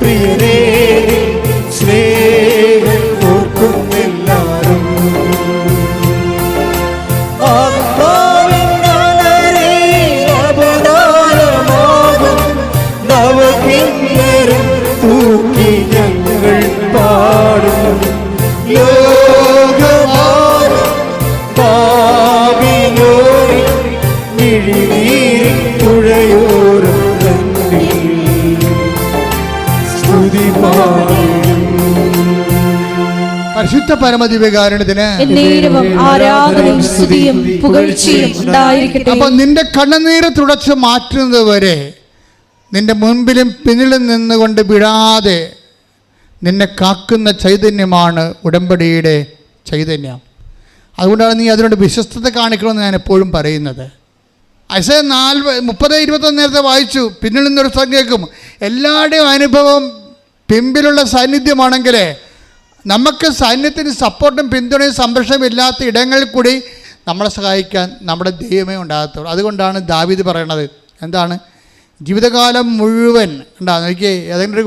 [SPEAKER 2] പ്രിയനേ സ്നേഹം ഓർക്കുന്നെല്ലാരും ആത്മാവിനാലേ അവതാരമാകും നവകിന്നരം തൂക്കി ഞങ്ങൾ പാടും ലോകമായ പാപിലോരെ മിഴിനീരിൻ പുഴയോരം കണ്ണിൽ സ്തുതി പാടും.
[SPEAKER 1] പരിശുദ്ധ പരമദിവ്യകാരുണ്യത്തിന്
[SPEAKER 3] ആരാധനയും സ്തുതിയും പുകഴ്ചയും ഉണ്ടായിരിക്കട്ടെ.
[SPEAKER 1] അപ്പം നിന്റെ കണ്ണുനീര് തുടച്ച് മാറ്റുന്നത് വരെ നിന്റെ മുൻപിലും പിന്നിലും നിന്നുകൊണ്ട് വിടാതെ നിന്നെ കാക്കുന്ന ചൈതന്യമാണ് ഉടമ്പടിയുടെ ചൈതന്യം. അതുകൊണ്ടാണ് നീ അതിനോട് വിശ്വസ്തത കാണിക്കണമെന്ന് ഞാൻ എപ്പോഴും പറയുന്നത്. ഐസയ 30:21 നേരത്തെ വായിച്ചു. പിന്നിൽ നിന്നൊരു സ്വരം കേൾക്കും. എല്ലാവരുടെയും അനുഭവം പിമ്പിലുള്ള സാന്നിധ്യമാണെങ്കിൽ നമുക്ക് സൈന്യത്തിന് സപ്പോർട്ടും പിന്തുണയും സംരക്ഷണവും ഇല്ലാത്ത ഇടങ്ങളിൽ കൂടി നമ്മളെ സഹായിക്കാൻ നമ്മുടെ ദൈവമേ ഉണ്ടാകത്തുള്ളൂ. അതുകൊണ്ടാണ് ദാവീദ് പറയണത് എന്താണ്? ജീവിതകാലം മുഴുവൻ ഉണ്ടാകും നോക്കിയേ, ഏതെങ്കിലും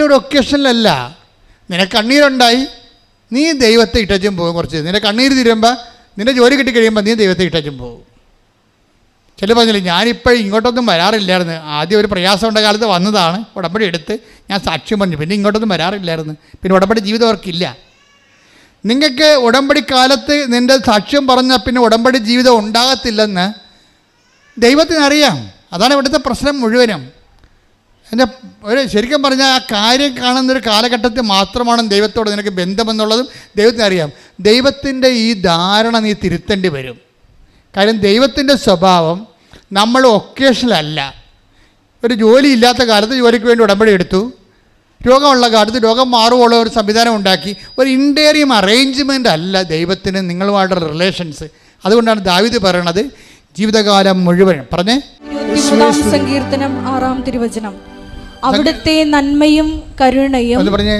[SPEAKER 1] ഒരു ഒക്കേഷനിലല്ല നിനക്ക് കണ്ണീരുണ്ടായി, നീ ദൈവത്തെ ഇട്ടച്ചും പോകും. കുറച്ച് നിന്റെ കണ്ണീര് തീരുമ്പോൾ നിന്റെ ജോലി കിട്ടിക്കഴിയുമ്പോൾ നീ ദൈവത്തെ ഇട്ടച്ചും പോകും. ചില പറഞ്ഞില്ലേ, ഞാനിപ്പോൾ ഇങ്ങോട്ടൊന്നും വരാറില്ലായിരുന്നു. ആദ്യം ഒരു പ്രയാസമുണ്ട കാലത്ത് വന്നതാണ്, ഉടമ്പടി എടുത്ത് ഞാൻ സാക്ഷ്യം പറഞ്ഞു, പിന്നെ ഇങ്ങോട്ടൊന്നും വരാറില്ലായിരുന്നു. പിന്നെ ഉടമ്പടി ജീവിതം അവർക്കില്ല. നിങ്ങൾക്ക് ഉടമ്പടി കാലത്ത് നിൻ്റെ സാക്ഷ്യം പറഞ്ഞാൽ പിന്നെ ഉടമ്പടി ജീവിതം ഉണ്ടാകത്തില്ലെന്ന് ദൈവത്തിനറിയാം. അതാണ് ഇവിടുത്തെ പ്രശ്നം മുഴുവനും. എൻ്റെ ശരിക്കും പറഞ്ഞാൽ ആ കാര്യം കാണുന്നൊരു കാലഘട്ടത്തിൽ മാത്രമാണ് ദൈവത്തോട് നിനക്ക് ബന്ധമെന്നുള്ളതും ദൈവത്തിനറിയാം. ദൈവത്തിൻ്റെ ഈ ധാരണ നീ തിരുത്തേണ്ടി വരും. കാര്യം ദൈവത്തിൻ്റെ സ്വഭാവം നമ്മൾ ഒക്കേഷനല്ല. ഒരു ജോലി ഇല്ലാത്ത കാലത്ത് ജോലിക്ക് വേണ്ടി ഉടമ്പടി എടുത്തു, രോഗമുള്ള കാലത്ത് രോഗം മാറുമുള്ള ഒരു സംവിധാനം ഉണ്ടാക്കി. ഒരു ഇൻറ്റേറിയം അറേഞ്ച്മെൻ്റ് അല്ല ദൈവത്തിന് നിങ്ങളുമായിട്ടുള്ള റിലേഷൻസ്. അതുകൊണ്ടാണ് ദാവീദ് പറയണത് ജീവിതകാലം മുഴുവൻ. പറഞ്ഞേ,
[SPEAKER 3] 23 സങ്കീർത്തനം 6-ാം തിരുവചനം. അവിടുത്തെ നന്മയും കരുണയും
[SPEAKER 1] പറഞ്ഞേ,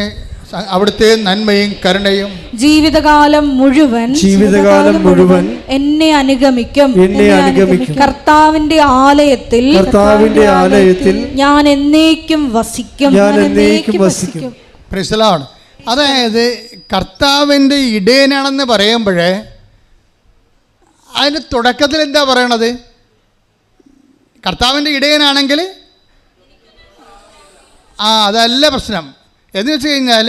[SPEAKER 1] അവിടുത്തെ നന്മയും കരുണയും
[SPEAKER 3] ജീവിതകാലം മുഴുവൻ എന്നെ അനുഗമിക്കും. കർത്താവിന്റെ ആലയത്തിൽ ഞാൻ എന്നേക്കും വസിക്കും.
[SPEAKER 1] Praise the Lord. അതായത് കർത്താവിൻ്റെ ഇടയനാണെന്ന് പറയുമ്പോഴേ അതിന് തുടക്കത്തിൽ എന്താ പറയണത്? കർത്താവിൻ്റെ ഇടയനാണെങ്കിൽ അതല്ല പ്രശ്നം. എന്ന് വെച്ച് കഴിഞ്ഞാൽ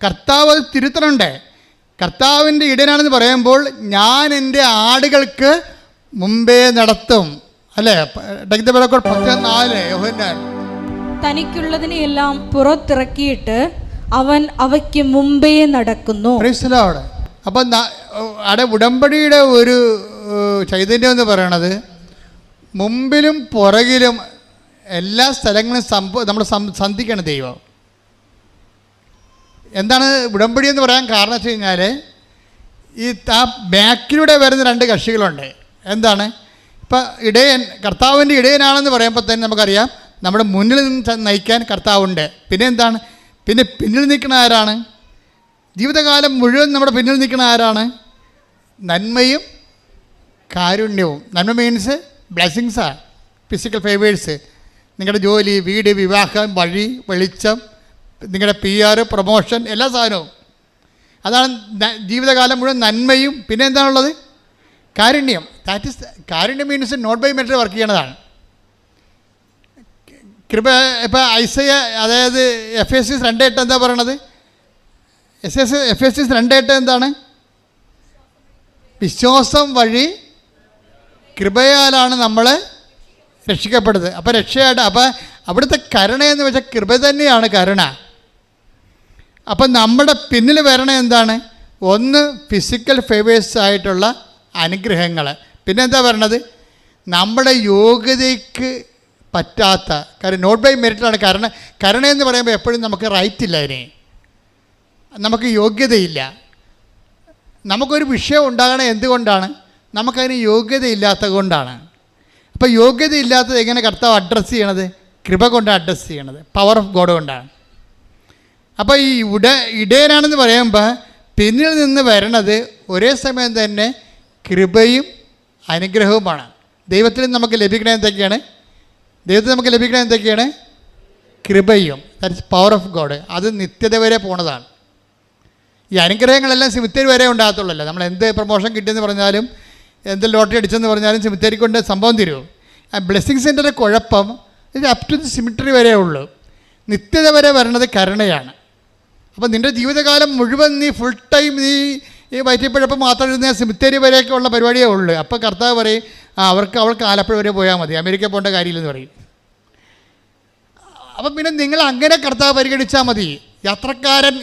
[SPEAKER 1] കർത്താവ് അത് തിരുത്തണുണ്ട്. കർത്താവിൻ്റെ ഇടയനാണെന്ന് പറയുമ്പോൾ ഞാൻ എൻ്റെ ആടുകൾക്ക് മുമ്പേ നടത്തും, അല്ലേ? 10:4 യോഹന്നാൻ.
[SPEAKER 3] തനിക്കുള്ളതിനെയെല്ലാം പുറത്തിറക്കിയിട്ട് അവൻ അവയ്ക്ക് മുമ്പേ നടക്കുന്നു.
[SPEAKER 1] അപ്പം അവിടെ ഉടമ്പടിയുടെ ഒരു ചൈതന്യം എന്ന് പറയണത് മുമ്പിലും പുറകിലും എല്ലാ സ്ഥലങ്ങളും നമ്മൾ സന്ധിക്കണം ദൈവം. എന്താണ് ഉടമ്പടി എന്ന് പറയാൻ കാരണം വെച്ച് കഴിഞ്ഞാൽ ആ ബാക്കിലൂടെ വരുന്ന 2 കക്ഷികളുണ്ട്. എന്താണ്? ഇപ്പം ഇടയൻ, കർത്താവിൻ്റെ ഇടയനാണെന്ന് പറയുമ്പോൾ തന്നെ നമുക്കറിയാം നമ്മുടെ മുന്നിൽ നിന്ന് നയിക്കാൻ കർത്താവുണ്ട്. പിന്നെ എന്താണ്? പിന്നെ പിന്നിൽ നിൽക്കുന്ന ആരാണ്? ജീവിതകാലം മുഴുവൻ നമ്മുടെ പിന്നിൽ നിൽക്കുന്ന ആരാണ്? നന്മയും കാരുണ്യവും. നന്മ മീൻസ് ബ്ലെസ്സിങ്സാണ്, ഫിസിക്കൽ ഫേവേഴ്സ്. നിങ്ങളുടെ ജോലി, വീട്, വിവാഹം, വഴി, വെളിച്ചം, നിങ്ങളുടെ PR, പ്രൊമോഷൻ, എല്ലാ സാധനവും. അതാണ് ജീവിതകാലം മുഴുവൻ നന്മയും. പിന്നെ എന്താണുള്ളത്? കാരുണ്യം. ദാറ്റ് ഈസ് കാരുണ്യം മീൻസ് നോട്ട് ബൈ മെറ്റർ വർക്ക് ചെയ്യണതാണ്. കൃപ. ഇപ്പം ഐസയ, അതായത് Ephesians 2:8 എന്താ പറയണത്? Ephesians 2:8 എന്താണ്? വിശ്വാസം വഴി കൃപയാലാണ് നമ്മൾ രക്ഷിക്കപ്പെടുന്നത്. അപ്പോൾ രക്ഷയായിട്ട്, അപ്പോൾ അവിടുത്തെ കരുണ എന്ന് വെച്ചാൽ കൃപ തന്നെയാണ് കരുണ. അപ്പം നമ്മുടെ പിന്നിൽ വരണ എന്താണ്? ഒന്ന് ഫിസിക്കൽ ഫേവേഴ്സ് ആയിട്ടുള്ള അനുഗ്രഹങ്ങൾ. പിന്നെ എന്താ പറയണത്? നമ്മുടെ യോഗ്യതയ്ക്ക് പറ്റാത്ത കാര്യം, നോട്ട് ബൈ മെറിറ്റാണ് കരുണ. കരുണ എന്ന് പറയുമ്പോൾ എപ്പോഴും നമുക്ക് റൈറ്റ് ഇല്ല, അതിനെ നമുക്ക് യോഗ്യതയില്ല. നമുക്കൊരു വിഷയം ഉണ്ടാകണ എന്തുകൊണ്ടാണ്? നമുക്കതിന് യോഗ്യതയില്ലാത്തത് കൊണ്ടാണ്. അപ്പോൾ യോഗ്യതയില്ലാത്തത് എങ്ങനെ കർത്താവ് അഡ്രസ്സ് ചെയ്യണത്? കൃപ കൊണ്ട് അഡ്രസ്സ് ചെയ്യണത്, പവർ ഓഫ് ഗോഡ് കൊണ്ടാണ്. അപ്പോൾ ഈ ഇടയനാണെന്ന് പറയുമ്പോൾ പിന്നിൽ നിന്ന് വരണത് ഒരേ സമയം തന്നെ കൃപയും അനുഗ്രഹവുമാണ്. ദൈവത്തിൽ നമുക്ക് ലഭിക്കണ എന്തൊക്കെയാണ്? ദൈവത്തിൽ നമുക്ക് ലഭിക്കണ എന്തൊക്കെയാണ്? കൃപയും. That is power of God. അത് നിത്യത വരെ പോണതാണ്. ഈ അനുഗ്രഹങ്ങളെല്ലാം സിമിത്തേരി വരെ ഉണ്ടാകത്തുള്ളല്ലോ. നമ്മൾ എന്ത് പ്രൊമോഷൻ കിട്ടിയെന്ന് പറഞ്ഞാലും, എന്ത് ലോട്ടറി അടിച്ചെന്ന് പറഞ്ഞാലും സിമിത്തേരി കൊണ്ട് സംഭവം തരുമോ? ആ ബ്ലെസ്സിങ്സിൻ്റെ ഒരു കുഴപ്പം ഇത് അപ് ടു ദി സിമിറ്ററി വരെ ഉള്ളൂ. നിത്യത വരെ വരണത് കരുണയാണ്. അപ്പോൾ നിൻ്റെ ജീവിതകാലം മുഴുവൻ നീ ഫുൾ ടൈം നീ ഈ വയറ്റിപ്പഴപ്പം മാത്രം ഇരുന്ന സിമിത്തേരി വരെയൊക്കെ ഉള്ള പരിപാടിയേ ഉള്ളൂ. അപ്പോൾ കർത്താവ് പറയും, അവൾക്ക് ആലപ്പുഴ വരെ പോയാൽ മതി, അമേരിക്ക പോകേണ്ട കാര്യമില്ലെന്ന് പറയും. അപ്പം പിന്നെ നിങ്ങൾ അങ്ങനെ കർത്താവ് പരിഗണിച്ചാൽ മതി.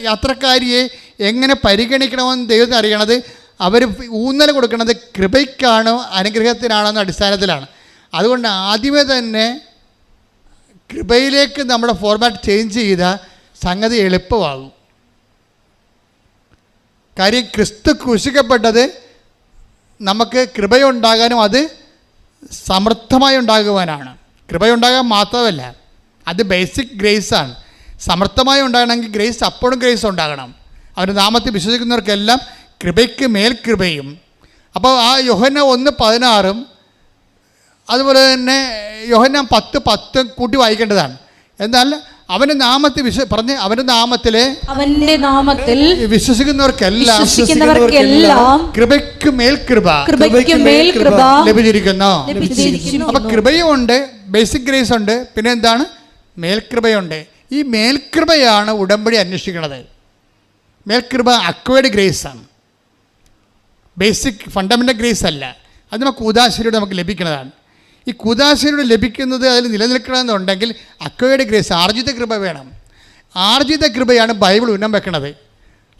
[SPEAKER 1] യാത്രക്കാരിയെ എങ്ങനെ പരിഗണിക്കണമെന്ന് ദൈവത്തിന് അറിയണത്. അവർ ഊന്നൽ കൊടുക്കുന്നത് കൃപയ്ക്കാണോ അനുഗ്രഹത്തിനാണോ എന്ന അടിസ്ഥാനത്തിലാണ്. അതുകൊണ്ട് ആദ്യമേ തന്നെ കൃപയിലേക്ക് നമ്മുടെ ഫോർമാറ്റ് ചേഞ്ച് ചെയ്താൽ സംഗതി എളുപ്പമാകും. കാര്യം ക്രിസ്തു ക്രൂശിക്കപ്പെട്ടത് നമുക്ക് കൃപയുണ്ടാകാനും അത് സമൃദ്ധമായി ഉണ്ടാകുവാനാണ്. കൃപയുണ്ടാകാൻ മാത്രമല്ല, അത് ബേസിക് ഗ്രേസാണ്. സമൃദ്ധമായി ഉണ്ടാകണമെങ്കിൽ ഗ്രേസ്, അപ്പോഴും ഗ്രേസ് ഉണ്ടാകണം. അവരുടെ നാമത്തിൽ വിശ്വസിക്കുന്നവർക്കെല്ലാം കൃപയ്ക്ക് മേൽ കൃപയും. അപ്പോൾ ആ യോഹന്നാൻ 1:16 അതുപോലെ തന്നെ യോഹന്നാൻ 10:10 കൂട്ടി വായിക്കേണ്ടതാണ്. എന്നാൽ അവൻ്റെ നാമത്തിൽ അവൻ്റെ നാമത്തിൽ വിശ്വസിക്കുന്നവർക്കെല്ലാം കൃപയ്ക്ക് മേൽ കൃപ ലഭിച്ചിരിക്കുന്നു. അപ്പൊ കൃപയും ഉണ്ട്, ബേസിക് ഗ്രേസ് ഉണ്ട്, പിന്നെ എന്താണ്? മേൽകൃപയുണ്ട്. ഈ മേൽകൃപയാണ് ഉടമ്പടി അന്വേഷിക്കുന്നത്. മേൽകൃപ അക്വയർഡ് ഗ്രേസ് ആണ്, ബേസിക് ഫണ്ടമെൻ്റൽ ഗ്രേസ് അല്ല. അത് നമുക്ക് കൂദാശയിലൂടെ നമുക്ക് ലഭിക്കുന്നതാണ്. ഈ കൂദാശയിലൂടെ ലഭിക്കുന്നത് അതിൽ നിലനിൽക്കണമെന്നുണ്ടെങ്കിൽ അക്വയർഡ് ഗ്രേസ്, ആർജിത കൃപ വേണം. ആർജിത കൃപയാണ് ബൈബിൾ ഉന്നം വെക്കണത്.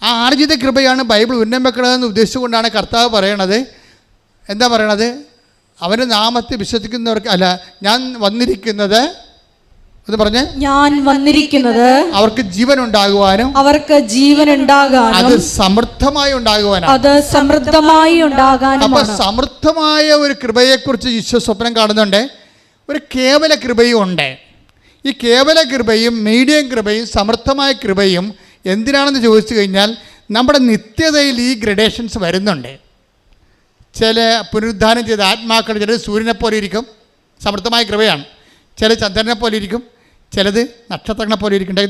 [SPEAKER 1] ആ ആർജിത കൃപയാണ് ബൈബിൾ ഉന്നം വെക്കണതെന്ന് ഉദ്ദേശിച്ചുകൊണ്ടാണ് കർത്താവ് പറയണത്. എന്താ പറയണത്? അവൻ്റെ നാമത്തിൽ വിശ്വസിക്കുന്നവർക്ക് അല്ല, ഞാൻ വന്നിരിക്കുന്നത് എന്ന് പറഞ്ഞ്, ഞാൻ വന്നിരിക്കുന്നത് അവർക്ക് ജീവൻ ഉണ്ടാകുവാനും അത് സമൃദ്ധമായി ഉണ്ടാകുവാനും. അപ്പൊ സമൃദ്ധമായ ഒരു കൃപയെക്കുറിച്ച് ഈശോ സ്വപ്നം കാണുന്നുണ്ട്. ഒരു കേവല കൃപയും ഉണ്ട്. ഈ കേവല കൃപയും മീഡിയം കൃപയും സമൃദ്ധമായ കൃപയും എന്തിനാണെന്ന് ചോദിച്ചു കഴിഞ്ഞാൽ, നമ്മുടെ നിത്യതയിൽ ഈ ഗ്രഡേഷൻസ് വരുന്നുണ്ട്. ചില പുനരുദ്ധാനം ചെയ്ത ആത്മാക്കൾ, ചിലർ സൂര്യനെ പോലെ ഇരിക്കും, സമൃദ്ധമായ കൃപയാണ്. ചില ചന്ദ്രനെ പോലെ ഇരിക്കും, ചിലത് നക്ഷത്രങ്ങളെ പോലെ ഇരിക്കട്ടെ.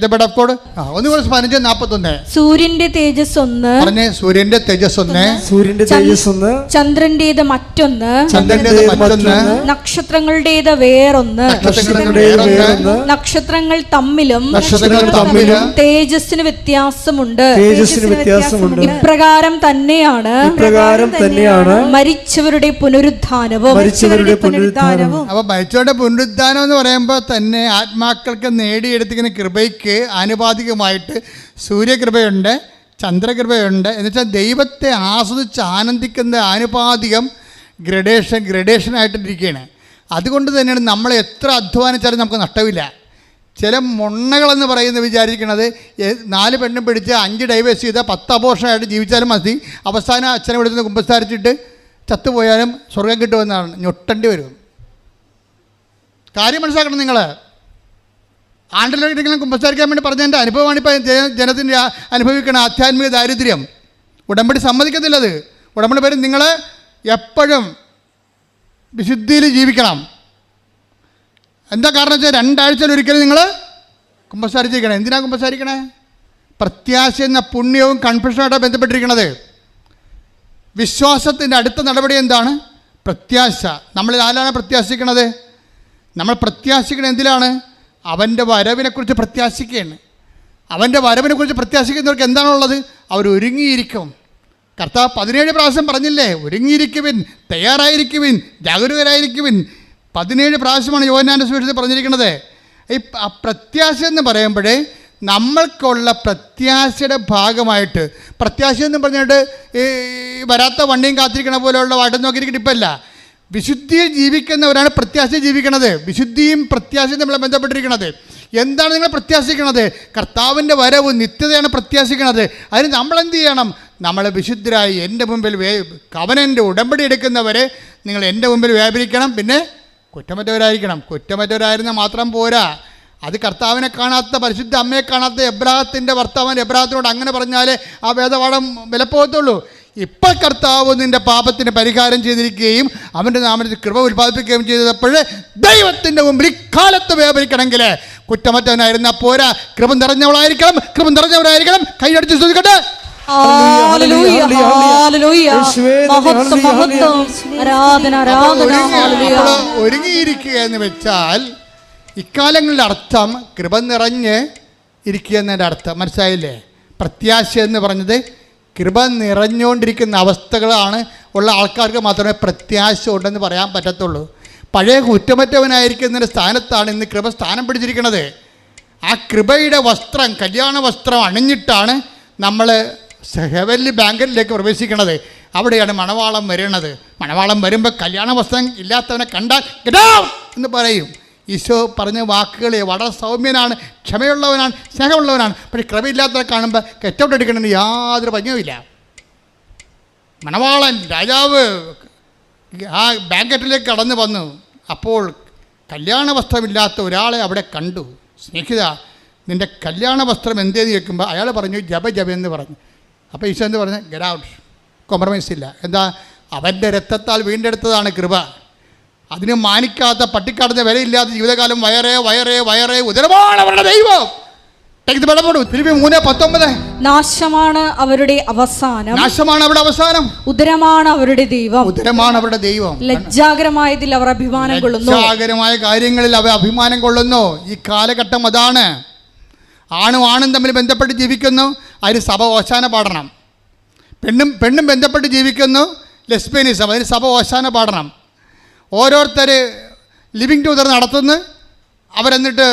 [SPEAKER 1] ഒന്ന് 15:41.
[SPEAKER 3] സൂര്യന്റെ തേജസ് ഒന്ന്,
[SPEAKER 1] പറഞ്ഞേ, സൂര്യന്റെ തേജസ് ഒന്ന്,
[SPEAKER 2] സൂര്യന്റെ തേജസ് ഒന്ന്,
[SPEAKER 3] ചന്ദ്രന്റേത് മറ്റൊന്ന്,
[SPEAKER 1] ചന്ദ്രന്റേത് മറ്റൊന്ന്,
[SPEAKER 3] നക്ഷത്രങ്ങളുടേത് വേറൊന്ന്, നക്ഷത്രങ്ങൾ തമ്മിലും തേജസ്സിന് വ്യത്യാസമുണ്ട്. ഇപ്രകാരം തന്നെയാണ് മരിച്ചവരുടെ പുനരുദ്ധാനവും.
[SPEAKER 1] അപ്പൊ മരിച്ചവരുടെ പുനരുദ്ധാനം എന്ന് പറയുമ്പോൾ തന്നെ ആത്മാക്കൾക്ക് നേടിയെടുത്തിരിക്കുന്ന കൃപയ്ക്ക് ആനുപാതികമായിട്ട് സൂര്യകൃപയുണ്ട്, ചന്ദ്രകൃപയുണ്ട്. എന്നുവെച്ചാൽ ദൈവത്തെ ആസ്വദിച്ച് ആനന്ദിക്കുന്ന ആനുപാതികം ഗ്രഡേഷനായിട്ടിരിക്കുകയാണ്. അതുകൊണ്ട് തന്നെയാണ് നമ്മൾ എത്ര അധ്വാനിച്ചാലും നമുക്ക് നഷ്ടമില്ല. ചില മൊണ്ണകളെന്ന് പറയുന്നത് വിചാരിക്കുന്നത് 4 പെണ്ണും പിടിച്ച് 5 ഡൈവേഴ്സ് ചെയ്താൽ 10 അബോർഷനായിട്ട് ജീവിച്ചാലും മതി, അവസാനം അച്ഛനെ വിളിച്ച് കുമ്പസാരിച്ചിട്ട് ചത്തുപോയാലും സ്വർഗം കിട്ടുമെന്നാണ്. ഞൊട്ടേണ്ടി വരും. കാര്യം മനസ്സിലാക്കണം. നിങ്ങൾ ആണ്ടിലൊരിക്കലും കുമ്പസാരിക്കാൻ വേണ്ടി പറഞ്ഞതിൻ്റെ അനുഭവമാണ് ഇപ്പോൾ ജനത്തിൻ്റെ അനുഭവിക്കുന്ന ആധ്യാത്മിക ദാരിദ്ര്യം. ഉടമ്പടി സമ്മതിക്കത്തില്ലത്. ഉടമ്പടി പേര് നിങ്ങൾ എപ്പോഴും വിശുദ്ധിയിൽ ജീവിക്കണം. എന്താ കാരണം വെച്ചാൽ 2 ആഴ്ചയിലൊരിക്കലും നിങ്ങൾ കുമ്പസാരിച്ചിരിക്കണം. എന്തിനാണ് കുമ്പസാരിക്കണേ? പ്രത്യാശ എന്ന പുണ്യവും കൺഫ്യൂഷനായിട്ട് ബന്ധപ്പെട്ടിരിക്കുന്നത്. വിശ്വാസത്തിൻ്റെ അടുത്ത നടപടി എന്താണ്? പ്രത്യാശ. നമ്മളിൽ ആരാണ് പ്രത്യാശിക്കണത്? നമ്മൾ പ്രത്യാശിക്കുന്നത് എന്തിലാണ്? അവൻ്റെ വരവിനെക്കുറിച്ച് പ്രത്യാശിക്കുകയാണ്. അവൻ്റെ വരവിനെക്കുറിച്ച് പ്രത്യാശിക്കുന്നവർക്ക് എന്താണുള്ളത്? അവർ ഒരുങ്ങിയിരിക്കും. കർത്താവ് 17 പ്രാവശ്യം പറഞ്ഞില്ലേ, ഒരുങ്ങിയിരിക്കുവിൻ, തയ്യാറായിരിക്കുവിൻ, ജാഗരൂകരായിരിക്കുവിൻ. 17 പ്രാവശ്യമാണ് യോഹന്നാന്റെ സുവിശേഷത്തിൽ പറഞ്ഞിരിക്കുന്നത്. ഈ പ്രത്യാശ എന്ന് പറയുമ്പോഴേ നമ്മൾക്കുള്ള പ്രത്യാശയുടെ ഭാഗമായിട്ട്, പ്രത്യാശ എന്ന് പറഞ്ഞിട്ട് ഈ വരാത്ത വണ്ടിയും കാത്തിരിക്കണ പോലെയുള്ള വാട്ടം നോക്കിയിരിക്കട്ടെ ഇപ്പമല്ല. വിശുദ്ധിയിൽ ജീവിക്കുന്നവരാണ് പ്രത്യാശ ജീവിക്കണത്. വിശുദ്ധിയും പ്രത്യാശയും നമ്മളെ ബന്ധപ്പെട്ടിരിക്കുന്നത്. എന്താണ് നിങ്ങൾ പ്രത്യാശിക്കണത്? കർത്താവിൻ്റെ വരവ് നിത്യതയാണ് പ്രത്യാശിക്കണത്. അതിന് നമ്മളെന്ത് ചെയ്യണം? നമ്മൾ വിശുദ്ധരായി എൻ്റെ മുമ്പിൽ കവനൻ്റെ ഉടമ്പടി എടുക്കുന്നവരെ നിങ്ങൾ എൻ്റെ മുമ്പിൽ വ്യാപരിക്കണം. പിന്നെ കുറ്റമറ്റവരായിരിക്കണം. കുറ്റമറ്റവരായിരുന്നാൽ മാത്രം പോരാ. അത് കർത്താവിനെ കാണാത്ത, പരിശുദ്ധ അമ്മയെ കാണാത്ത എബ്രാഹത്തിൻ്റെ ഭർത്താവൻ എബ്രാഹത്തിനോട് അങ്ങനെ പറഞ്ഞാലേ ആ വേദപാഠം വിലപ്പോകത്തുള്ളൂ. ഇപ്പോൾ കർത്താവ് നിൻ്റെ പാപത്തിന് പരിഹാരം ചെയ്തിരിക്കുകയും അവൻ്റെ നാമത്തിൽ കൃപ ഉൽപ്പാദിപ്പിക്കുകയും ചെയ്തപ്പോൾ ദൈവത്തിൻ്റെ മുമ്പിൽ ഇക്കാലത്ത് വ്യാപരിക്കണമെങ്കിൽ കുറ്റമറ്റവനായിരുന്നാൽ പോരാ, കൃപ നിറഞ്ഞവളായിരിക്കണം. കൃപ നിറഞ്ഞവരായിരിക്കണം. കൈയടിച്ച് ശ്രദ്ധിക്കട്ടെ. ഒരുങ്ങിയിരിക്കുക എന്ന് വെച്ചാൽ ഇക്കാലങ്ങളുടെ അർത്ഥം കൃപ നിറഞ്ഞ് ഇരിക്കുക എന്നതിൻ്റെ അർത്ഥം മനസ്സിലായില്ലേ? പ്രത്യാശ എന്ന് പറഞ്ഞത് കൃപ നിറഞ്ഞുകൊണ്ടിരിക്കുന്ന അവസ്ഥകളാണ് ഉള്ള ആൾക്കാർക്ക് മാത്രമേ പ്രത്യാശ ഉണ്ടെന്ന് പറയാൻ പറ്റത്തുള്ളൂ. പഴയ കുറ്റമറ്റവനായിരിക്കുന്നതിൻ്റെ സ്ഥാനത്താണ് ഇന്ന് കൃപ സ്ഥാനം പിടിച്ചിരിക്കുന്നത്. ആ കൃപയുടെ വസ്ത്രം, കല്യാണ വസ്ത്രം അണിഞ്ഞിട്ടാണ് നമ്മൾ ഹെവൻലി ബാങ്കറ്റിലേക്ക് പ്രവേശിക്കുന്നത്. അവിടെയാണ് മണവാളം വരുന്നത്. മണവാളം വരുമ്പോൾ കല്യാണ വസ്ത്രം ഇല്ലാത്തവനെ കണ്ടാൽ ഗെറ്റ് എന്ന് പറയും. ഈശോ പറഞ്ഞ വാക്കുകൾ വളരെ സൗമ്യനാണ്, ക്ഷമയുള്ളവനാണ്, സ്നേഹമുള്ളവനാണ്. പക്ഷേ കൃപയില്ലാത്തവരെ കാണുമ്പോൾ കെറ്റൗട്ട് എടുക്കണമെന്ന് യാതൊരു ഭംഗിയുമില്ല. മണവാളൻ രാജാവ് ആ ബാങ്കറ്റിലേക്ക് കടന്നു വന്നു. അപ്പോൾ കല്യാണ വസ്ത്രമില്ലാത്ത ഒരാളെ അവിടെ കണ്ടു. സ്നേഹിത, നിൻ്റെ കല്യാണ വസ്ത്രം എന്തേന്ന് കേൾക്കുമ്പോൾ അയാൾ പറഞ്ഞു ജപ എന്ന് പറഞ്ഞു. അപ്പോൾ ഈശോ എന്ത് പറഞ്ഞു? ഗെറ്റ് ഔട്ട്, കോംപ്രമൈസ് ഇല്ല. എന്താ? അവൻ്റെ രക്തത്താൽ വീണ്ടെടുത്തതാണ് കൃപ. അതിന് മാനിക്കാത്ത, പട്ടിക്കാടുന്ന വിലയില്ലാത്ത ജീവിതകാലം വയറേ ഉദരമാണ് അവരുടെ ദൈവം. 3:19
[SPEAKER 3] നാശമാണ് അവരുടെ അവസാനം,
[SPEAKER 1] നാശമാണ് അവരുടെ അവസാനം,
[SPEAKER 3] ഉദരമാണ് അവരുടെ ദൈവം,
[SPEAKER 1] ഉദരമാണ് അവരുടെ ദൈവം.
[SPEAKER 3] ലജ്ജാകരമായതിൽ അവർ അഭിമാനം കൊള്ളുന്നു,
[SPEAKER 1] ലജ്ജാകരമായ കാര്യങ്ങളിൽ അവർ അഭിമാനം കൊള്ളുന്നു. ഈ കാലഘട്ടം അതാണ്. ആണും തമ്മിൽ ബന്ധപ്പെട്ട് ജീവിക്കുന്നു, അതിന് സഭ ഓശാന പാടണം. പെണ്ണും ബന്ധപ്പെട്ട് ജീവിക്കുന്നു, ലെസ്ബിയനിസം, അതിന് സഭ ഓശാന പാടണം. ഓരോരുത്തർ ലിവിങ് ടുഗദർ നടത്തുന്നു, അവരെന്നിട്ട്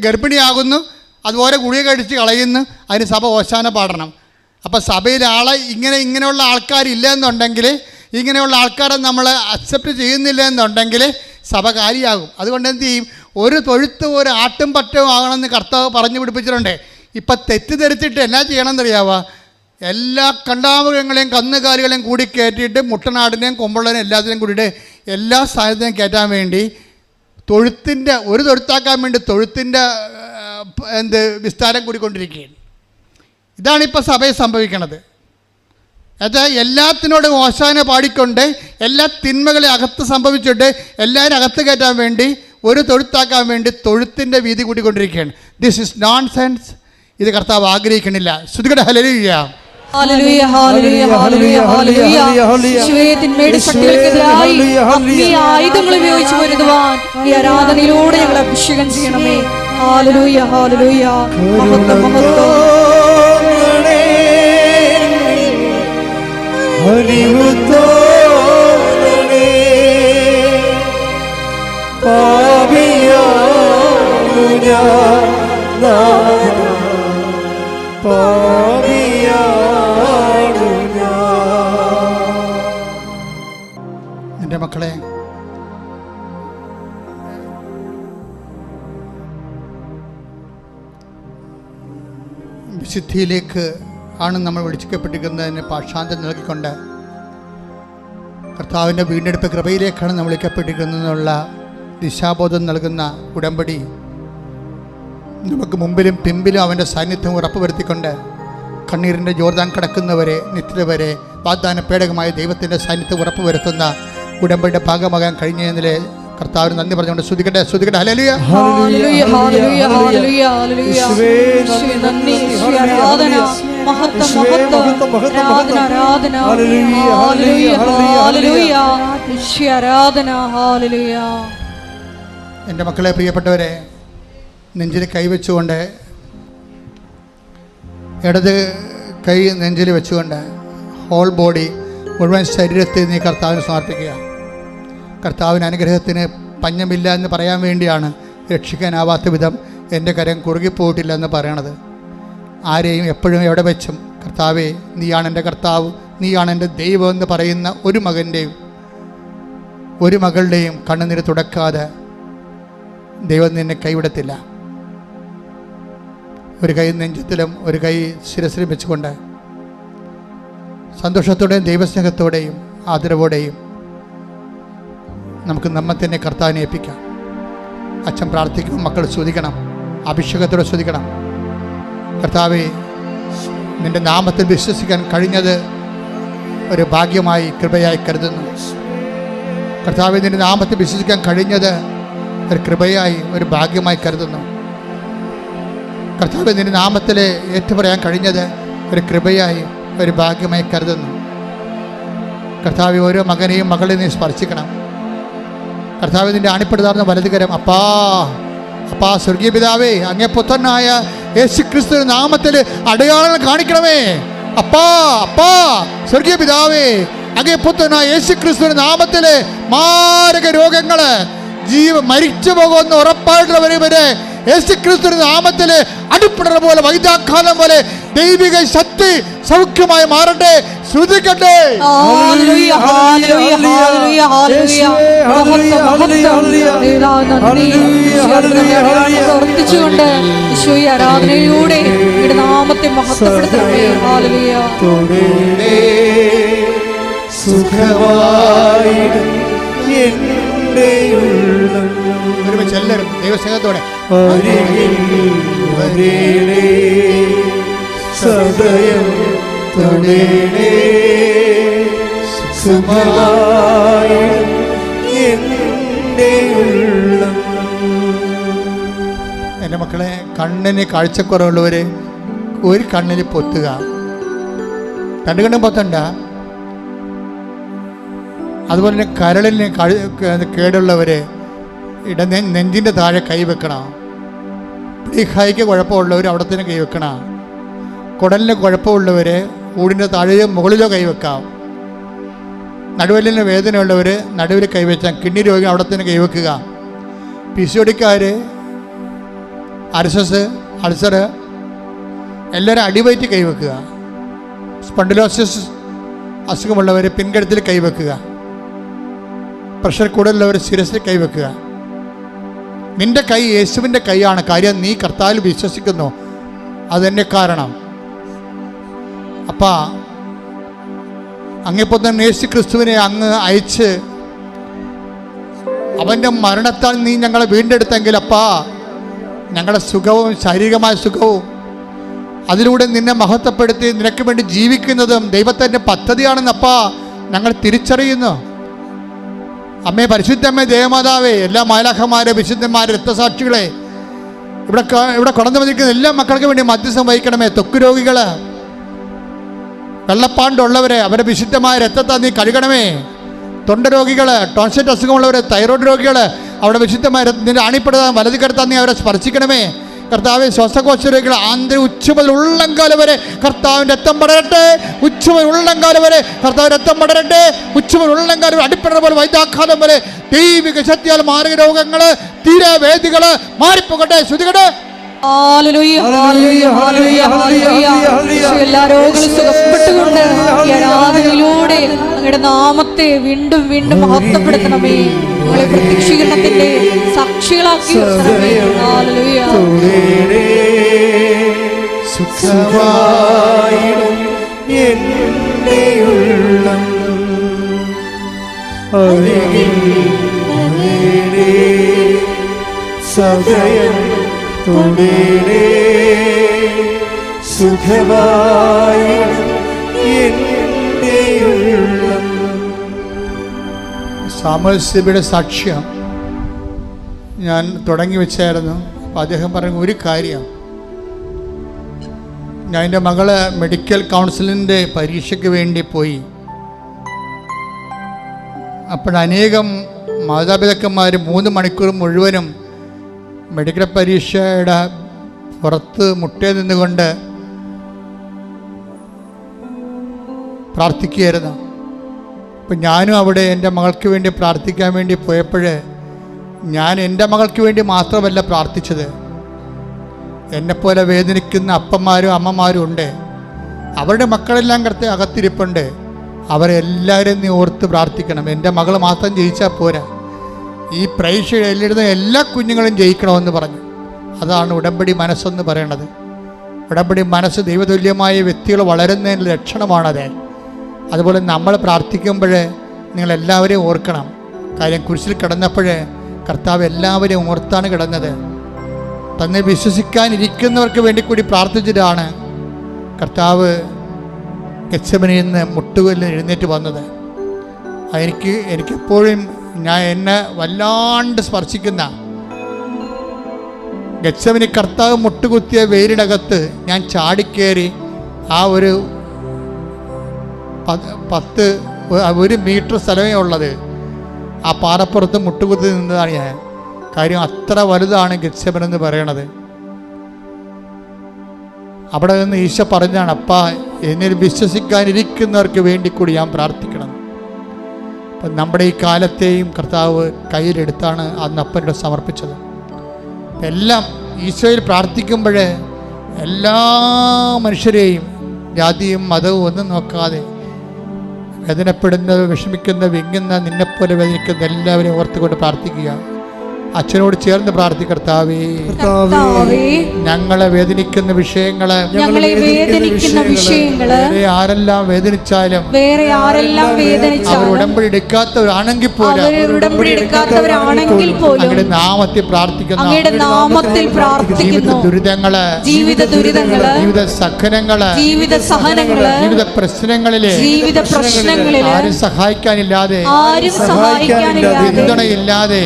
[SPEAKER 1] ഗർഭിണിയാകുന്നു, അതുപോലെ ഗുളിക കഴിച്ച് കളയുന്നു, അതിന് സഭ ഓശാന പാടണം. അപ്പോൾ സഭയിൽ ഇങ്ങനെയുള്ള ആൾക്കാരില്ല എന്നുണ്ടെങ്കിൽ, ഇങ്ങനെയുള്ള ആൾക്കാരെ നമ്മൾ അക്സെപ്റ്റ് ചെയ്യുന്നില്ല എന്നുണ്ടെങ്കിൽ സഭ കാര്യമാകും. അതുകൊണ്ട് എന്ത് ചെയ്യും? ഒരു തൊഴുത്ത് ഒരു ആട്ടും പറ്റവും ആകണമെന്ന് കർത്താവ് പറഞ്ഞു പിടിപ്പിച്ചിട്ടുണ്ട്. ഇപ്പം തെറ്റിദ്ധരിച്ചിട്ട് എന്നാ ചെയ്യണമെന്നറിയാവോ? എല്ലാ കണ്ടാമൃഗങ്ങളെയും കന്നുകാലികളെയും കൂടി കയറ്റിയിട്ട് മുട്ടനാടിനെയും കൊമ്പുള്ളതിനെയും എല്ലാത്തിനെയും കൂടിയിട്ട് എല്ലാ സാധനത്തിനെയും കയറ്റാൻ വേണ്ടി ഒരു തൊഴുത്താക്കാൻ വേണ്ടി തൊഴുത്തിൻ്റെ വിസ്താരം കൂടിക്കൊണ്ടിരിക്കുകയാണ്. ഇതാണിപ്പോൾ സഭയിൽ സംഭവിക്കുന്നത്. എന്നുവെച്ചാൽ എല്ലാത്തിനോടും ഓശാന പാടിക്കൊണ്ട് എല്ലാ തിന്മകളെ അകത്ത് സംഭവിച്ചിട്ട് എല്ലാവരും അകത്ത് കയറ്റാൻ വേണ്ടി ഒരു തൊഴുത്താക്കാൻ വേണ്ടി തൊഴുത്തിൻ്റെ വീതി കൂട്ടിക്കൊണ്ടിരിക്കുകയാണ്. This is nonsense. ഇത് കർത്താവ് ആഗ്രഹിക്കണില്ല. ശ്രുതികട ഹല്ലേലൂയ.
[SPEAKER 3] ഹല്ലേലൂയ, ഹല്ലേലൂയ, ഹല്ലേലൂയ, ഹല്ലേലൂയ. യേശുവേ, തിന്മയുടെ ശക്തികൾക്കെതിരായി ആത്മീയ ആയുധങ്ങൾ ഉപയോഗിച്ച് പൊരുതുവാൻ ഈ ആരാധനയിലൂടെ ഞങ്ങൾ അഭിഷേകം ചെയ്യണമേ. ഹല്ലേലൂയ, ഹല്ലേലൂയ. മഹത്വം, മഹത്വം.
[SPEAKER 1] എൻ്റെ മക്കളെ, വിശുദ്ധിയിലേക്ക് ആണ് നമ്മൾ വിളിക്കപ്പെട്ടിരിക്കുന്നതിന് പാഷാന്തം നൽകിക്കൊണ്ട് കർത്താവിൻ്റെ വീണ്ടെടുപ്പ് കൃപയിലേക്കാണ് നമ്മൾ വിളിക്കപ്പെട്ടിരിക്കുന്നതെന്നുള്ള ദിശാബോധം നൽകുന്ന ഉടമ്പടി നമുക്ക് മുമ്പിലും പിമ്പിലും അവൻ്റെ സാന്നിധ്യം ഉറപ്പുവരുത്തിക്കൊണ്ട് കണ്ണീരിൻ്റെ ജോർദാൻ കടക്കുന്നവരെ നിത്യത വരെ വാഗ്ദാന പേടകമായ ദൈവത്തിൻ്റെ സാന്നിധ്യം ഉറപ്പുവരുത്തുന്ന ഉടമ്പടിയുടെ ഭാഗമാകാൻ കഴിഞ്ഞതിൽ കർത്താവിന് നന്ദി പറഞ്ഞുകൊണ്ട് സ്തുതിക്കട്ടെ, സ്തുതിക്കട്ടെ. ഹല്ലേലൂയ,
[SPEAKER 3] ഹല്ലേലൂയ, ഹല്ലേലൂയ, ഹല്ലേലൂയ, ഹല്ലേലൂയ. യേശുവേ, നന്ദി, യേശുവേ, ആരാധന, മഹത്വം, മഹത്വം, ആരാധന, ആരാധന. ഹല്ലേലൂയ, ഹല്ലേലൂയ, യേശുവേ, ആരാധന, ഹല്ലേലൂയ.
[SPEAKER 1] എൻ്റെ മക്കളെ, പ്രിയപ്പെട്ടവരെ, നെഞ്ചിൽ കൈവച്ചുകൊണ്ട്, ഇടത് കൈ നെഞ്ചിൽ വെച്ചുകൊണ്ട് ഹോൾ ബോഡി മുഴുവൻ ശരീരത്തെ നീ കർത്താവിന് സമർപ്പിക്കുക. കർത്താവിന് അനുഗ്രഹത്തിന് പഞ്ഞമില്ല എന്ന് പറയാൻ വേണ്ടിയാണ് രക്ഷിക്കാനാവാത്ത വിധം എൻ്റെ കരം കുറുകിപ്പോയിട്ടില്ല എന്ന് പറയണത്. ആരെയും എപ്പോഴും എവിടെ വെച്ചും കർത്താവേ, നീയാണ് എൻ്റെ കർത്താവ്, നീയാണ് എൻ്റെ ദൈവം എന്ന് പറയുന്ന ഒരു മകൻ്റെയും ഒരു മകളുടെയും കണ്ണുനീര് തുടക്കാതെ ദൈവം നിന്നെ കൈവിടത്തില്ല. ഒരു കൈ നെഞ്ചത്തിലും ഒരു കൈ ശിരസിലും വെച്ചുകൊണ്ട് സന്തോഷത്തോടെയും ദൈവസ്നേഹത്തോടെയും ആദരവോടെയും നമുക്ക് നമ്മെ തന്നെ കർത്താവിനെ ഏൽപ്പിക്കാം. അച്ഛൻ പ്രാർത്ഥിക്കും, മക്കൾ സ്തുതിക്കണം, അഭിഷേകത്തോടെ സ്തുതിക്കണം. കർത്താവേ, നിൻ്റെ നാമത്തിൽ വിശ്വസിക്കാൻ കഴിഞ്ഞത് ഒരു ഭാഗ്യമായി കൃപയായി കരുതുന്നു. കർത്താവേ, നിൻ്റെ നാമത്തിൽ വിശ്വസിക്കാൻ കഴിഞ്ഞത് ഒരു കൃപയായി ഒരു ഭാഗ്യമായി കരുതുന്നു. കർത്താവേ, നിൻ്റെ നാമത്തിൽ ഏറ്റുപറയാൻ കഴിഞ്ഞത് ഒരു കൃപയായി ഒരു ഭാഗ്യമായി കരുതുന്നു. കർത്താവേ, ഓരോ മകനെയും മകളെയും നീ സ്പർശിക്കണം. കർത്താവേ, നിൻ്റെ അണിപ്പെടുത്താർന്ന വലതുകരം അപ്പാ അപ്പാ സ്വർഗീയ പിതാവേ, അങ്ങേ പുത്രനായ യേശു ക്രിസ്തു നാമത്തിൽ അടയാളങ്ങൾ കാണിക്കണമേ. അപ്പാ അപ്പാ സ്വർഗീയ പിതാവേ, അങ്ങേ പുത്രനായ യേശു ക്രിസ്തുവിന്റെ നാമത്തിൽ മാരക രോഗങ്ങള് മരിച്ചു പോകുന്ന ഉറപ്പായിട്ടുള്ളവരെ യേശുക്രിസ്തുവിന്റെ നാമത്തിൽ അടിപ്പിടർ പോലെ വൈദ്യാഘാതം പോലെ ദൈവിക ശക്തി സൗഖ്യമായി മാറട്ടെ. ശ്രുതിക്കട്ടെ.
[SPEAKER 3] പ്രവർത്തിച്ചുകൊണ്ട് ഈശോയെ ആരാധനയിലൂടെ നാമത്തെ മഹത്വപ്പെടുത്തണമേ.
[SPEAKER 1] ഒരുമിച്ച് എല്ലാവരും ദൈവസ്നേഹത്തോടെ
[SPEAKER 2] സദയം തൊടേണേ സുഖമായി എൻ്റെ ഉള്ളം.
[SPEAKER 1] എൻ്റെ മക്കളെ, കണ്ണിന് കാഴ്ചക്കുറവുള്ളവർ ഒരു കണ്ണിന് പൊത്തുക, രണ്ട് കണ്ണും പൊത്തണ്ട. അതുപോലെ തന്നെ കരളിന് കേടുള്ളവർ നെഞ്ചിൻ്റെ താഴെ കൈവെക്കണം. പ്ലീഹായിക്ക് കുഴപ്പമുള്ളവർ അവിടെ തന്നെ കൈവെക്കണം. കുടലിന് കുഴപ്പമുള്ളവർ ഊടിൻ്റെ താഴെയോ മുകളിലോ കൈവെക്കാം. നടുവലിന് വേദനയുള്ളവർ നടുവിൽ കൈവച്ചാൽ, കിഡ്നി രോഗി അവിടെ തന്നെ കൈവെക്കുക. പിസിഒടിക്കാർ, അർസസ്, അൾസർ എല്ലാവരും അടിവയറ്റ് കൈവെക്കുക. സ്പണ്ടിലോസിസ് അസുഖമുള്ളവർ പിൻകഴുത്തിൽ കൈവെക്കുക. പ്രഷർ കൂടുതലുള്ളവർ ശിരസിൽ കൈവെക്കുക. നിന്റെ കൈ യേശുവിൻ്റെ കൈയാണ്. കാര്യം നീ കർത്താവിൽ വിശ്വസിക്കുന്നു, അതെന്നെ കാരണം. അപ്പാ, അങ്ങിപ്പോൾ തന്നെ യേശു ക്രിസ്തുവിനെ അങ്ങ് അയച്ച് അവൻ്റെ മരണത്താൽ നീ ഞങ്ങളെ വീണ്ടെടുത്തെങ്കിൽ അപ്പാ, ഞങ്ങളുടെ സുഖവും ശാരീരികമായ സുഖവും അതിലൂടെ നിന്നെ മഹത്വപ്പെടുത്തി നിനക്ക് വേണ്ടി ജീവിക്കുന്നതും ദൈവത്തിൻ്റെ പദ്ധതിയാണെന്നപ്പാ ഞങ്ങൾ തിരിച്ചറിയുന്നു. അമ്മേ, പരിശുദ്ധമ്മേ, ദേവമാതാവേ, എല്ലാ മാലാഖമാരെ, വിശുദ്ധന്മാരെ, രക്തസാക്ഷികളെ, ഇവിടെ കടന്നു വന്നിരിക്കുന്ന എല്ലാ മക്കൾക്ക് വേണ്ടി മധ്യസ്ഥം വഹിക്കണമേ. ത്വക്ക് രോഗികൾ, വെള്ളപ്പാണ്ടുള്ളവരെ, അവരെ വിശുദ്ധമായ രക്തത്താൽ നീ കഴുകണമേ. തൊണ്ട രോഗികൾ, ടോൺസിറ്റ് അസുഖമുള്ളവർ, തൈറോയ്ഡ് രോഗികൾ, അവിടെ വിശുദ്ധമായ നിന്റെ അണിപ്പെടുത്താൻ വലത് കരുത്താൻ നീ അവരെ സ്പർശിക്കണമേ. കർത്താവെ, ശ്വാസകോശ രോഗികൾ ആന്തരിക ഉച്ച മുതൽ ഉള്ളംകാലം വരെ കർത്താവിൻ്റെ രക്തം പടരട്ടെ. ഉച്ച മുതൽ ഉള്ളംകാലം വരെ കർത്താവ് രക്തം പടരട്ടെ. ഉച്ച മുതൽ ഉള്ളംകാലം അടിപ്പെടുന്ന പോലെ വൈദ്യാഘാതം വരെ ദൈവിക ശക്തിയാൽ മാരക രോഗങ്ങൾ, തീരവേദികൾ മാറിപ്പോകട്ടെ. ശ്രുതികട്ടെ.
[SPEAKER 3] എല്ലാ രോഗങ്ങളും സുഖപ്പെട്ടുകൊണ്ട് ഈ ആരാധനയിലൂടെ അങ്ങയുടെ നാമത്തെ വീണ്ടും വീണ്ടും മഹത്വപ്പെടുത്തണമേ. ഞങ്ങളെ പ്രത്യക്ഷീകരണത്തിന്റെ സാക്ഷികളാക്കി നിർത്തണമേ. ഹല്ലേലൂയ.
[SPEAKER 1] സാമുവേൽ സഭയുടെ സാക്ഷ്യം ഞാൻ തുടങ്ങി വെച്ചായിരുന്നു. അപ്പം അദ്ദേഹം പറഞ്ഞ ഒരു കാര്യം, ഞാൻ എൻ്റെ മകള് മെഡിക്കൽ കൗൺസിലിൻ്റെ പരീക്ഷയ്ക്ക് വേണ്ടി പോയി. അപ്പോഴനേകം മാതാപിതാക്കന്മാർ 3 മണിക്കൂർ മുഴുവനും മെഡിക്കൽ പരീക്ഷയുടെ പുറത്ത് മുട്ടേ നിന്നുകൊണ്ട് പ്രാർത്ഥിക്കുകയായിരുന്നു. അപ്പം ഞാനും അവിടെ എൻ്റെ മകൾക്ക് വേണ്ടി പ്രാർത്ഥിക്കാൻ വേണ്ടി പോയപ്പോൾ ഞാൻ എൻ്റെ മകൾക്ക് വേണ്ടി മാത്രമല്ല പ്രാർത്ഥിച്ചത്. എന്നെപ്പോലെ വേദനിക്കുന്ന അപ്പന്മാരും അമ്മമാരും ഉണ്ട്. അവരുടെ മക്കളെല്ലാം അകത്തിരിപ്പുണ്ട്. അവരെല്ലാവരും നീ ഓർത്ത് പ്രാർത്ഥിക്കണം. എൻ്റെ മകൾ മാത്രം ജയിച്ചാൽ പോരാ, ഈ പരീക്ഷ എഴുതുന്ന എല്ലാ കുഞ്ഞുങ്ങളും ജയിക്കണമെന്ന് പറഞ്ഞു. അതാണ് ഉടമ്പടി മനസ്സെന്ന് പറയണത്. ഉടമ്പടി മനസ്സ് ദൈവതുല്യമായ വ്യക്തികൾ വളരുന്നതിൻ്റെ ലക്ഷണമാണത്. അതുപോലെ നമ്മൾ പ്രാർത്ഥിക്കുമ്പോൾ നിങ്ങളെല്ലാവരെയും ഓർക്കണം. കാര്യം കുരിശിൽ കിടന്നപ്പോൾ കർത്താവ് എല്ലാവരെയും ഓർത്താണ് കിടന്നത്. തന്നെ വിശ്വസിക്കാനിരിക്കുന്നവർക്ക് വേണ്ടി കൂടി പ്രാർത്ഥിച്ചിട്ടാണ് കർത്താവ് ഗെത്സമനിയിൽ നിന്ന് മുട്ടുകല്ലിൽ എഴുന്നേറ്റ് വന്നത്. എനിക്കെപ്പോഴും എന്നെ വല്ലാണ്ട് സ്പർശിക്കുന്ന ഗെത്സമനി കർത്താവ് മുട്ടുകുത്തിയ വെയിലിനകത്ത് ഞാൻ ചാടിക്കേറി ആ ഒരു 1 മീറ്റർ സ്ഥലമേ ഉള്ളത്. ആ പാറപ്പുറത്ത് മുട്ടുകുത്തി നിന്നതാണ് ഞാൻ. കാര്യം അത്ര വലുതാണ് ഗെത്സമനി എന്ന് പറയണത്. അവിടെ നിന്ന് ഈശോ പറഞ്ഞാണ്, അപ്പാ, എന്നിൽ വിശ്വസിക്കാനിരിക്കുന്നവർക്ക് വേണ്ടി കൂടി ഞാൻ പ്രാർത്ഥിക്കണം. അപ്പം നമ്മുടെ ഈ കാലത്തെയും കർത്താവ് കയ്യിലെടുത്താണ് അന്ന് അപ്പനോട് സമർപ്പിച്ചത്. എല്ലാം ഈശോയിൽ പ്രാർത്ഥിക്കുമ്പോൾ എല്ലാ മനുഷ്യരെയും ജാതിയും മതവും ഒന്നും നോക്കാതെ വേദനപ്പെടുന്നത്, വിഷമിക്കുന്ന, വിങ്ങുന്ന, നിന്നെപ്പോലെ വേദനിക്കുന്ന എല്ലാവരെയും ഓർത്തുകൊണ്ട് പ്രാർത്ഥിക്കുക. അച്ഛനോട് ചേർന്ന് പ്രാർത്ഥിക്കർത്താവേ, ഞങ്ങളെ വേദനിക്കുന്ന വിഷയങ്ങള്, ആരെല്ലാം വേദനിച്ചാലും അവർ ഉടമ്പടി എടുക്കാത്തവരാണെങ്കിൽ പോലും അങ്ങയുടെ നാമത്തിൽ പ്രാർത്ഥിക്കുന്ന ജീവിത ദുരിതങ്ങള്, ജീവിത സഹനങ്ങള്, ജീവിത പ്രശ്നങ്ങളിലെ ആരും സഹായിക്കാനില്ലാതെ, പിന്തുണയില്ലാതെ,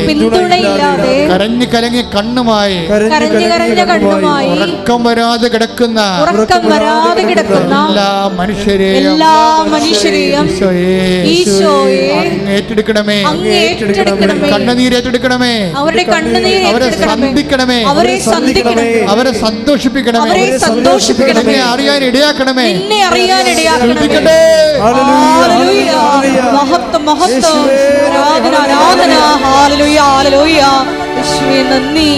[SPEAKER 1] കരഞ്ഞു കലങ്ങി കണ്ണുമായി ഉറക്കം വരാതെ കിടക്കുന്ന എല്ലാ മനുഷ്യരെയും ഏറ്റെടുക്കണമേ, കണ്ണുനീരേറ്റെടുക്കണമേ, അവരെ സന്ധിക്കണമേ, അവരെ സന്തോഷിപ്പിക്കണമേ, എന്നെ അറിയാൻ ഇടയാക്കണമേ.
[SPEAKER 3] മഹത്വം മഹത്വം, ആരാധന ആരാധന. ഹല്ലേലൂയ ഹല്ലേലൂയ. യേശുവേ നന്ദി.